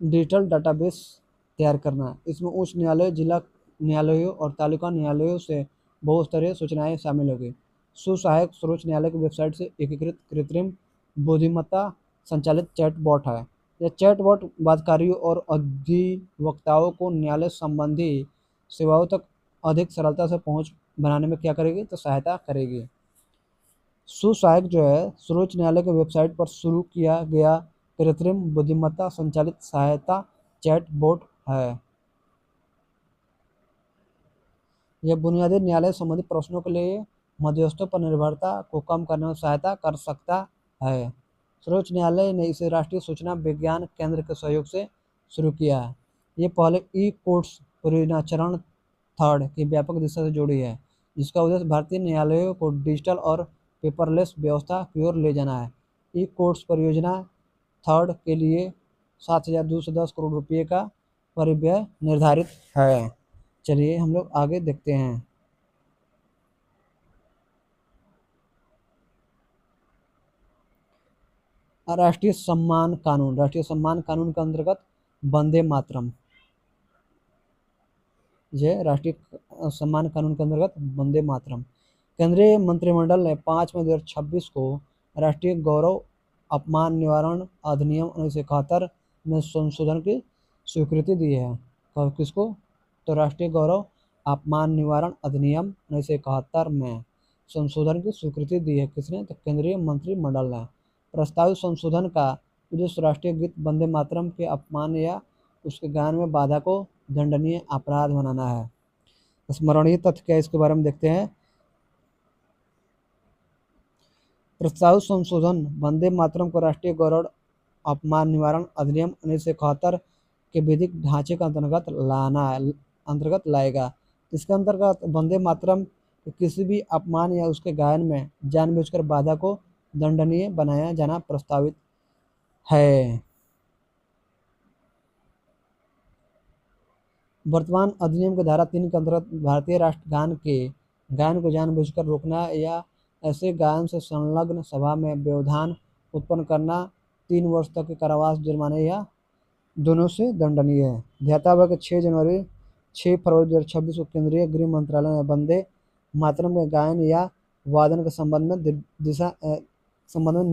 डिजिटल डाटाबेस तैयार करना। इसमें उच्च न्यायालय, जिला न्यायालयों और तालुका न्यायालयों से बहुस्तरीय सूचनाएं शामिल होगी। सुसहायक सर्वोच्च न्यायालय की वेबसाइट से एकीकृत कृत्रिम बुद्धिमत्ता संचालित चैटबॉट है। यह चैटबॉट वादकारियों और अधिवक्ताओं को न्यायालय संबंधी सेवाओं तक अधिक सरलता से पहुंच बनाने में क्या करेगी, तो सहायता करेगी। सुसहायक जो है सर्वोच्च न्यायालय की वेबसाइट पर शुरू किया गया कृत्रिम बुद्धिमत्ता संचालित सहायता चैटबॉट है। यह बुनियादी न्यायालय संबंधी प्रश्नों के लिए मध्यस्थों पर निर्भरता को कम करने में सहायता कर सकता है। सर्वोच्च न्यायालय ने इसे राष्ट्रीय सूचना विज्ञान केंद्र के सहयोग से शुरू किया है। ये पहले ई कोर्ट्स परियोजना चरण 3 की व्यापक दिशा से जुड़ी है, जिसका उद्देश्य भारतीय न्यायालयों को डिजिटल और पेपरलेस व्यवस्था की ओर ले जाना है। ई कोर्ट्स परियोजना 3 के लिए 7,210 करोड़ रुपये का परिव्यय निर्धारित है। चलिए हम लोग आगे देखते हैं। राष्ट्रीय सम्मान कानून के अंतर्गत वंदे मातरम। जो राष्ट्रीय सम्मान कानून के अंतर्गत वंदे मातरम। केंद्रीय मंत्रिमंडल ने 5 मई 2026 को राष्ट्रीय गौरव अपमान निवारण अधिनियम 1971 में संशोधन की स्वीकृति दी है। किसको? तो राष्ट्रीय गौरव अपमान निवारण अधिनियम 1971 में संशोधन की स्वीकृति दी है। किसने? तो केंद्रीय मंत्रिमंडल ने। प्रस्तावित संशोधन का उद्देश्य राष्ट्रीय गीत वंदे मातरम के अपमान या उसके गायन में बाधा को दंडनीय अपराध बनाना है। स्मरणीय तथ्य क्या है, इसके बारे में देखते हैं। प्रस्तावित संशोधन वंदे मातरम को राष्ट्रीय गौरव अपमान निवारण अधिनियम 1971 के विधिक ढांचे के अंतर्गत लाएगा। इसके अंतर्गत वंदे मातरम के किसी भी अपमान या उसके गायन में जानबूझकर बाधा को दंडनीय बनाया जाना प्रस्तावित है। वर्तमान अधिनियम की धारा 3 के अंतर्गत भारतीय राष्ट्रगान के गायन को जानबूझकर रोकना या ऐसे गायन से संलग्न सभा में व्यवधान उत्पन्न करना 3 वर्ष तक के कारावास, जुर्माने या दोनों से दंडनीय है। ध्यातव्य है कि 6 फरवरी 2026 को केंद्रीय गृह मंत्रालय ने वंदे मातरम के गायन या वादन के संबंध में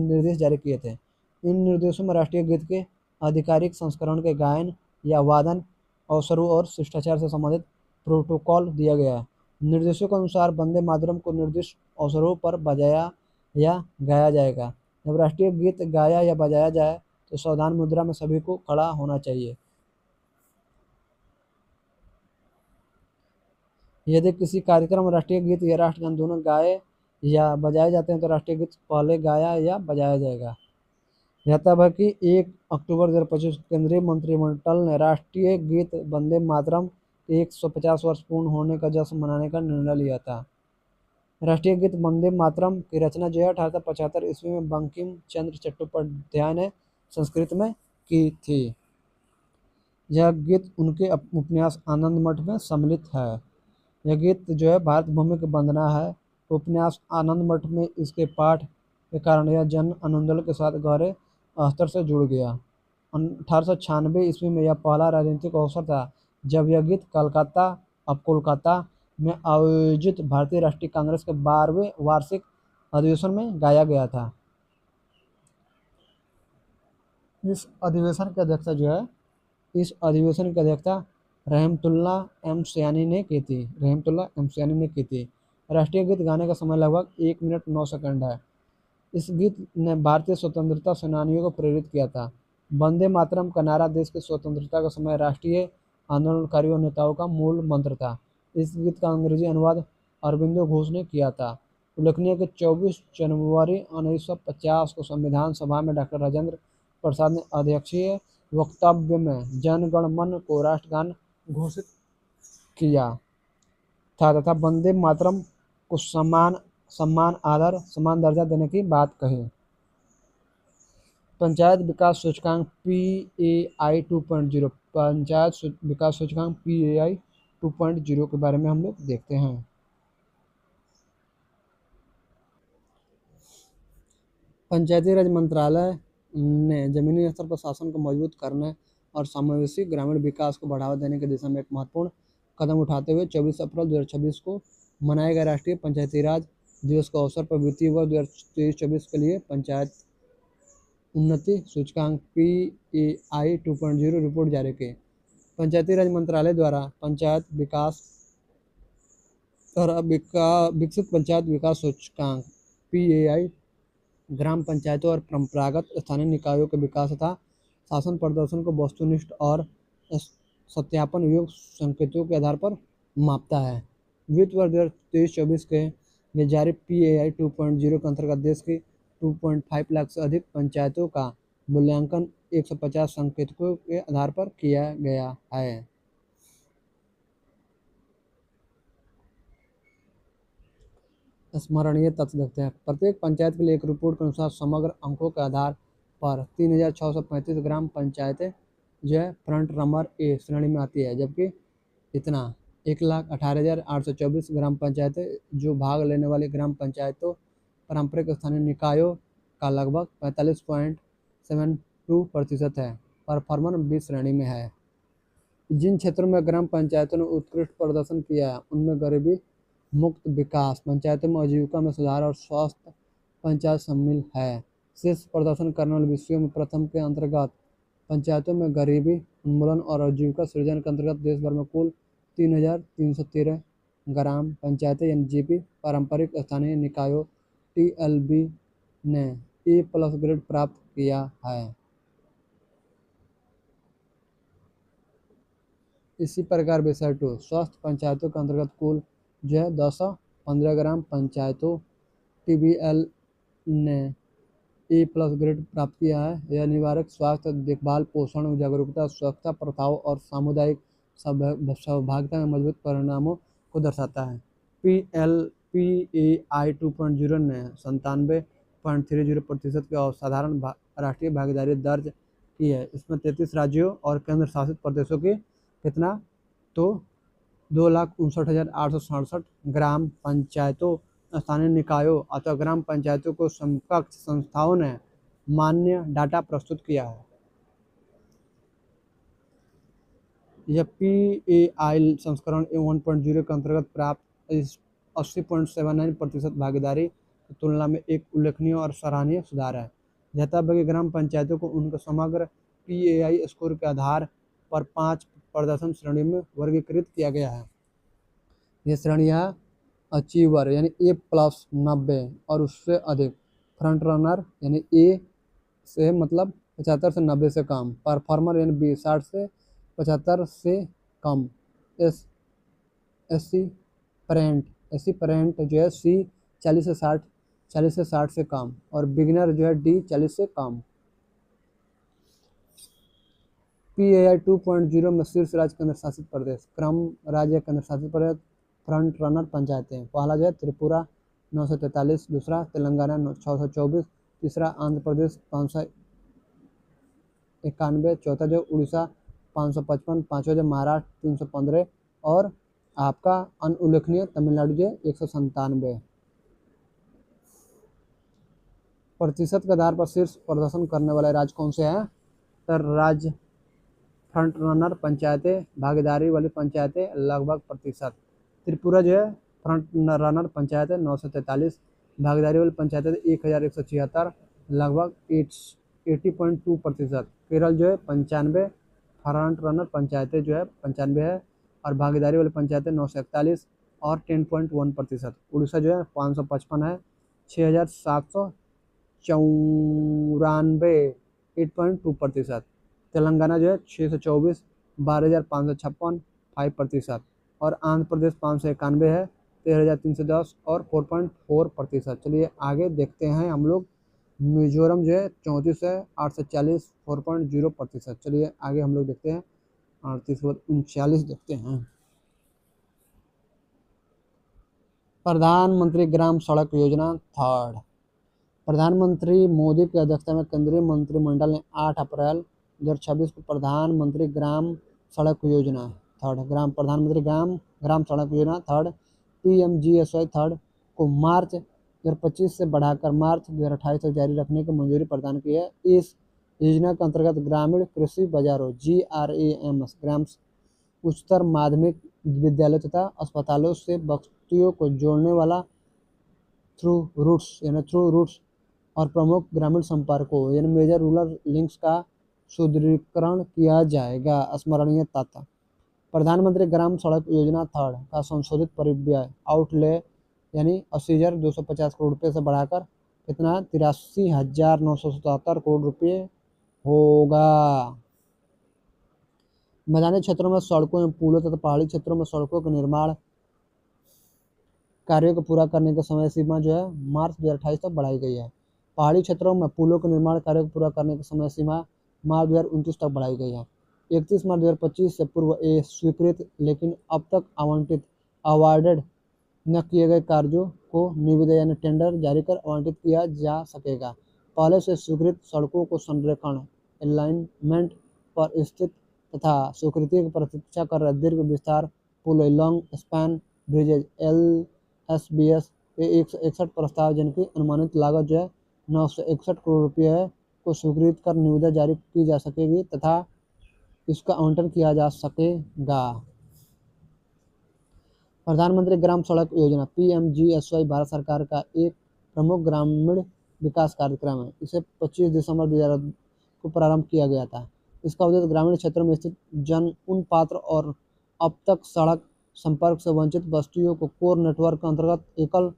निर्देश जारी किए थे। इन निर्देशों में राष्ट्रीय गीत के आधिकारिक संस्करण के गायन या वादन अवसरों और शिष्टाचार से संबंधित प्रोटोकॉल दिया गया है। निर्देशों के अनुसार वंदे मातरम को निर्दिष्ट अवसरों पर बजाया या गाया जाएगा। जब राष्ट्रीय गीत गाया या बजाया जाए तो सावधान मुद्रा में सभी को खड़ा होना चाहिए। यदि किसी कार्यक्रम में राष्ट्रीय गीत या राष्ट्रगान दोनों गाए या बजाए जाते हैं तो राष्ट्रीय गीत पहले गाया या बजाया जाएगा। ध्यातव्य है कि 1 अक्टूबर 2025 केंद्रीय मंत्रिमंडल ने राष्ट्रीय गीत वंदे मातरम के 150 वर्ष पूर्ण होने का जश्न मनाने का निर्णय लिया था। राष्ट्रीय गीत वंदे मातरम की रचना जो है 1875 ईस्वी में बंकिम चंद्र चट्टोपाध्याय ने संस्कृत में की थी। यह गीत उनके उपन्यास आनंद मठ में सम्मिलित है। यह गीत जो है भारत भूमि की वंदना है। उपन्यास आनंद मठ में इसके पाठ के कारण यह जन आंदोलन के साथ गहरे स्तर से जुड़ गया। 1896 ईस्वी में यह पहला राजनीतिक अवसर था जब यह गीत कोलकाता में आयोजित भारतीय राष्ट्रीय कांग्रेस के 12वें वार्षिक अधिवेशन में गाया गया था। इस अधिवेशन की अध्यक्षता रहमतुल्लाह एम सयानी ने की थी। राष्ट्रीय गीत गाने का समय लगभग 1 मिनट 9 सेकंड है। इस गीत ने भारतीय स्वतंत्रता सेनानियों को प्रेरित किया था। वंदे मातरम का नारा देश की स्वतंत्रता के समय राष्ट्रीय आंदोलनकारियों और नेताओं का मूल मंत्र था। इस गीत का अंग्रेजी अनुवाद अरबिंदो घोष ने किया था। उल्लेखनीय कि 24 जनवरी 1950 को संविधान सभा में डॉक्टर राजेंद्र प्रसाद ने अध्यक्षीय वक्तव्य में जन गण मन को राष्ट्रगान घोषित किया था तथा वंदे मातरम को सम्मान, आदर, समान दर्जा देने की बात कही। पंचायत विकास सूचकांक PAI 2.0 पंचायत विकास सूचकांक PAI 2.0 के बारे में हम लोग देखते हैं। पंचायती राज मंत्रालय ने जमीनी स्तर पर शासन को मजबूत करने और समावेशी ग्रामीण विकास को बढ़ावा देने की दिशा में एक महत्वपूर्ण कदम उठाते हुए 24 अप्रैल 2026 को मनाए गए राष्ट्रीय पंचायती राज दिवस के अवसर पर वित्तीय वर्ष 2023-24 के लिए पंचायत उन्नति सूचकांक PAI 2.0 रिपोर्ट जारी की। पंचायती राज मंत्रालय द्वारा विकसित पंचायत विकास सूचकांक PAI ग्राम पंचायतों और परंपरागत स्थानीय निकायों के विकास तथा शासन प्रदर्शन को वस्तुनिष्ठ और सत्यापन योग्य संकेतों के आधार पर मापता है। वित्त वर्ष 2023-24 के लिए जारी PAI 2.0 के अंतर्गत देश की 2.5 लाख से अधिक पंचायतों का मूल्यांकन 150 संकेतकों के आधार पर किया गया है। स्मरणीय तथ्य देखते हैं। प्रत्येक पंचायत के लिए एक रिपोर्ट के अनुसार समग्र अंकों के आधार पर 3635 ग्राम पंचायतें जो है फ्रंट नंबर A श्रेणी में आती है, जबकि 1,18,824 ग्राम पंचायतें जो भाग लेने वाली ग्राम पंचायतों पारंपरिक स्थानीय निकायों का लगभग 45.72% है। परफॉर्मर B श्रेणी में है। जिन क्षेत्रों में ग्राम पंचायतों ने उत्कृष्ट प्रदर्शन किया है उनमें गरीबी मुक्त विकास, पंचायतों में आजीविका में सुधार और स्वास्थ्य पंचायत शामिल है। शीर्ष प्रदर्शन करने वाले विषयों में प्रथम के अंतर्गत पंचायतों में गरीबी उन्मूलन और आजीविका सृजन के अंतर्गत देश भर में कुल 3,313 ग्राम पंचायतें यानी जीपी पारंपरिक स्थानीय निकायों टीएलबी ने ए+ ग्रेड प्राप्त किया है। इसी प्रकार विषय 2 स्वस्थ पंचायतों के अंतर्गत कुल जो है 215 ग्राम पंचायतों टीबीएल ने ए+ ग्रेड प्राप्त किया है। यह निवारक स्वास्थ्य देखभाल, पोषण, जागरूकता, स्वच्छता प्रथाओं और सामुदायिक सहभागिता में मजबूत परिणामों को दर्शाता है। PAI 2.0 ने 97.30% की असाधारण राष्ट्रीय भागीदारी दर्ज की है। इसमें 33 राज्यों और केंद्र शासित प्रदेशों की कितना तो 2,59,867 ग्राम पंचायतों, स्थानीय निकायों अथवा ग्राम पंचायतों को समकक्ष संस्थाओं ने मान्य डाटा प्रस्तुत किया है। यह PAI संस्करण 1.0 के अंतर्गत प्राप्त 80.79% भागीदारी की तुलना में एक उल्लेखनीय और सराहनीय सुधार है। जैताबगी ग्राम पंचायतों को उनके समग्र PAI स्कोर के आधार पर 5 प्रदर्शन श्रेणी में वर्गीकृत किया गया है। ये श्रेणियाँ अचीवर यानी A+ 90 और उससे अधिक, फ्रंट रनर यानी A से मतलब 75 से 90 से कम, परफॉर्मर यानी B 60 से 75 से कम, एस्पिरेंट जो है C 40 से 60 से कम और बिगिनर जो है D 40 से कम। PAI 2.0 में शीर्ष राज्य केंद्र शासित प्रदेश, क्रम राज्य केंद्र शासित प्रदेश, फ्रंट रनर पंचायतें। पहला जो है त्रिपुरा 943, दूसरा तेलंगाना 624, तीसरा आंध्र प्रदेश 591, चौथा जो उड़ीसा 555, पाँचवा जो महाराष्ट्र 315 और आपका अनुल्लेखनीय तमिलनाडु जो 197। प्रतिशत के आधार पर शीर्ष प्रदर्शन करने वाले राज्य कौन से हैं? तो राज्य फ्रंट रनर पंचायतें, भागीदारी वाली पंचायतें लगभग प्रतिशत। त्रिपुरा जो है फ्रंट रनर पंचायतें 943, भागीदारी वाली पंचायतें 1,176, लगभग 80.2%। केरल जो है 95, फ्रंट रनर पंचायतें जो है 95 है और भागीदारी वाली पंचायतें 941 और 10.1%। उड़ीसा जो है 555 है, 6,794, 8.2%। तेलंगाना जो है 624, 12,556, 5% और आंध्र प्रदेश 591 है, 13,310 और 4.4%। चलिए आगे देखते हैं हम लोग। मिजोरम जो है 34 है, 840, 4.0%। चलिए आगे हम लोग देखते हैं 38 के बाद 39 देखते हैं। प्रधानमंत्री ग्राम सड़क योजना थर्ड। प्रधानमंत्री मोदी की अध्यक्षता में केंद्रीय मंत्रिमंडल ने 8 अप्रैल 2026 को प्रधानमंत्री ग्राम सड़क योजना थर्ड प्रधानमंत्री ग्राम सड़क योजना थर्ड PMGSY थर्ड को मार्च 2025 से बढ़ाकर मार्च 2028 तक जारी रखने की मंजूरी प्रदान की है। इस योजना के अंतर्गत ग्रामीण कृषि बाजारों GRAMs ग्राम उच्चतर माध्यमिक विद्यालय तथा अस्पतालों से बस्तियों को जोड़ने वाला थ्रू रूट्स और प्रमुख ग्रामीण संपर्कों यानी मेजर रूरल लिंक्स का सुदृढ़ीकरण किया जाएगा। स्मरणीय तथ्य, प्रधानमंत्री ग्राम सड़क योजना थर्ड का संशोधित परिव्यय आउटले यानी 80,250 करोड़ रुपये से बढ़ाकर कितना 83,977 करोड़ रुपये होगा। मैदानी क्षेत्रों में सड़कों एवं पुलों तथा पहाड़ी क्षेत्रों में सड़कों के निर्माण कार्यों को पूरा करने की समय सीमा जो है मार्च 2028 तक बढ़ाई गई है। पहाड़ी क्षेत्रों में पुलों के निर्माण कार्यों को पूरा करने की समय सीमा मार्च 2029 तक बढ़ाई गई है। 31 मार्च 2025 से पूर्व स्वीकृत लेकिन अब तक अवार्डेड न किए गए कार्यों को निविदा यानी टेंडर जारी कर आवंटित किया जा सकेगा। पहले से स्वीकृत सड़कों को संरेखण अलाइनमेंट पर स्थित तथा स्वीकृति की प्रतीक्षा कर रहे दीर्घ विस्तार पुल लॉन्ग स्पैन ब्रिजेज LSBS के 161 प्रस्ताव जिनकी अनुमानित लागत जो है 961 करोड़ रुपये है को स्वीकृत कर निविदा जारी की जा सकेगी तथा इसका आवंटन किया जा सकेगा। प्रधानमंत्री ग्राम सड़क योजना PMGSY भारत सरकार का एक प्रमुख ग्रामीण विकास कार्यक्रम है। इसे 25 दिसंबर 2000 को प्रारंभ किया गया था। इसका उद्देश्य ग्रामीण क्षेत्रों में स्थित उन पात्र और अब तक सड़क संपर्क से वंचित बस्तियों को कोर नेटवर्क के अंतर्गत एकल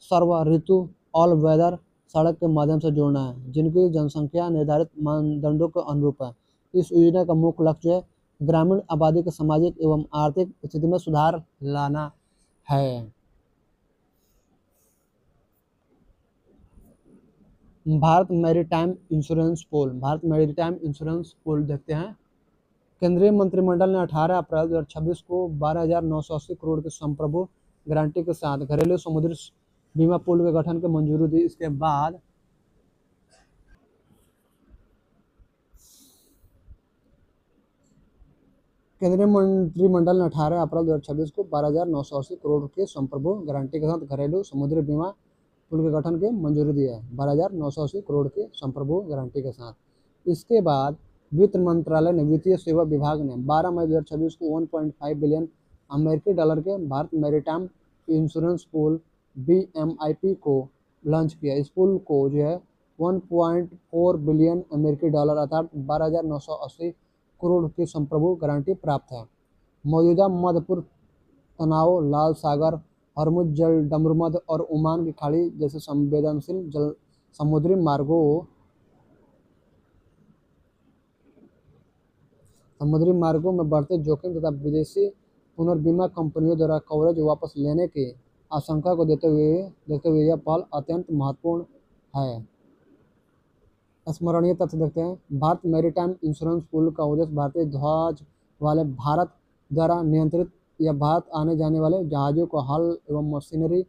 सर्व ऋतु ऑल वेदर सड़क के माध्यम से जोड़ना है, जिनकी जनसंख्या निर्धारित मानदंडों के अनुरूप है। इस योजना का मुख्य लक्ष्य है ग्रामीण आबादी के सामाजिक एवं आर्थिक स्थिति में सुधार लाना है। भारत मैरीटाइम इंश्योरेंस पूल देखते हैं। केंद्रीय मंत्रिमंडल ने 18 अप्रैल 2026 को 12,980 करोड़ की संप्रभु गारंटी के साथ घरेलू समुद्री बीमा पूल के गठन की मंजूरी दी। इसके बाद केंद्रीय मंत्रिमंडल ने 18 अप्रैल 2026 को 12,980 करोड़ के संप्रभु गारंटी के साथ घरेलू समुद्री बीमा पुल के गठन की मंजूरी दी है। 12,980 करोड़ के संप्रभु गारंटी के साथ। इसके बाद वित्त मंत्रालय ने वित्तीय सेवा विभाग ने 12 मई 2026 को 1.5 बिलियन अमेरिकी डॉलर के Bharat maritime insurance pool BMIP को लॉन्च किया। इस पूल को जो है 1.4 बिलियन अमेरिकी डॉलर अर्थात 12,980 करोड़ की संप्रभु गारंटी प्राप्त है। मौजूदा मध्य पूर्व तनाव, लाल सागर, हॉर्मुज जल डमरुमध और ओमान की खाड़ी जैसे संवेदनशील जल समुद्री मार्गों में बढ़ते जोखिम तथा विदेशी पुनर्बीमा कंपनियों द्वारा कवरेज वापस लेने की आशंका को देखते हुए यह पहल अत्यंत महत्वपूर्ण है। स्मरणीय तथ्य देखते हैं। भारत मैरीटाइम इंश्योरेंस पूल का उद्देश्य भारतीय ध्वज वाले भारत द्वारा नियंत्रित या भारत आने जाने वाले जहाज़ों को हल एवं मशीनरी,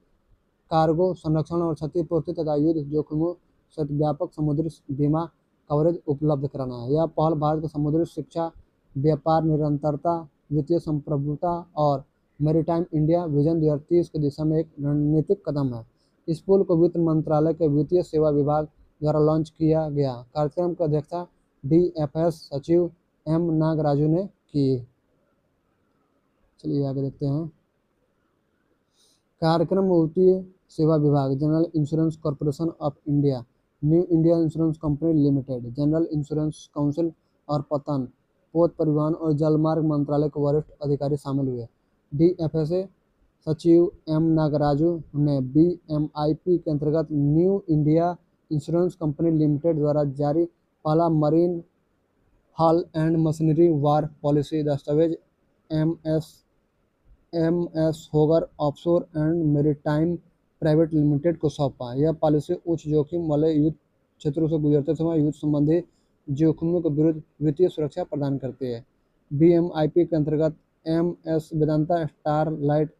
कार्गो संरक्षण और क्षतिपूर्ति तथा युद्ध जोखिमों सहित व्यापक समुद्री बीमा कवरेज उपलब्ध कराना है। यह पहल भारत की समुद्री शिक्षा, व्यापार निरंतरता, वित्तीय संप्रभुता और मैरीटाइम इंडिया विजन 2030 की दिशा में एक रणनीतिक कदम है। इस पूल को वित्त मंत्रालय के वित्तीय सेवा विभाग द्वारा लॉन्च किया गया। कार्यक्रम की अध्यक्षता DFS सचिव M नागराजू ने की। चलिए आगे देखते हैं। कार्यक्रम वित्तीय सेवा विभाग, general insurance corporation of India, new India Insurance Company limited, general insurance council और पतन, पोत परिवहन और जलमार्ग मंत्रालय के वरिष्ठ अधिकारी शामिल हुए। DFS सचिव M नागराजू ने BMIP के अंतर्गत New India Insurance Company Limited द्वारा जारी पहला marine hull and machinery war policy दस्तावेज MS होगर offshore and maritime private limited को सौंपा। यह पॉलिसी उच्च जोखिम वाले युद्ध क्षेत्रों से गुजरते समय युद्ध संबंधी जोखिमों के विरुद्ध वित्तीय सुरक्षा प्रदान करती है। BMIP के अंतर्गत MS Vedanta starlight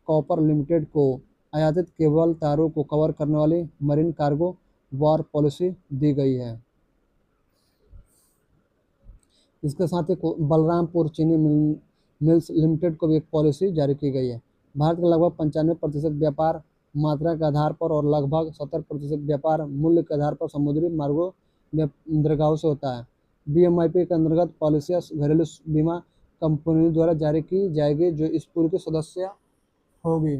copper limited को आयातित केबल तारों को कवर करने वाली मरीन कार्गो वार पॉलिसी दी गई है। इसके साथ ही बलरामपुर चीनी मिल्स लिमिटेड को भी एक पॉलिसी जारी की गई है। भारत के लगभग 95% व्यापार मात्रा के आधार पर और लगभग 70% व्यापार मूल्य के आधार पर समुद्री मार्गों बंदरगाहों से होता है। BMIP के अंतर्गत पॉलिसियाँ घरेलू बीमा कंपनियों द्वारा जारी की जाएगी जो इस पूल की सदस्य होगी।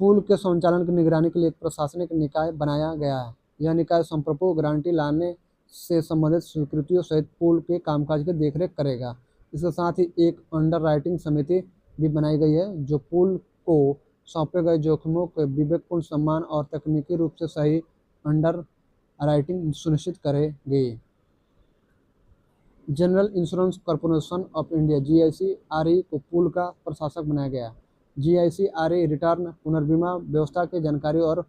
पूल के संचालन की निगरानी के लिए एक प्रशासनिक निकाय बनाया गया है। यह निकाय संप्रभु गारंटी लाने से संबंधित स्वीकृतियों सहित पूल के कामकाज की देखरेख करेगा। इसके साथ ही एक अंडरराइटिंग समिति भी बनाई गई है जो पूल को सौंपे गए जोखिमों के विवेकपूर्ण सम्मान और तकनीकी रूप से सही अंडरराइटिंग सुनिश्चित करेगी। General insurance corporation of India GIC-RE को पूल का प्रशासक बनाया गया। GIC-RE रिटर्न, पुनर्बीमा व्यवस्था की जानकारी और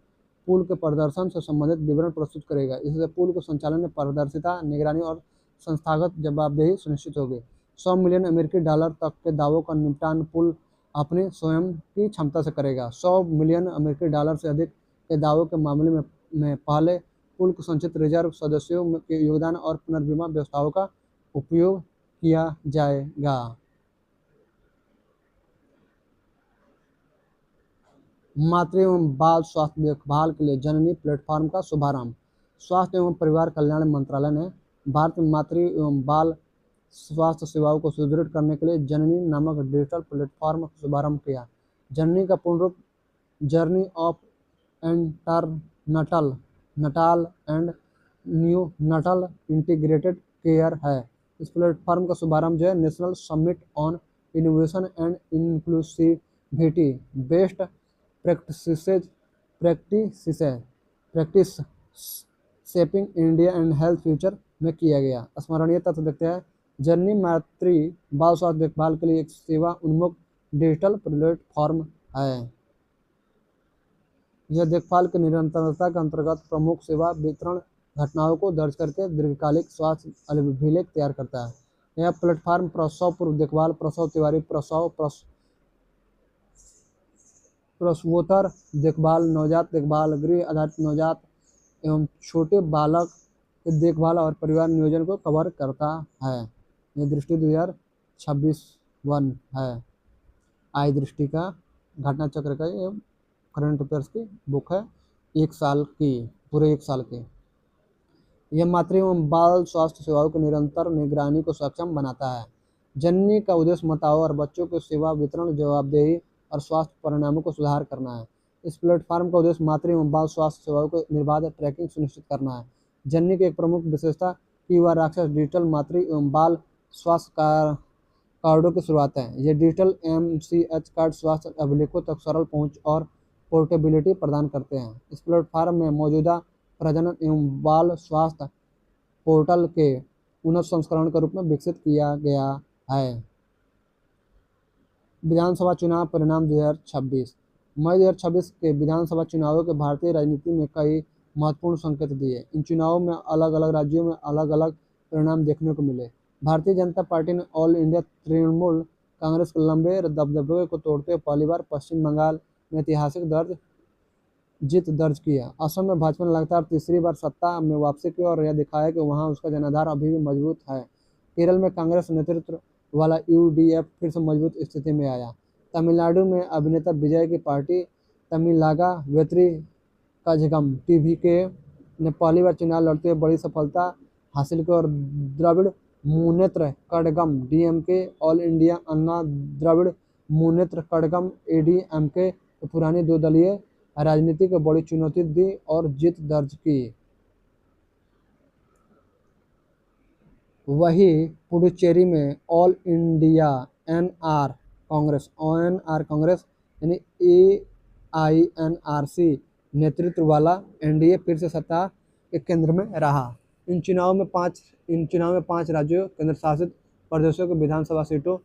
पूल के प्रदर्शन से संबंधित विवरण प्रस्तुत करेगा। इससे पूल के संचालन में पारदर्शिता, निगरानी और संस्थागत जवाबदेही सुनिश्चित होगी। 100 मिलियन अमेरिकी डॉलर तक के दावों का निपटान पूल अपनी स्वयं की क्षमता से करेगा। 100 मिलियन अमेरिकी डॉलर से अधिक के दावों के मामले में पहले पूल के संचित रिजर्व सदस्यों के योगदान और पुनर्बीमा व्यवस्थाओं का उपयोग किया जाएगा। मातृ एवं बाल स्वास्थ्य देखभाल के लिए जननी प्लेटफॉर्म का शुभारंभ। स्वास्थ्य एवं परिवार कल्याण मंत्रालय ने भारत में मातृ एवं बाल स्वास्थ्य सेवाओं को सुदृढ़ करने के लिए जननी नामक डिजिटल प्लेटफॉर्म का शुभारंभ किया। जननी का पूर्ण रूप journey of antenatal natal and neonatal integrated care है। इस प्लेटफॉर्म का शुभारंभ जो है national summit on innovation and inclusivity best practice shaping India and health future में किया गया। स्मरणीय तथ्य देखते हैं, जननी मातृ बाल स्वास्थ्य देखभाल के लिए एक सेवा उन्मुख डिजिटल प्लेटफॉर्म है। यह देखभाल की निरंतरता के अंतर्गत प्रमुख सेवा वितरण घटनाओं को दर्ज करके दीर्घकालिक स्वास्थ्य अभिलेख तैयार करता है। यह प्लेटफॉर्म प्रसव पूर्व देखभाल, प्रसव तिवारी प्रसव, प्रसवोत्तर देखभाल, नवजात देखभाल, गृह आधारित नवजात एवं छोटे बालक के देखभाल और परिवार नियोजन को कवर करता है। यह दृष्टि 2026 है। आई दृष्टि का घटना चक्र का ये करंट अफेयर्स की बुक है, 1 साल की, पूरे 1 साल की। यह मातृ एवं बाल स्वास्थ्य सेवाओं की निरंतर निगरानी को सक्षम बनाता है। जननी का उद्देश्य माताओं और बच्चों को सेवा वितरण, जवाबदेही और स्वास्थ्य परिणामों को सुधार करना है। इस प्लेटफॉर्म का उद्देश्य मातृ एवं बाल स्वास्थ्य सेवाओं को निर्बाध ट्रैकिंग सुनिश्चित करना है। जननी की एक प्रमुख विशेषता क्यूआर राक्षस डिजिटल मातृ एवं बाल स्वास्थ्य कार्डों की शुरुआत है। ये डिजिटल MCH कार्ड स्वास्थ्य अभिलेखों तक सरल पहुंच और पोर्टेबिलिटी प्रदान करते हैं। इस प्लेटफॉर्म में मौजूदा प्रजनन एवं बाल स्वास्थ्य पोर्टल के उन्नत संस्करण के रूप में विकसित किया गया है। विधानसभा चुनाव परिणाम 2026। मई 2026 के विधानसभा चुनावों के भारतीय राजनीति में कई महत्वपूर्ण संकेत दिए। इन चुनावों में अलग अलग राज्यों में अलग अलग परिणाम देखने को मिले। भारतीय जनता पार्टी ने ऑल इंडिया तृणमूल कांग्रेस के लंबे दबदबे को तोड़ते हुए पहली बार पश्चिम बंगाल में ऐतिहासिक जीत दर्ज किया। असम में भाजपा ने लगातार तीसरी बार सत्ता में वापसी की और यह दिखाया कि वहां उसका जनाधार अभी भी मजबूत है। केरल में कांग्रेस नेतृत्व वाला UDF फिर से मजबूत स्थिति में आया। तमिलनाडु में अभिनेता विजय की पार्टी तमिलागा वेत्री कझगम TVK ने पहली बार चुनाव लड़ते हुए बड़ी सफलता हासिल की और Dravida Munnetra Kazhagam DMK All India Anna Dravida Munnetra Kazhagam ADMK को पुरानी 2 दलीय राजनीति को बड़ी चुनौती दी और जीत दर्ज की। वही पुडुचेरी में ऑल इंडिया NR कांग्रेस यानी AINRC नेतृत्व वाला NDA फिर से सत्ता के केंद्र में रहा। इन चुनावों में 5 राज्यों केंद्र शासित प्रदेशों के विधानसभा सीटों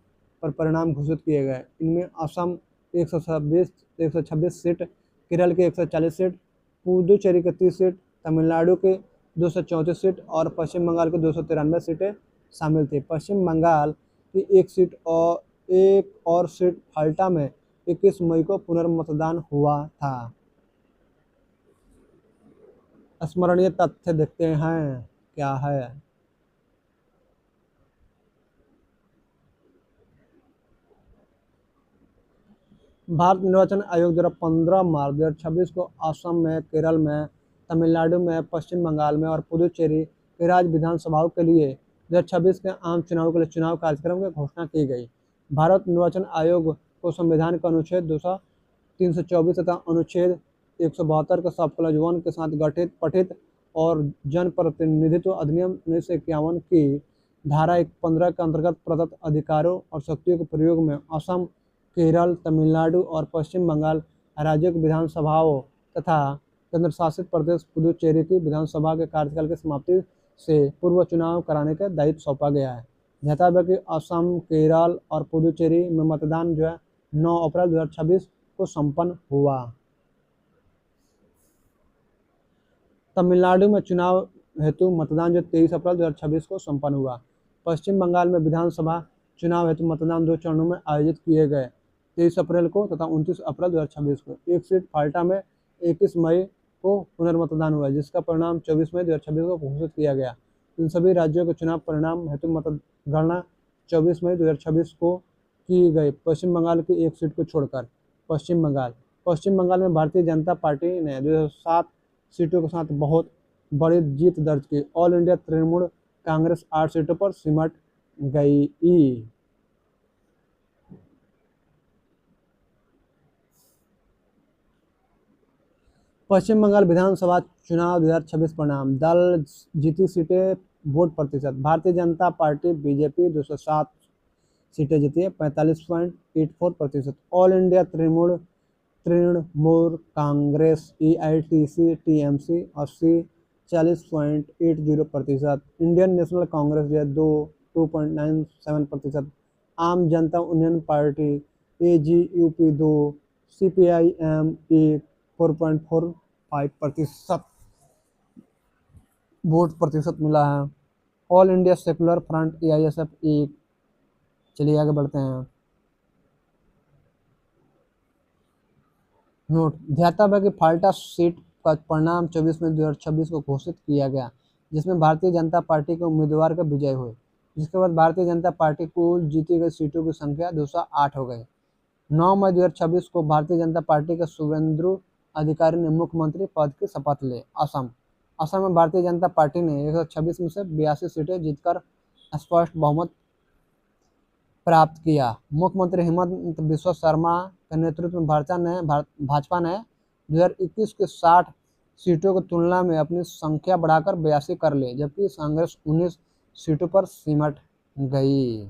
पर परिणाम घोषित किए गए। इनमें असम 126 सीट, केरल के 140 सीट, पुडुचेरी के 30 सीट, तमिलनाडु के 234 सीट और पश्चिम बंगाल के 293 सीटें शामिल थी। पश्चिम बंगाल की एक और सीट फाल्टा में 21 मई को पुनर्मतदान हुआ था। स्मरणीय तथ्य देखते हैं क्या है। भारत निर्वाचन आयोग द्वारा 15 मार्च 2026 को असम में, केरल में, तमिलनाडु में, पश्चिम बंगाल में और पुडुचेरी के राज्य विधानसभाओं के लिए 2026 के आम चुनाव के लिए चुनाव कार्यक्रम की घोषणा की गई। भारत निर्वाचन आयोग को संविधान के अनुच्छेद 324 तथा अनुच्छेद 172 के सब क्लॉज 1 के साथ पठित और जन प्रतिनिधित्व अधिनियम 1951 की धारा 15 के अंतर्गत प्रदत्त अधिकारों और शक्तियों के प्रयोग में असम, केरल, तमिलनाडु और पश्चिम बंगाल राज्यों की विधानसभाओं तथा केंद्र शासित प्रदेश पुडुचेरी की विधानसभा के कार्यकाल की समाप्ति से पूर्व चुनाव कराने का दायित्व सौंपा गया है। ध्यातव्य कि असम, केरल और पुडुचेरी में मतदान जो है 9 अप्रैल 2026 को संपन्न हुआ। तमिलनाडु में चुनाव हेतु मतदान जो 23 अप्रैल 2026 को संपन्न हुआ। पश्चिम बंगाल में विधानसभा चुनाव हेतु मतदान 2 चरणों में आयोजित किए गए, 23 अप्रैल को तथा 29 अप्रैल 2026 को। एक सीट फाल्टा में 21 मई को पुनर्मतदान हुआ, जिसका परिणाम 24 मई 2026 को घोषित किया गया। इन सभी राज्यों के चुनाव परिणाम हेतु मतगणना 24 मई 2026 को की गई, पश्चिम बंगाल की एक सीट को छोड़कर। पश्चिम बंगाल में भारतीय जनता पार्टी ने 207 सीटों के साथ बहुत बड़ी जीत दर्ज की। ऑल इंडिया तृणमूल कांग्रेस 8 सीटों पर सिमट गई। पश्चिम बंगाल विधानसभा चुनाव 2026 परिणाम। दल जीती सीटें, वोट प्रतिशत। भारतीय जनता पार्टी बीजेपी 207 सीटें जीती है, 45.84%। All India Trinamool Congress EITC TMC 80 40.80%। Indian National Congress जो है 2.97%। आम जनता union party AGUP 2 CPIM 1 4.45% vote प्रतिशत मिला है। All India secular front AISF 1। चलिए आगे बढ़ते हैं। नोट, ध्यातव्य है कि फाल्टा सीट का परिणाम 24 मई 2026 को घोषित किया गया, जिसमें भारतीय जनता पार्टी के उम्मीदवार का विजय हुई। जिसके बाद भारतीय जनता पार्टी कुल जीती गई सीटों की संख्या 208 हो गई। 9 मई 2026 को भारतीय जनता पार्टी के शुभेंदु अधिकारी ने मुख्यमंत्री पद की शपथ ली। असम में भारतीय जनता पार्टी ने 126 में से 82 सीटें जीतकर स्पष्ट बहुमत प्राप्त किया। मुख्यमंत्री हेमंत बिस्वा शर्मा के नेतृत्व में भाजपा ने 2021 के 60 सीटों की तुलना में अपनी संख्या बढ़ाकर 82 कर ली, जबकि कांग्रेस 19 सीटों पर सिमट गई।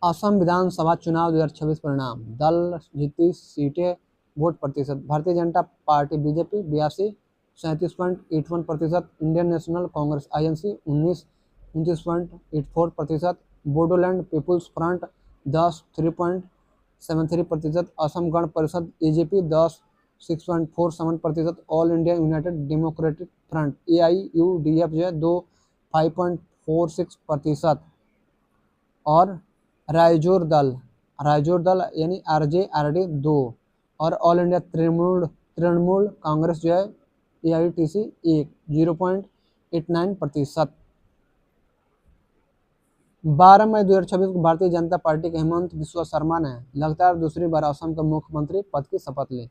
असम विधानसभा चुनाव 2026 परिणाम। दल जीती सीटें, वोट प्रतिशत। Bharatiya Janata Party BJP 82 37.81%। Indian National Congress INC 19 29.84%। Bodoland People's Front 10 3.73%। Asom Gana Parishad AGP 10 6.47%। All India United Democratic Front AIUDF जो है 2 5.46%। और रायजोर दल यानी RJRD 2। और ऑल इंडिया तृणमूल कांग्रेस जो है AITC 1 0.89%। 12 मई 2026 को भारतीय जनता पार्टी के हेमंत बिस्वा शर्मा ने लगातार दूसरी बार असम के मुख्यमंत्री पद की शपथ ली।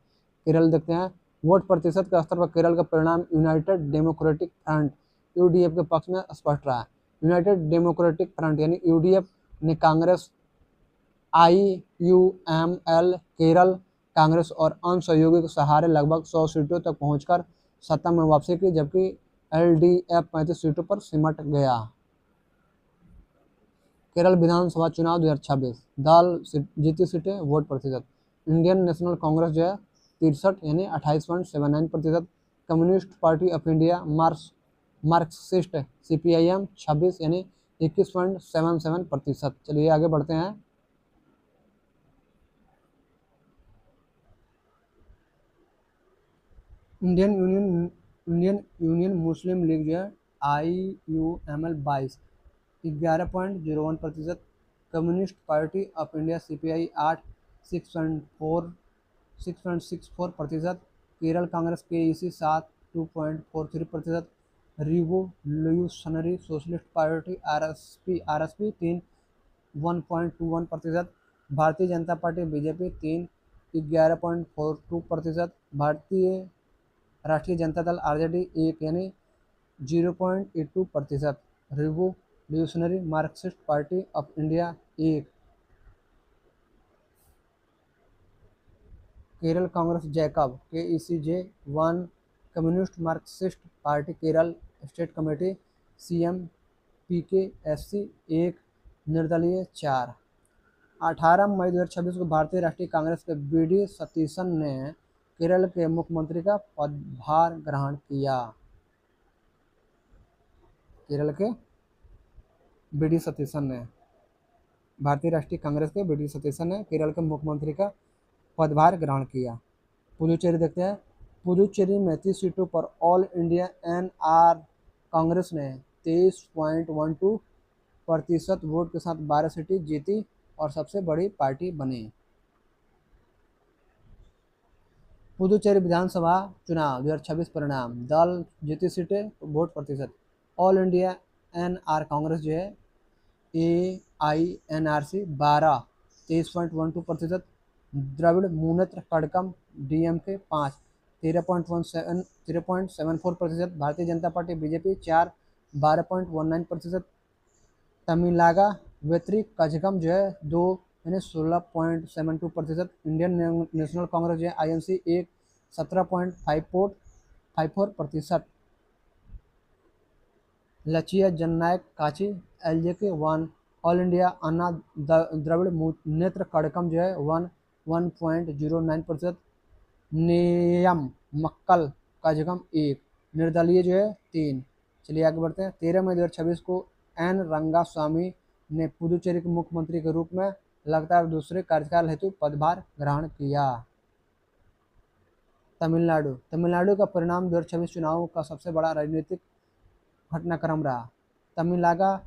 केरल देखते हैं। वोट प्रतिशत के स्तर पर केरल का परिणाम यूनाइटेड डेमोक्रेटिक फ्रंट UDF के पक्ष में स्पष्ट रहा। यूनाइटेड डेमोक्रेटिक फ्रंट यानी UDF ने कांग्रेस IUML केरल कांग्रेस और अन्य सहयोगी के सहारे लगभग 100 सीटों तक पहुंचकर सत्ता में वापसी की, जबकि LDF 35 सीटों पर सिमट गया। केरल विधानसभा चुनाव 2026। दल जीती सीटें, वोट प्रतिशत। इंडियन नेशनल कांग्रेस जो है 63 यानी 28.79%। Communist Party of India Marxist CPIM 26 यानी 21.77%। चलिए आगे बढ़ते हैं। इंडियन यूनियन मुस्लिम लीग जो है IUML 22 11.01%। Communist Party of India CPI 8 6.64%। Kerala Congress KEC 7 2.43%। Revolutionary socialist party RSP 3 1.21%। भारतीय जनता पार्टी BJP 3 11.42%। भारतीय राष्ट्रीय जनता दल RJD 1 यानी 0.82%। Revolutionary Marxist party of India 1। Kerala Congress Jacob KECJ 1। Communist Marxist party Kerala state committee CMPK-SC 1। निर्दलीय 4। 18 मई 2026 को भारतीय राष्ट्रीय कांग्रेस के BD सतीशन ने केरल के मुख्यमंत्री का पदभार ग्रहण किया। केरल के BD सतीशन ने, भारतीय राष्ट्रीय कांग्रेस के BD सतीशन ने केरल के मुख्यमंत्री का पदभार ग्रहण किया। पुदुचेरी देखते हैं। पुदुचेरी में 30 सीटों पर ऑल इंडिया NR कांग्रेस ने 23.12% वोट के साथ 12 सीटें जीती और सबसे बड़ी पार्टी बनी। पुदुचेरी विधानसभा चुनाव 2026 परिणाम। दल जीती सीटें, वोट प्रतिशत। ऑल इंडिया NR कांग्रेस जो है AINRC 12 23.12%। द्रविड़ मुनेत्र कड़कम DMK 5 13.74%, भारतीय जनता पार्टी बीजेपी 4 12.19%, तमिलनागा वेत्री कझगम जो है 2 यानी 16.72%, इंडियन नेशनल कांग्रेस जो है INC 1 17.54%, लचिया जननायक काची LJK 1, all India Anna Dravida Munnetra कड़कम जो है 1.09%, नेयम मक्कल कझगम 1, निर्दलीय जो है 3। चलिए आगे बढ़ते हैं। 13 मई 2026 को एन रंगास्वामी ने पुदुचेरी के मुख्यमंत्री के रूप में लगातार दूसरे कार्यकाल हेतु पदभार ग्रहण किया। तमिलनाडु का परिणाम 2026 चुनाव का सबसे बड़ा राजनीतिक घटनाक्रम रहा। तमिलनागा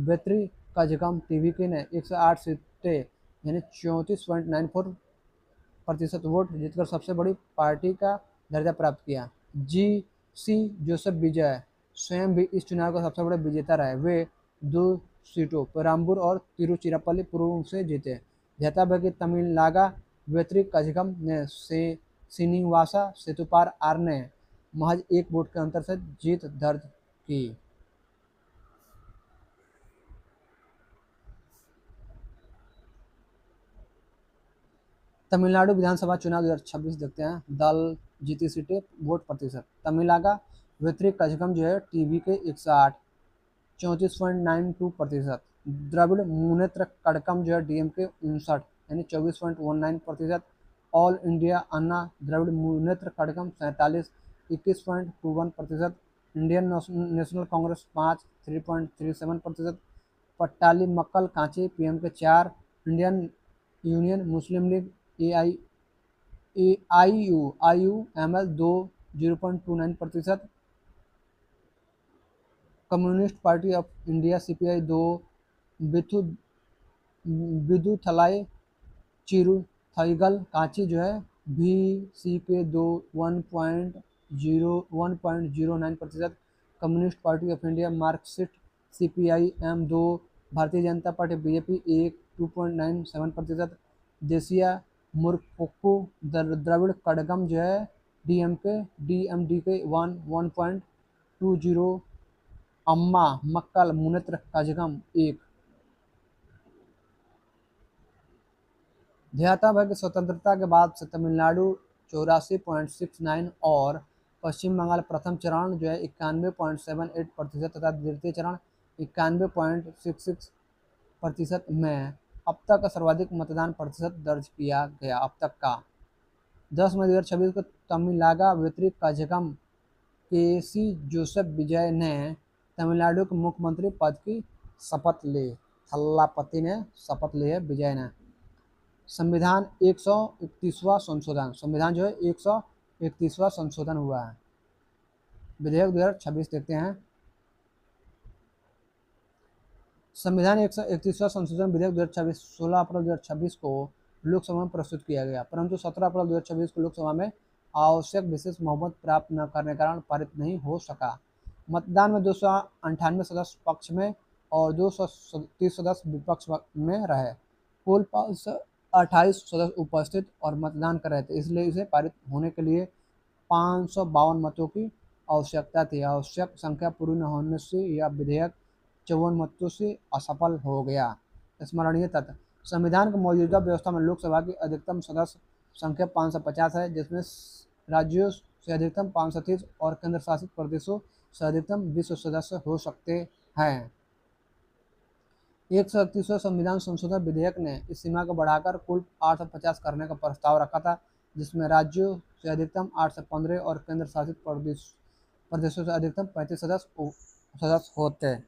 वेत्री कझगम TVK ने 108 सीटें यानी 34.94% वोट जीतकर सबसे बड़ी पार्टी का दर्जा प्राप्त किया। GC जोसेफ विजय स्वयं भी इस चुनाव का सबसे बड़े विजेता रहे। वे 2 सीटों पेराम्बूर और तिरुचिरापल्ली पूर्व से जीते। ध्यातव्य है कि तमिलनागा वेत्री कझगम ने श्रीनिवासा सेतुपार आर ने महज 1 वोट के अंतर से जीत दर्ज की। तमिलनाडु विधानसभा चुनाव 2026 देखते हैं। दल जीती सीटें, वोट प्रतिशत। तमिलनागा वेत्री कझगम जो है TVK 108 34.92%, द्रविड़ मुनेत्र कड़कम जो है DMK 59 यानी 24.19%, All India Anna Dravida Munnetra Kazhagam 47 21.21%, Indian National Congress 5 3.37%, Pattali Makkal Katchi PMK 4, Indian Union Muslim League IUML 2 0.29%, Communist Party of India CPI 2, Viduthalai Chiruthaigal Katchi जो है VCK 2 1.09%, Communist Party of India Marxist CPI-M 2, भारतीय जनता पार्टी BJP 1 2.97%, देसिया मुरक्कोकू द्रविड़ कड़गम जो है DMDK 1 1.20, अम्मा मक्कल मुनेत्र कझगम 1। ध्यातव्य है कि स्वतंत्रता के बाद से तमिलनाडु 84.69 और पश्चिम बंगाल प्रथम चरण जो है 91.78% तथा द्वितीय चरण 91.66% में अब तक सर्वाधिक मतदान प्रतिशत दर्ज किया गया अब तक का। 10 मई 2026 को तमिलनागा वेत्री कझगम KC जोसेफ विजय ने तमिलनाडु के मुख्यमंत्री पद की शपथ ली। थल्लापति ने शपथ ली है, विजय ने। संविधान 131वां संशोधन, संविधान जो है 131वां संशोधन हुआ है। विधेयक 2026 देखते हैं। संविधान 131वां संशोधन विधेयक 2026 16 अप्रैल 2026 को लोकसभा में प्रस्तुत किया गया, परंतु 17 अप्रैल 2026 को लोकसभा में आवश्यक विशेष बहुमत प्राप्त न करने के कारण पारित नहीं हो सका। मतदान में 298 सदस्य पक्ष में और 230 सदस्य विपक्ष में रहे। कुल 528 सदस्य उपस्थित और मतदान कर रहे थे, इसलिए इसे पारित होने के लिए 552 मतों की आवश्यकता थी। आवश्यक संख्या पूरी न होने से यह विधेयक 54 मतों से असफल हो गया। स्मरणीय तथ्य, संविधान की मौजूदा व्यवस्था में लोकसभा की अधिकतम सदस्य संख्या 550 है, जिसमें राज्यों से अधिकतम 530 और केंद्र शासित प्रदेशों से अधिकतम 20 सदस्य हो सकते हैं। 131वां संविधान संशोधन विधेयक ने इस सीमा को बढ़ाकर कुल 850 करने का प्रस्ताव रखा था, जिसमें राज्यों से अधिकतम 8 से 15 और केंद्र शासित प्रदेशों से अधिकतम 35 सदस्य होते,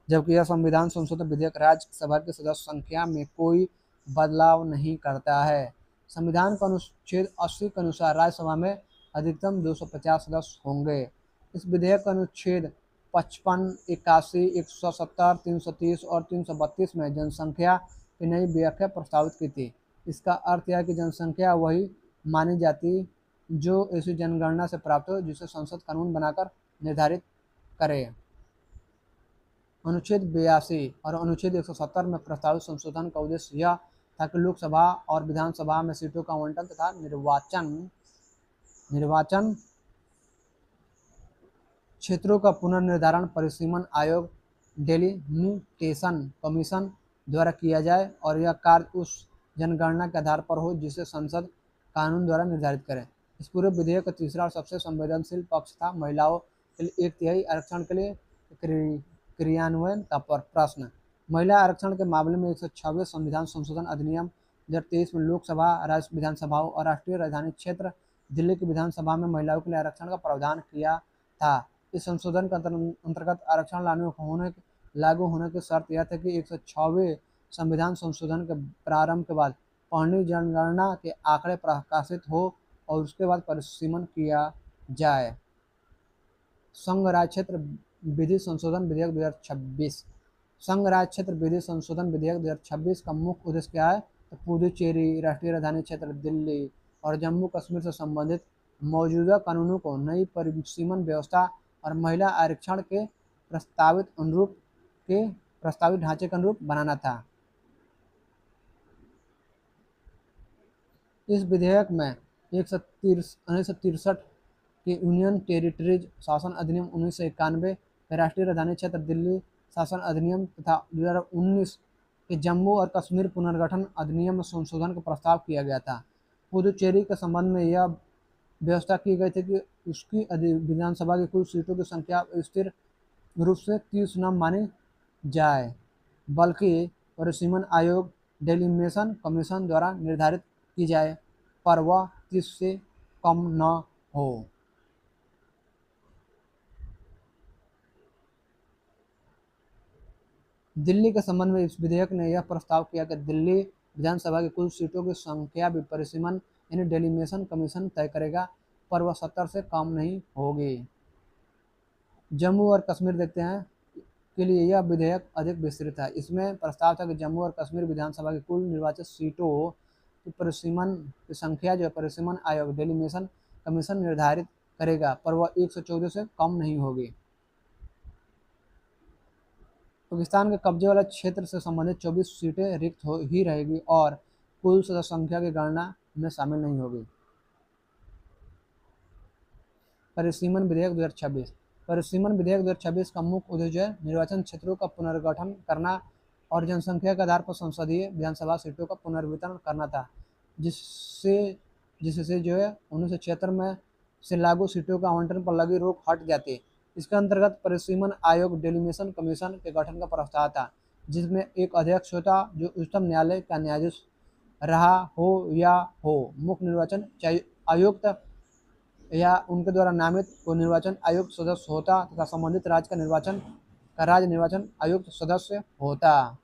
जबकि यह संविधान संशोधन विधेयक राज्यसभा की सदस्य संख्या में कोई बदलाव नहीं करता है। संविधान का अनुच्छेद 80 के अनुसार राज्यसभा में अधिकतम 250 सदस्य होंगे। इस विधेयक का अनुच्छेद 55, 81, 170, 330 और 332 में जनसंख्या की नई व्याख्या प्रस्तावित की थी। इसका अर्थ यह है कि जनसंख्या वही मानी जाती जो ऐसी जनगणना से प्राप्त हो जिसे संसद कानून बनाकर निर्धारित करे। अनुच्छेद 82 और अनुच्छेद 170 में प्रस्तावित संशोधन का उद्देश्य यह था कि लोकसभा और विधानसभा में सीटों का आवंटन तथा निर्वाचन निर्वाचन क्षेत्रों का पुनर्निर्धारण परिसीमन आयोग डेलिमिटेशन कमीशन द्वारा किया जाए और यह कार्य उस जनगणना के आधार पर हो जिसे संसद कानून द्वारा निर्धारित करे। इस पूरे विधेयक का तीसरा और सबसे संवेदनशील पक्ष था महिलाओं के लिए 1/3 आरक्षण के लिए क्रियान्वयन का प्रश्न। महिला आरक्षण के मामले में 126 संविधान संशोधन अधिनियम 2023 में लोकसभा, राज्य विधानसभाओं और राष्ट्रीय राजधानी क्षेत्र दिल्ली की विधानसभा में महिलाओं के लिए आरक्षण का प्रावधान किया था। इस संशोधन के अंतर्गत आरक्षण लागू होने की शर्त यह थी कि 106वें संविधान संशोधन के प्रारंभ के बाद पहली जनगणना के आंकड़े प्रकाशित हो और उसके बाद परिसीमन किया जाए। संघ राज्य क्षेत्र विधि संशोधन विधेयक 2026। संघ राज्य क्षेत्र विधि संशोधन विधेयक 2026 का मुख्य उद्देश्य क्या है? तो पुदुचेरी, राष्ट्रीय राजधानी क्षेत्र दिल्ली और जम्मू कश्मीर से संबंधित मौजूदा कानूनों को नई परिसीमन व्यवस्था और महिला आरक्षण के प्रस्तावित ढांचे के अनुरूप बनाना था। इस विधेयक में 1963 के यूनियन टेरिटरीज शासन अधिनियम 1991 के राष्ट्रीय राजधानी क्षेत्र दिल्ली शासन अधिनियम तथा 2019 के जम्मू और कश्मीर पुनर्गठन अधिनियम में संशोधन का प्रस्ताव किया गया था। पुदुचेरी के संबंध में यह व्यवस्था की गई थी कि उसकी विधानसभा की कुल सीटों की संख्या स्थिर रूप से 30 न मानी जाए, बल्कि परिसीमन आयोग डेलिमिटेशन कमीशन द्वारा निर्धारित की जाए, पर वह 30 से कम न हो। दिल्ली के संबंध में इस विधेयक ने यह प्रस्ताव किया कि दिल्ली विधानसभा की कुल सीटों की संख्या भी परिसीमन यानी डेलिमिटेशन कमीशन तय करेगा, पर वह 70 से कम नहीं होगी। जम्मू और कश्मीर देखते हैं के लिए यह विधेयक अधिक विस्तृत है। इसमें प्रस्ताव था कि जम्मू और कश्मीर विधानसभा की कुल निर्वाचित सीटों की परिसीमन की संख्या जो परिसीमन आयोग डेलिमिटेशन कमीशन निर्धारित करेगा, पर वह 114 से कम नहीं होगी। पाकिस्तान के कब्जे वाला क्षेत्र से संबंधित 24 सीटें रिक्त ही रहेगी और कुल सदस्य संख्या की गणना में शामिल नहीं होगी। परिसीमन विधेयक 2026। परिसीमन विधेयक 2026 का मुख्य उद्देश्य निर्वाचन क्षेत्रों का पुनर्गठन करना और जनसंख्या के आधार पर संसदीय विधानसभा सीटों का पुनर्वितरण करना था, जिससे जो है 1976 में से लागू सीटों का आवंटन पर लगी रोक हट जाती। इसके अंतर्गत परिसीमन आयोग डेलिमिटेशन कमीशन के गठन का प्रस्ताव था, जिसमें एक अध्यक्ष होता जो उच्चतम न्यायालय का न्यायाधीश रहा हो या हो। मुख्य निर्वाचन आयुक्त या उनके द्वारा नामित को निर्वाचन आयुक्त सदस्य होता तथा संबंधित राज्य निर्वाचन आयुक्त सदस्य होता।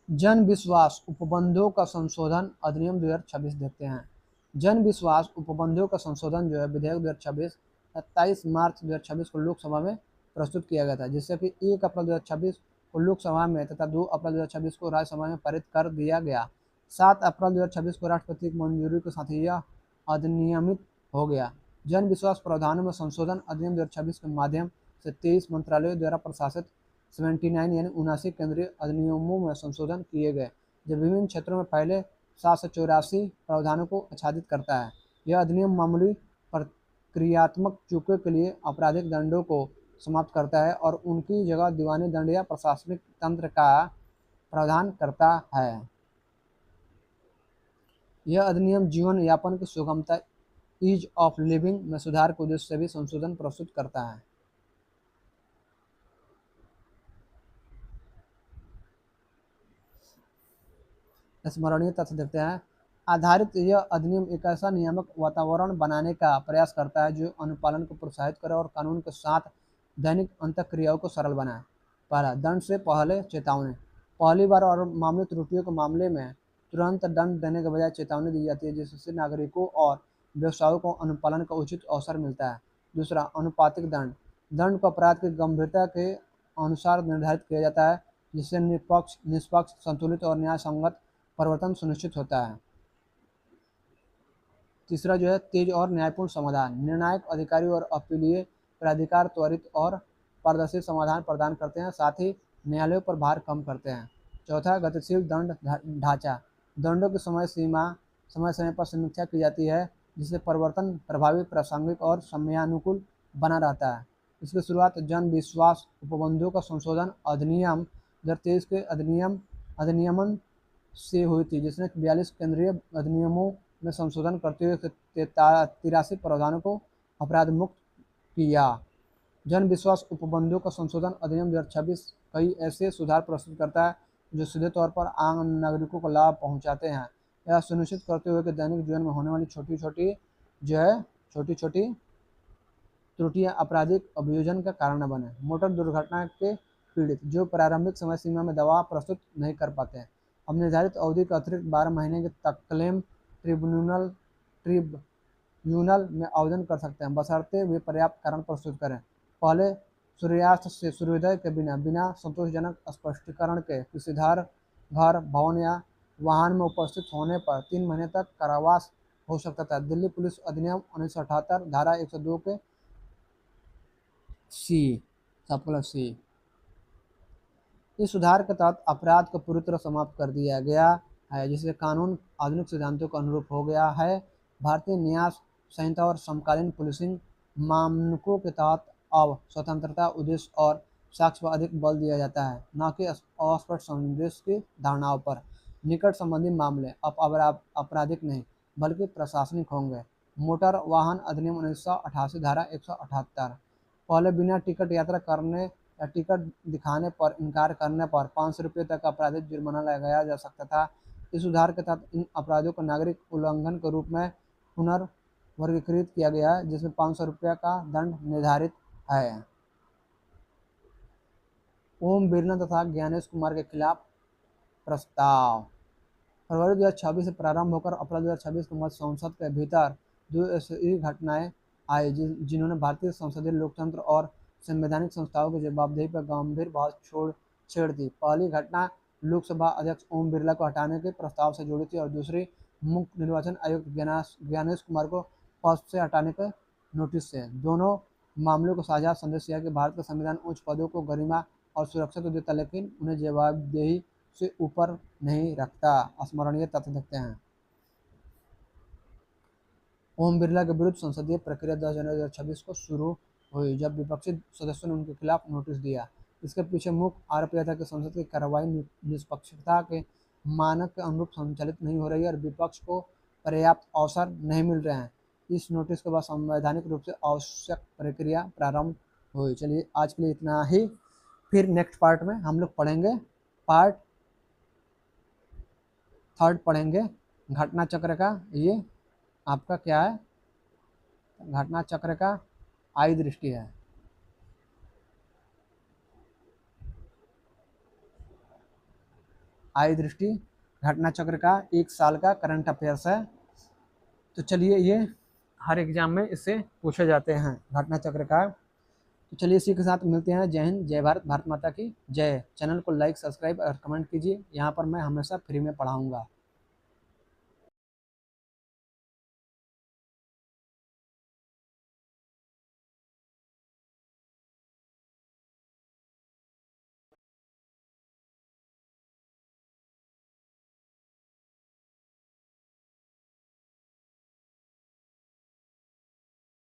जन विश्वास उपबंधों का संशोधन अधिनियम 2026 देखते हैं। जन विश्वास उपबंधों का संशोधन जो है विधेयक 2026 27 मार्च 2026 को लोकसभा में प्रस्तुत किया गया था, जिससे कि 1 अप्रैल 2026 को लोकसभा में तथा 2 अप्रैल 2026 को राज्यसभा में पारित कर दिया गया। 7 अप्रैल 2026 को राष्ट्रपति की मंजूरी के साथ यह अधिनियमित हो गया। जन विश्वास प्रावधानों में संशोधन अधिनियम 2026 के माध्यम से 23 मंत्रालयों द्वारा प्रशासित 79 यानी 79 केंद्रीय अधिनियमों में संशोधन किए गए, जो विभिन्न क्षेत्रों में पहले 784 प्रावधानों को आच्छादित करता है। यह अधिनियम मामूली प्रक्रियात्मक चूकों के लिए आपराधिक दंडों को समाप्त करता है और उनकी जगह दीवानी दंड या प्रशासनिक तंत्र का प्रावधान करता है। यह अधिनियम जीवन यापन की सुगमता ईज ऑफ लिविंग में सुधार के उद्देश्य से भी संशोधन प्रस्तुत करता है। स्मरणीय तथ्य देखते हैं। आधारित यह अधिनियम एक ऐसा नियामक वातावरण बनाने का प्रयास करता है जो अनुपालन को प्रोत्साहित करे और कानून के साथ दैनिक अंतःक्रियाओं को सरल बनाए। पहला, दंड से पहले चेतावनी। पहली बार और मामूली त्रुटियों के मामले में तुरंत दंड देने के बजाय चेतावनी दी जाती है, जिससे नागरिकों और व्यवसायों को अनुपालन का उचित अवसर मिलता है। दूसरा, अनुपातिक दंड। दंड को अपराध की गंभीरता के अनुसार निर्धारित किया जाता है, जिससे निष्पक्ष, संतुलित और न्याय संगत परिवर्तन सुनिश्चित होता है। तीसरा जो है तेज और न्यायपूर्ण समाधान। निर्णायक अधिकारी और अपीलीय प्राधिकार त्वरित और पारदर्शी समाधान प्रदान करते हैं, साथ ही न्यायालयों पर भार कम करते हैं। चौथा, गतिशील दंड ढांचा, दंडों की समय समय पर समीक्षा की जाती है जिससे परिवर्तन प्रभावी, प्रासंगिक और समयानुकूल बना रहता है। इसकी शुरुआत जन विश्वास उपबंधों का संशोधन अधिनियम 2023 के अधिनियमन से हुई थी, जिसने 42 केंद्रीय अधिनियमों में संशोधन करते हुए 83 प्रावधानों को अपराध मुक्त किया। जन विश्वास उपबंधों का संशोधन अधिनियम 2026 कई ऐसे सुधार प्रस्तुत करता है जो सीधे तौर पर आम नागरिकों को लाभ पहुंचाते हैं, यह सुनिश्चित करते हुए कि दैनिक जीवन में होने वाली छोटी छोटी त्रुटियां आपराधिक अभियोजन का कारण न बने। मोटर दुर्घटना के पीड़ित जो प्रारंभिक समय सीमा में दवा प्रस्तुत नहीं कर पाते हैं, अब निर्धारित अवधि के अतिरिक्त 12 महीने के तक क्लेम ट्रिब्यूनल में आवेदन कर सकते हैं, बशर्ते वे पर्याप्त कारण प्रस्तुत करें। पहले सूर्यास्त से सूर्योदय के बिना संतोषजनक स्पष्टीकरण के किसी घर, भवन या वाहन में उपस्थित होने पर 3 महीने तक कारावास हो सकता था। दिल्ली पुलिस अधिनियम 1978 धारा 102 के सी। इस सुधार के तहत अपराध को पूरी तरह समाप्त कर दिया गया है, जिससे कानून आधुनिक सिद्धांतों के अनुरूप हो गया है। भारतीय न्याय संहिता और समकालीन पुलिसिंग मानकों के तहत अब स्वतंत्रता, उद्देश्य और साक्ष्य पर अधिक बल दिया जाता है, न कि अस्पष्ट संदेश की धारणाओं पर। निकट संबंधी मामले अब आपराधिक नहीं बल्कि प्रशासनिक होंगे। मोटर वाहन अधिनियम 1988 धारा 178, पहले बिना टिकट यात्रा करने या टिकट दिखाने पर इनकार करने पर 500 रुपये तक आपराधिक जुर्माना लगाया जा सकता था। इस सुधार के तहत इन अपराधों को नागरिक उल्लंघन के रूप में पुनर्वर्गीकृत किया गया है, जिसमें 500 रुपये का दंड निर्धारित है। ओम बिरला तथा ज्ञानेश कुमार के खिलाफ प्रस्ताव। फरवरी 2026 से प्रारंभ होकर अप्रैल 2026 के मध्य संसद के भीतर 2 ऐसी घटनाएं आई जिन्होंने भारतीय संसदीय लोकतंत्र और संवैधानिक संस्थाओं की जवाबदेही पर गंभीर बहस छेड़ दी। पहली घटना लोकसभा अध्यक्ष ओम बिरला को हटाने के प्रस्ताव से जुड़ी थी और दूसरी मुख्य निर्वाचन आयुक्त ज्ञानेश कुमार को पद से हटाने के नोटिस से। दोनों मामलों को साझा संदेश यह कि भारत का संविधान उच्च पदों को गरिमा और सुरक्षा तो देता, लेकिन उन्हें जवाबदेही से ऊपर नहीं रखता। स्मरणीय तथ्य देखते हैं। ओम बिरला के विरुद्ध संसदीय प्रक्रिया 10 जनवरी 2026 को शुरू हुई, जब विपक्षी सदस्यों ने उनके खिलाफ नोटिस दिया। इसके पीछे मुख्य आरोप यह था कि संसद की कार्रवाई निष्पक्षता के मानक के अनुरूप संचालित नहीं हो रही है और विपक्ष को पर्याप्त अवसर नहीं मिल रहे हैं। इस नोटिस के बाद संवैधानिक रूप से आवश्यक प्रक्रिया प्रारंभ हुई। चलिए आज के लिए इतना ही, फिर नेक्स्ट पार्ट में हम लोग पढ़ेंगे, पार्ट 3 पढ़ेंगे घटना चक्र का। ये आपका क्या है, घटना चक्र का आई दृष्टि है। आई दृष्टि घटना चक्र का 1 साल का करंट अफेयर्स है। तो चलिए, ये हर एग्जाम में इससे पूछे जाते हैं घटना चक्र का। तो चलिए इसी के साथ मिलते हैं। जय हिंद, जय भारत, भारत माता की जय। चैनल को लाइक, सब्सक्राइब और कमेंट कीजिए। यहाँ पर मैं हमेशा फ्री में पढ़ाऊँगा।